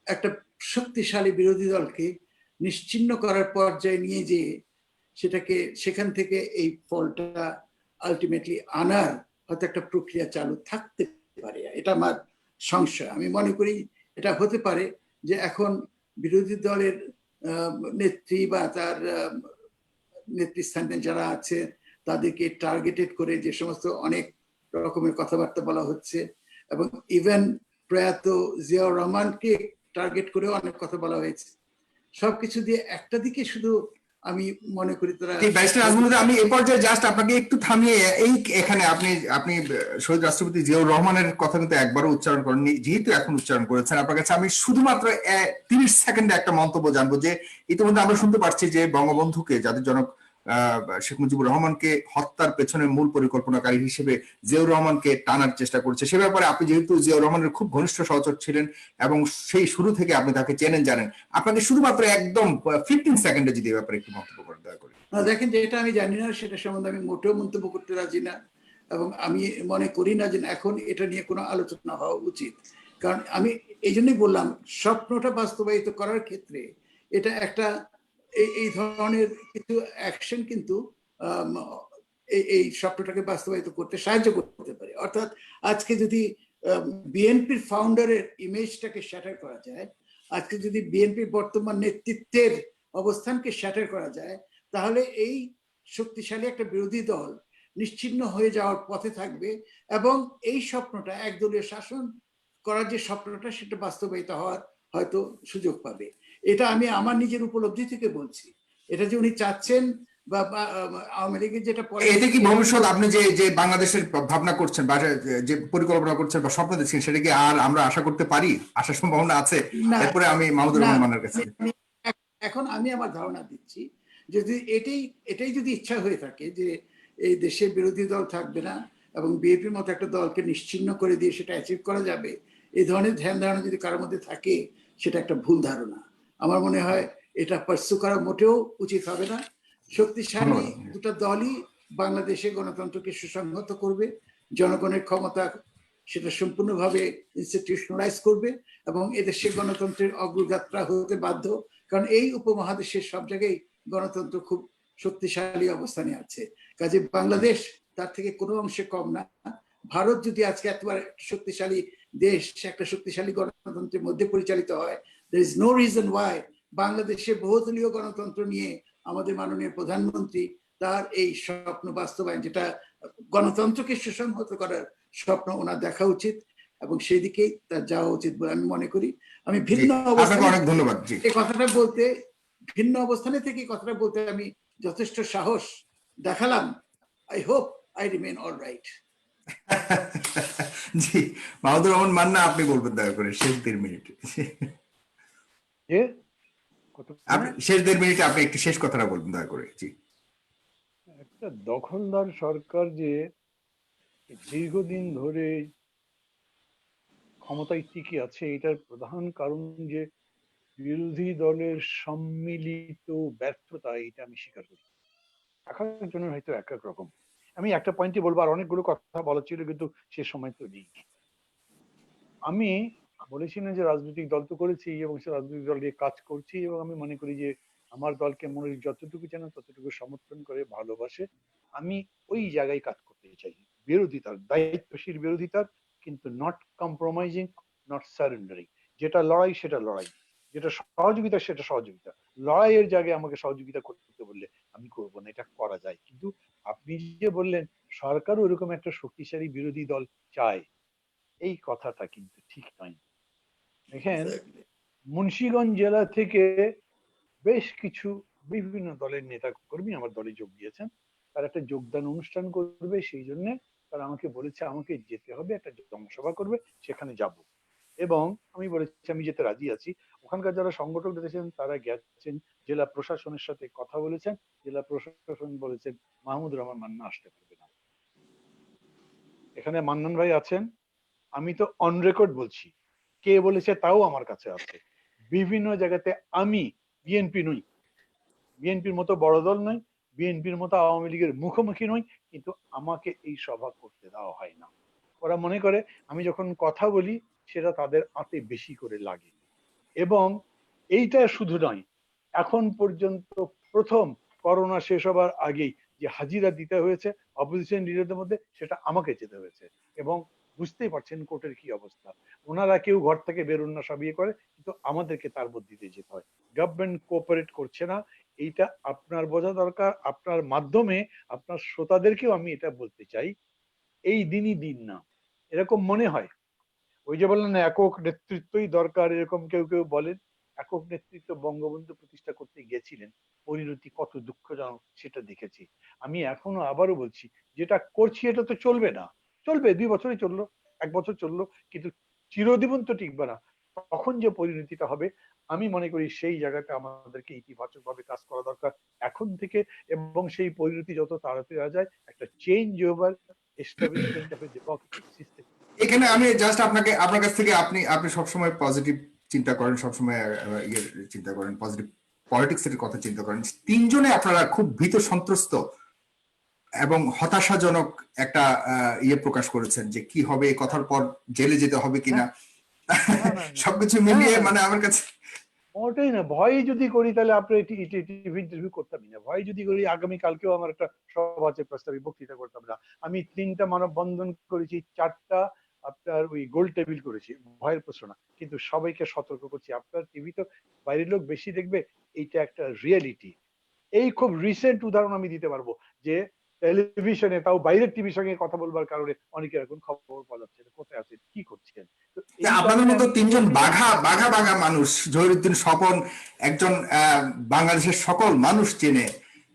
একটা শক্তিশালী বিরোধী দলকে নিশ্চিহ্ন করার পর্যায়ে নিয়ে যেয়ে সেটাকে সেখান থেকে এই ফলটা আলটিমেটলি আনার হয়তো একটা প্রক্রিয়া চালু থাকতে পারে। এটা আমার সংশয়। আমি মনে করি এটা হতে পারে যে এখন বিরোধী দলের নেত্রী বা তার নেতৃস্থানে যারা আছে তাদেরকে টার্গেটেড করে যে সমস্ত অনেক রকমের কথাবার্তা বলা হচ্ছে, এবং ইভেন প্রয়াত জিয়াউর রহমানকে টার্গেট করে অনেক কথা বলা হয়েছে, সবকিছু দিয়ে একটা দিকে শুধু আমি মনে করি তারা। আমি এ পর্যায়ে জাস্ট আপনাকে একটু থামিয়ে, এই এখানে আপনি শহীদ রাষ্ট্রপতি জিয়াউর রহমানের কথা কিন্তু একবারও উচ্চারণ করেননি, যেহেতু এখন উচ্চারণ করেছেন আপনার কাছে আমি শুধুমাত্র 30 সেকেন্ডে একটা মন্তব্য জানবো যে ইতিমধ্যে আমরা শুনতে পাচ্ছি যে বঙ্গবন্ধুকে, জাতির জনক শেখ মুজিবুর রহমানকে হত্যার পেছনে মূল পরিকল্পনাকারী হিসেবে জিয়াউর রহমানকে টানার চেষ্টা করছে। সে ব্যাপারে আপনি যেহেতু জিয়াউর রহমানের খুব ঘনিষ্ঠ সহচর ছিলেন এবং সেই শুরু থেকে আপনি তাকে চেনেন, জানেন, আপনাকে শুধুমাত্র একদম 15 সেকেন্ডে যদি এই ব্যাপারে একটু মন্তব্য করেন দয়া করে। দেখেন, যেটা আমি জানি না সেটা সম্বন্ধে আমি মোটেও মন্তব্য করতে রাজি না, এবং আমি মনে করি না যে এখন এটা নিয়ে কোনো আলোচনা হওয়া উচিত। কারণ আমি এই জন্যই বললাম, স্বপ্নটা বাস্তবায়িত করার ক্ষেত্রে এটা একটা এই ধরনের কিছু অ্যাকশন কিন্তু এই স্বপ্নটাকে বাস্তবায়িত করতে সাহায্য করতে পারে। অর্থাৎ আজকে যদি বিএনপির ফাউন্ডারের ইমেজটাকে শ্যাটার করা যায়, আজকে যদি বিএনপির বর্তমান নেতৃত্বের অবস্থানকে শ্যাটার করা যায়, তাহলে এই শক্তিশালী একটা বিরোধী দল নিশ্চিহ্ন হয়ে যাওয়ার পথে থাকবে, এবং এই স্বপ্নটা একদলীয় শাসন করার যে স্বপ্নটা সেটা বাস্তবায়িত হওয়ার হয়তো সুযোগ পাবে। এটা আমি আমার নিজের উপলব্ধি থেকে বলছি। এটা যে উনি চাচ্ছেন বা আওয়ামী লীগের যেটা এটা কি ভবিষ্যৎ আপনি যে বাংলাদেশের ভাবনা করছেন বা যে পরিকল্পনা করছেন বা স্বপ্ন দেখছেন, সেটা কি আর আমরা আশা করতে পারি, আসার সম্ভাবনা আছে? এরপরে আমি মাহমুদুর রহমানের কাছে এখন আমি আমার ধারণা দিচ্ছি, যদি এটাই যদি ইচ্ছা হয়ে থাকে যে এই দেশে বিরোধী দল থাকবে না এবং বিএনপির মতো একটা দলকে নিশ্চিহ্ন করে দিয়ে সেটা অ্যাচিভ করা যাবে, এই ধরনের ধ্যান ধারণা যদি কারোর মধ্যে থাকে, সেটা একটা ভুল ধারণা। আমার মনে হয় এটা পার্সু করা মোটেও উচিত হবে না। শক্তিশালী দুটো দলই বাংলাদেশে গণতন্ত্রকে সুসংহত করবে, জনগণের ক্ষমতা সেটা সম্পূর্ণভাবে ইনস্টিটিউশনালাইজ করবে, এবং এদেশে গণতন্ত্রের অগ্রযাত্রা হতে বাধ্য। কারণ এই উপমহাদেশের সব জায়গায় গণতন্ত্র খুব শক্তিশালী অবস্থানে আছে, কাজে বাংলাদেশ তার থেকে কোনো অংশে কম না। ভারত যদি আজকে এতবার শক্তিশালী দেশ, একটা শক্তিশালী গণতন্ত্রের মধ্যে পরিচালিত হয়, there is no reason why বাংলাদেশে বহুদলীয় গণতন্ত্র নিয়ে আমাদের মাননীয় প্রধানমন্ত্রী তার এই স্বপ্ন বাস্তবায়ন, যেটা গণতন্ত্রকে সুসংহত করার স্বপ্ন, ওনার দেখা উচিত এবং সেই দিকেই তার যাওয়া উচিত বলে আমি মনে করি। আমি ভিন্ন অবস্থানে থেকে কথাটা বলতে আমি যথেষ্ট সাহস দেখালাম। I hope I remain all right. জি, মাহমুদুর রহমান মান্না, আপনি বলবেন দয়া করে শেষ 2 মিনিট। কত আপনি শেষ 1.5 মিনিটে আপনি একটু শেষ কথাটা বলবেন দয়া করে। জি। একটা দখলদার সরকার যে দীর্ঘদিন ধরে ক্ষমতায় টিকে আছে, এটার প্রধান কারণ যে বিরোধী দলের সম্মিলিত ব্যর্থতা, এটা আমি স্বীকার করি। এক একজনের হয়তো এক এক রকম। আমি একটা পয়েন্টে বলবো, আর অনেকগুলো কথা বলা ছিল কিন্তু সে সময় তো নেই। আমি বলেছি না যে রাজনৈতিক দল তো করেছি এবং সে রাজনৈতিক দল নিয়ে কাজ করছি, এবং আমি মনে করি যে আমার দলকে মনে যতটুকু জানে ততটুকু সমর্থন করে ভালোবাসে। আমি ওই জায়গায় কাজ করতে চাই, বিরোধিতার, দায়িত্বশীল বিরোধিতার, কিন্তু নট কম্প্রোমাইজিং, নট সারেন্ডারিং। যেটা লড়াই সেটা লড়াই, যেটা সহযোগিতা সেটা সহযোগিতা। লড়াইয়ের জায়গায় আমাকে সহযোগিতা করতে বললে আমি করবো না, এটা করা যায়। কিন্তু আপনি যে বললেন সরকারও ওরকম একটা শক্তিশালী বিরোধী দল চায়, এই কথাটা কিন্তু ঠিক নয়। দেখেন, Exactly. মুন্সিগঞ্জ জেলা থেকে বেশ কিছু বিভিন্ন দলের নেতা কর্মী আমার দলে যোগ দিয়েছেন। তারা একটা যোগদান অনুষ্ঠান করবে, সেই জন্য তারা আমাকে বলেছে আমাকে যেতে হবে, একটা জনসভা করবে, সেখানে যাব। এবং আমি বলেছি আমি যেতে রাজি আছি। ওখানকার যারা সংগঠক রয়েছেন তারা গেছেন, জেলা প্রশাসনের সাথে কথা বলেছেন, জেলা প্রশাসন বলেছেন মাহমুদুর রহমান মান্না আসতে পারবে না। এখানে মান্নান ভাই আছেন, আমি তো অন রেকর্ড বলছি, কে বলেছে তাও আমার কাছে আছে। বিভিন্ন জায়গাতে আমি বিএনপি নই, বিএনপির মতো বড় দল নই, বিএনপির মতো আওয়ামী লীগের মুখোমুখি নই, কিন্তু আমাকে এই সভা করতে দেওয়া হয় না। ওরা মনে করে আমি যখন কথা বলি সেটা তাদের আতে বেশি করে লাগে। এবং এইটা শুধু নয়, এখন পর্যন্ত প্রথম করোনা শেষ হবার আগেই যে হাজিরা দিতে হয়েছে অপোজিশন লিডারদের মধ্যে, সেটা আমাকে যেতে হয়েছে। এবং বুঝতেই পারছেন কোর্টের কি অবস্থা, ওনারা কেউ ঘর থেকে বেরোন না, সব ইয়ে করে, কিন্তু আমাদেরকে তার মধ্যে দিয়ে যেতে হয়। গভর্নমেন্ট কোঅপারেট করছে না, এইটা আপনার বোঝা দরকার। আপনার মাধ্যমে আপনার শ্রোতাদেরকেও আমি এটা বলতে চাই, এই দিনই দিন না, এরকম মনে হয়। ওই যে বললেন না একক নেতৃত্বই দরকার, এরকম কেউ কেউ বলেন। একক নেতৃত্ব বঙ্গবন্ধু প্রতিষ্ঠা করতে গেছিলেন, পরিণতি কত দুঃখজনক সেটা দেখেছি। আমি এখনো আবারও বলছি, যেটা করছি এটা তো চলবে না। চলবে 2 বছরই চললো, 1 বছর চললো, কিন্তু চিরজীবন তো টিকবে না। তখন যে পরিণতিটা হবে, আমি মনে করি সেই জায়গাটা আমাদেরকে ইতিবাচক ভাবে কাজ করা দরকার এখন থেকে। এবং সেই পরিণতি যত তাড়াতাড়ি হওয়া যায়, একটা change over, establishment of a democratic system. এখানে আমি জাস্ট আপনার কাছ থেকে আপনি আপনি সবসময় পজিটিভ চিন্তা করেন, সবসময় ইয়ে চিন্তা করেন, পজিটিভ পলিটিক্স এর কথা চিন্তা করেন। তিনজনে আপনারা খুব ভীত সন্ত্রস্ত এবং হতাশাজনক একটা ইয়ে প্রকাশ করেছেন যে কি হবে, এই কথার পর জেলে যেতে হবে কিনা, না না না সবকিছু না মিলিয়ে না, মানে আমার কাছে ওটাই না। ভয় যদি করি তাহলে আপনার টিভি ইন্টারভিউ করতামই না। ভয় যদি করি, আগামী কালকেও আমার একটা সভা আছে, প্রস্তাবিত বক্তৃতা করতাম না। আমি 3টা মানববন্ধন করেছি, 4টা আপনার ওই গোল টেবিল করেছি, ভয়ের প্রশ্ন না। কিন্তু সবাইকে সতর্ক করছি, আপনার টিভি তো বাইরের লোক বেশি দেখবে, এইটা একটা রিয়েলিটি। এই খুব রিসেন্ট উদাহরণ আমি দিতে পারবো যে টেলিভিশনে, তাও বাইরের টিভির সঙ্গে কথা বলবার কারণে অনেকে এখন খবর পাওয়া যাচ্ছে না, কোথায় আছেন কি করছেন। তো এই আপনাদের কারণে মতো আমি তিনজন বলছি, বাঘা বাঘা বাঘা মানুষ, জহিরুদ্দিন স্বপন একজন বাংলাদেশের সকল মানুষ চেনে,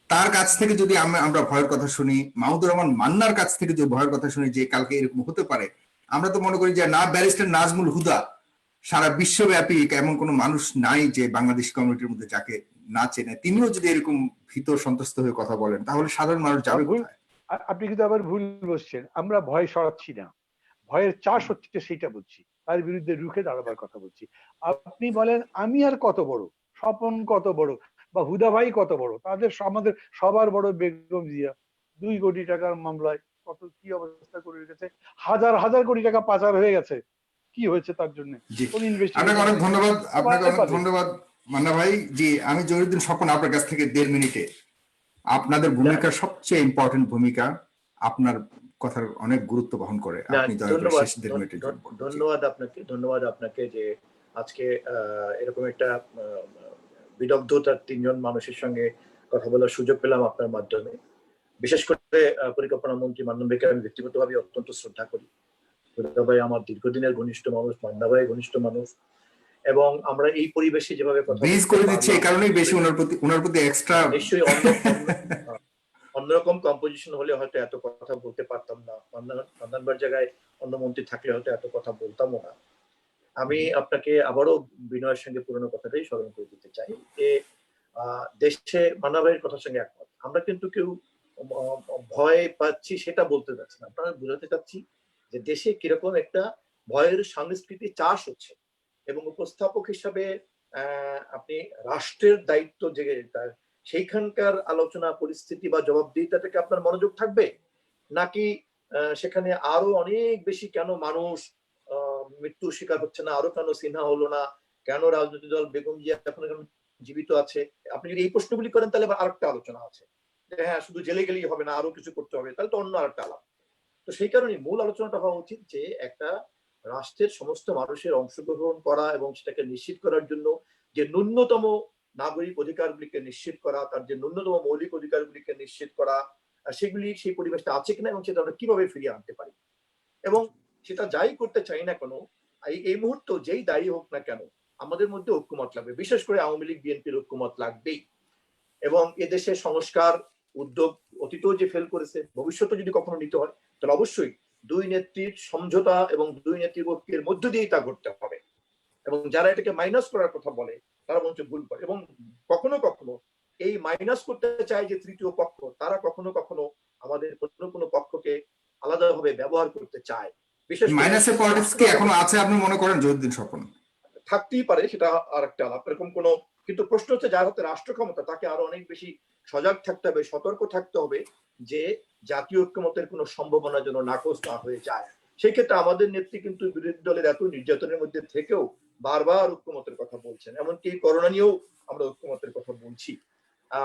তার কাছ থেকে যদি আমরা ভয়ের কথা শুনি, মাহমুদুর রহমান মান্নার কাছ থেকে যদি ভয়ের কথা শুনি যে কালকে এরকম হতে পারে, আমরা তো মনে করি যে না, ব্যারিস্টার নাজমুল হুদা সারা বিশ্বব্যাপী এমন কোনো মানুষ নাই যে বাংলাদেশ কমিউনিটির মধ্যে যাকে না চেনে, তিনিও যদি এরকম ভীত সন্ত্রস্ত হয়ে কথা বলেন তাহলে সাধারণ মানুষ যাবে ভুল, কোথায়? আপনি কিন্তু আবার ভুল বসছেন। আমরা ভয় সরাচ্ছি না, ভয়ের চাষ হচ্ছে সেইটা বলছি, তার বিরুদ্ধে রুখে দাঁড়াবার কথা বলছি। আপনি বলেন আমি আর কত বড়, স্বপন কত বড়, বা হুদা ভাই কত বড়, তাদের আমাদের সবার বড় বেগম জিয়া 2 কোটি টাকার মামলায় কত কি অবস্থা করে রেখেছে, হাজার হাজার কোটি টাকা পাচার হয়ে গেছে, কি হয়েছে তার জন্য, জি, কোন আপনাকে ইনভেস্টিগেশন অনেক হয়নি, ধন্যবাদ, আপনাকে ভয় অনেক পাবে। ধন্যবাদ মান্না ভাই। জি, আমি জহিরুদ্দিন স্বপন আপনার কাছ থেকে 1.5 মিনিটে আপনাদের না ভূমিকা সবচেয়ে ইম্পর্টেন্ট ভূমিকা, আপনার কথার অনেক গুরুত্ব বহন করে, না, আপনি দয়া করে ধন্যবাদ, শেষ 1.5 মিনিটের জন্য বলুন। জি। ধন্যবাদ আপনাকে যে আজকে এরকম একটা বিদগ্ধতার 3জন মানুষের সঙ্গে কথা বলার সুযোগ পেলাম আপনার মাধ্যমে। বিশেষ করে পরিকল্পনা মন্ত্রী মান্নান ভাইকে আমি ব্যক্তিগতভাবে অত্যন্ত শ্রদ্ধা করি। হুদা ভাই আমার দীর্ঘদিনের ঘনিষ্ঠ মানুষ, মান্না ভাই ঘনিষ্ঠ মানুষ, এবং আমরা এই পরিবেশে যেভাবে কথা ব্রিজ বলতে করে দিচ্ছে এই পারলাম, কারণেই বেশি ওনার প্রতি এক্সট্রা। নিশ্চয়ই অন্যরকম কম্পোজিশন হলে হয়তো এত কথা বলতে পারতাম না, মান্নান ভাইয়ের জায়গায় অন্য মন্ত্রী থাকলে হয়তো এত কথা বলতামও না। আমি আপনাকে আবারও বিনয়ের সঙ্গে পুরোনো কথাটাই স্মরণ করে দিতে চাই যে দেশে মান্না ভাইয়ের কথার সঙ্গে একমত। আমরা কিন্তু কেউ ভয় পাচ্ছি সেটা বলতে চাচ্ছি না, আপনারা বোঝাতে চাচ্ছি যে দেশে কিরকম একটা ভয়ের সংস্কৃতি চাষ হচ্ছে, এবং উপস্থাপক হিসাবে আপনি রাষ্ট্রের দায়িত্ব যে সেইখানকার আলোচনা পরিস্থিতি বা জবাবদিহিতাটাকে আপনার মনোযোগ থাকবে, নাকি সেখানে আরো অনেক বেশি কেন মানুষ মৃত্যুর শিকার হচ্ছে না, আরো কেন সিনহা হলো না, কেন রাজনৈতিক দল বেগম জিয়া এখন জীবিত আছে, আপনি যদি এই প্রশ্নগুলি করেন তাহলে আবার আরেকটা আলোচনা আছে যে হ্যাঁ শুধু জেলে গেলেই হবে না, আরো কিছু করতে হবে, তাহলে তো অন্য আরেকটা আলাপ। তো সেই কারণে মূল আলোচনাটা হওয়া উচিত যে একটা রাষ্ট্রের সমস্ত মানুষের অংশগ্রহণ করা এবং সেটাকে নিশ্চিত করার জন্য যে ন্যূনতম নাগরিক অধিকারগুলিকে নিশ্চিত করা, তার যে ন্যূনতম মৌলিক অধিকারগুলিকে নিশ্চিত করা, সেগুলি সেই পরিবেশটা আছে কিনা এবং সেটা আমরা কিভাবে ফিরিয়ে আনতে পারি। এবং সেটা যাই করতে চাই না কেন, এই মুহূর্তে যেই দায়ী হোক না কেন, আমাদের মধ্যে ঐক্যমত লাগবে, বিশেষ করে আওয়ামী লীগ বিএনপির ঐক্যমত লাগবেই। এবং এদেশে সংস্কার উদ্যোগ অতীতেও যে ফেল করেছে, ভবিষ্যতে যদি কখনো নিতে হয় তাহলে অবশ্যই দুই নেত্রীর সমঝোতা এবং দুই নেত্রীর ঐক্যের মধ্য দিয়েই তা করতে হবে। এবং যারা এটাকে মাইনাস করার কথা বলে তারা বলছে ভুল করে, এবং কখনো কখনো এই মাইনাস করতে চায় যে তৃতীয় পক্ষ, তারা কখনো কখনো আমাদের কোনো পক্ষকে আলাদাভাবে ব্যবহার করতে চায়। বিশেষ করে মাইনাসের পলিটিক্স কি এখনো আছে আপনি মনে করেন জহিরুদ্দিন স্বপন? থাকতেই পারে, সেটা আর একটা আলাপ, এরকম কোনো, কিন্তু প্রশ্ন হচ্ছে যার হাতে রাষ্ট্র ক্ষমতা তাকে আরো অনেক বেশি সজাগ থাকতে হবে, সতর্ক থাকতে হবে যে জাতীয় ঐক্যমতের কোনো সম্ভাবনা যেন নাকচ না হয়ে যায়। সেই ক্ষেত্রে আমাদের নেত্রী কিন্তু বিরোধী দলের এত নির্যাতনের মধ্যে থেকেও বারবার ঐক্যমতের কথা বলছেন, এমনকি করোনা নিয়েও আমরা ঐক্যমতের কথা বলছি।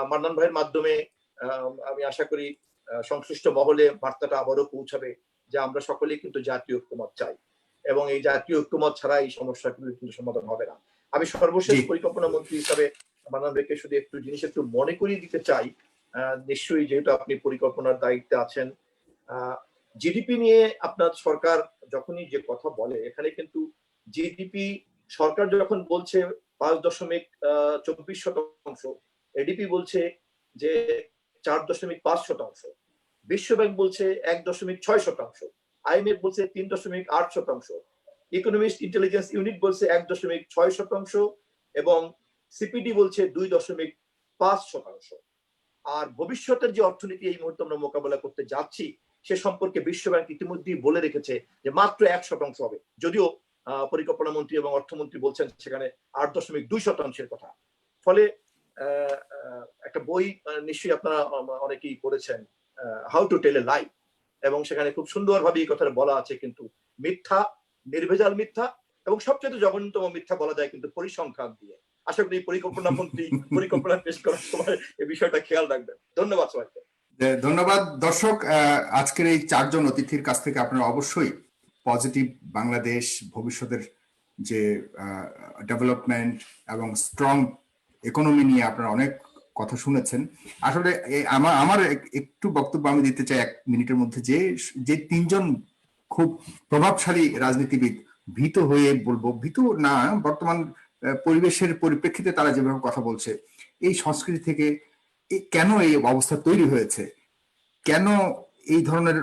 মান্নান ভাইয়ের মাধ্যমে আমি আশা করি সংশ্লিষ্ট মহলে বার্তাটা আবারও পৌঁছাবে যে আমরা সকলেই কিন্তু জাতীয় ঐক্যমত চাই, এবং এই জাতীয় ঐক্যমত ছাড়া এই সমস্যাগুলো কিন্তু সমাধান হবে না। আমি সর্বশেষ পরিকল্পনা মন্ত্রী হিসাবে মান্নান ভাইকে শুধু একটু জিনিস একটু মনে করিয়ে দিতে চাই, নিশ্চয়ই যেহেতু আপনি পরিকল্পনার দায়িত্বে আছেন, জিডিপি নিয়ে আপনার সরকার যখনই যে কথা বলে, এখানে কিন্তু জিডিপি সরকার যখন বলছে 5.24%, এডিপি বলছে যে 4.5%, বিশ্বব্যাংক বলছে 1.6%, আইএমএফ বলছে 3.8%, ইকোনমিস্ট ইন্টেলিজেন্স ইউনিট বলছে 1.6%, এবং সিপিডি বলছে 2.5%। আর ভবিষ্যতের যে অর্থনীতি এই মুহূর্তে আমরা মোকাবেলা করতে যাচ্ছি সে সম্পর্কে বিশ্বব্যাংক ইতিমধ্যেই বলে রেখেছে যে মাত্র 1% হবে, যদিও পরিকল্পনা মন্ত্রী এবং অর্থমন্ত্রী বলছেন সেখানে 8.2%-এর কথা। ফলে একটা বই নিশ্চয়ই আপনারা অনেকেই পড়েছেন, হাউ টু টেল এ লাই, এবং সেখানে খুব সুন্দরভাবে এই কথাটা বলা আছে, কিন্তু মিথ্যা, নির্ভেজাল মিথ্যা, এবং সবচেয়ে জঘন্যতম মিথ্যা বলা যায় কিন্তু পরিসংখ্যান দিয়ে। আশা করি পরিকল্পনা মন্ত্রী পরিকল্পনা পেশ করার সময় এই বিষয়টা খেয়াল রাখবেন। ধন্যবাদ সবাইকে। ধন্যবাদ। দর্শক, আজকের এই চারজন অতিথির কাছ থেকে আপনারা অবশ্যই পজিটিভ বাংলাদেশ ভবিষ্যতের যে ডেভেলপমেন্ট এবং স্ট্রং ইকোনমি নিয়ে আপনারা অনেক কথা শুনেছেন। আসলে আমার একটু বক্তব্য আমি দিতে চাই 1 মিনিটের মধ্যে, যে তিনজন খুব প্রভাবশালী রাজনীতিবিদ ভীত হয়ে, বলবো ভীত না, বর্তমান পরিবেশের পরিপ্রেক্ষিতে তারা যেভাবে কথা বলছে, এই সংস্কৃতি থেকে কেন এই অবস্থা তৈরি হয়েছে, কেন এই ধরনের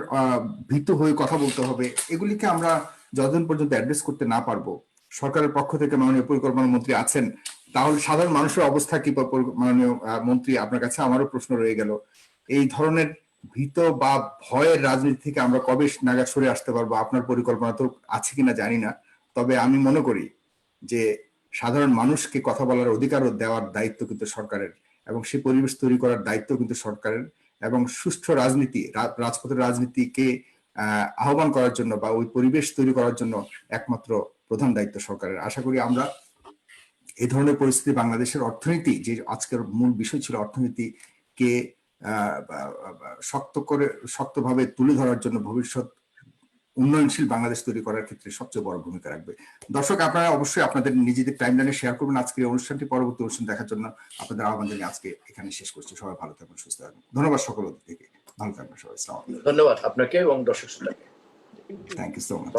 ভীত হয়ে কথা বলতে হবে, এগুলিকে আমরা যতদিন পর্যন্ত অ্যাড্রেস করতে না পারবো, সরকারের পক্ষ থেকে মাননীয় পরিকল্পনা মন্ত্রী আছেন, তাহলে সাধারণ মানুষের অবস্থা কি? মাননীয় মন্ত্রী, আপনার কাছে আমারও প্রশ্ন রয়ে গেল, এই ধরনের ভীত বা ভয়ের রাজনীতি থেকে আমরা কবে নাগাদ সরে আসতে পারবো? আপনার পরিকল্পনা তো আছে কিনা জানি না, তবে আমি মনে করি যে সাধারণ মানুষকে কথা বলার অধিকার দেওয়ার দায়িত্ব কিন্তু সরকারের, এবং সেই পরিবেশ তৈরি করার দায়িত্ব কিন্তু সরকারের, এবং সুষ্ঠু রাজনীতি, রাজপথের রাজনীতিকে আহ্বান করার জন্য বা ওই পরিবেশ তৈরি করার জন্য একমাত্র প্রধান দায়িত্ব সরকারের। আশা করি আমরা এই ধরনের পরিস্থিতি, বাংলাদেশের অর্থনীতি, যে আজকের মূল বিষয় ছিল অর্থনীতিকে শক্তভাবে তুলে ধরার জন্য ভবিষ্যৎ উন্নয়নশীল বাংলাদেশ তৈরি করার ক্ষেত্রে সবচেয়ে বড় ভূমিকা রাখবে। দর্শক, আপনারা অবশ্যই আপনাদের নিজেদের টাইমলাইনে শেয়ার করবেন আজকের অনুষ্ঠানটি। পরবর্তী অনুষ্ঠান দেখার জন্য আপনাদের আহ্বান জানিয়ে আজকে এখানে শেষ করছি। সবাই ভালো থাকবেন, সুস্থ থাকবেন। ধন্যবাদ সকল অতিথিকে। ভালো থাকবেন সবাই। ধন্যবাদ আপনাকে এবং দর্শক শ্রোতাকে। Thank you so much.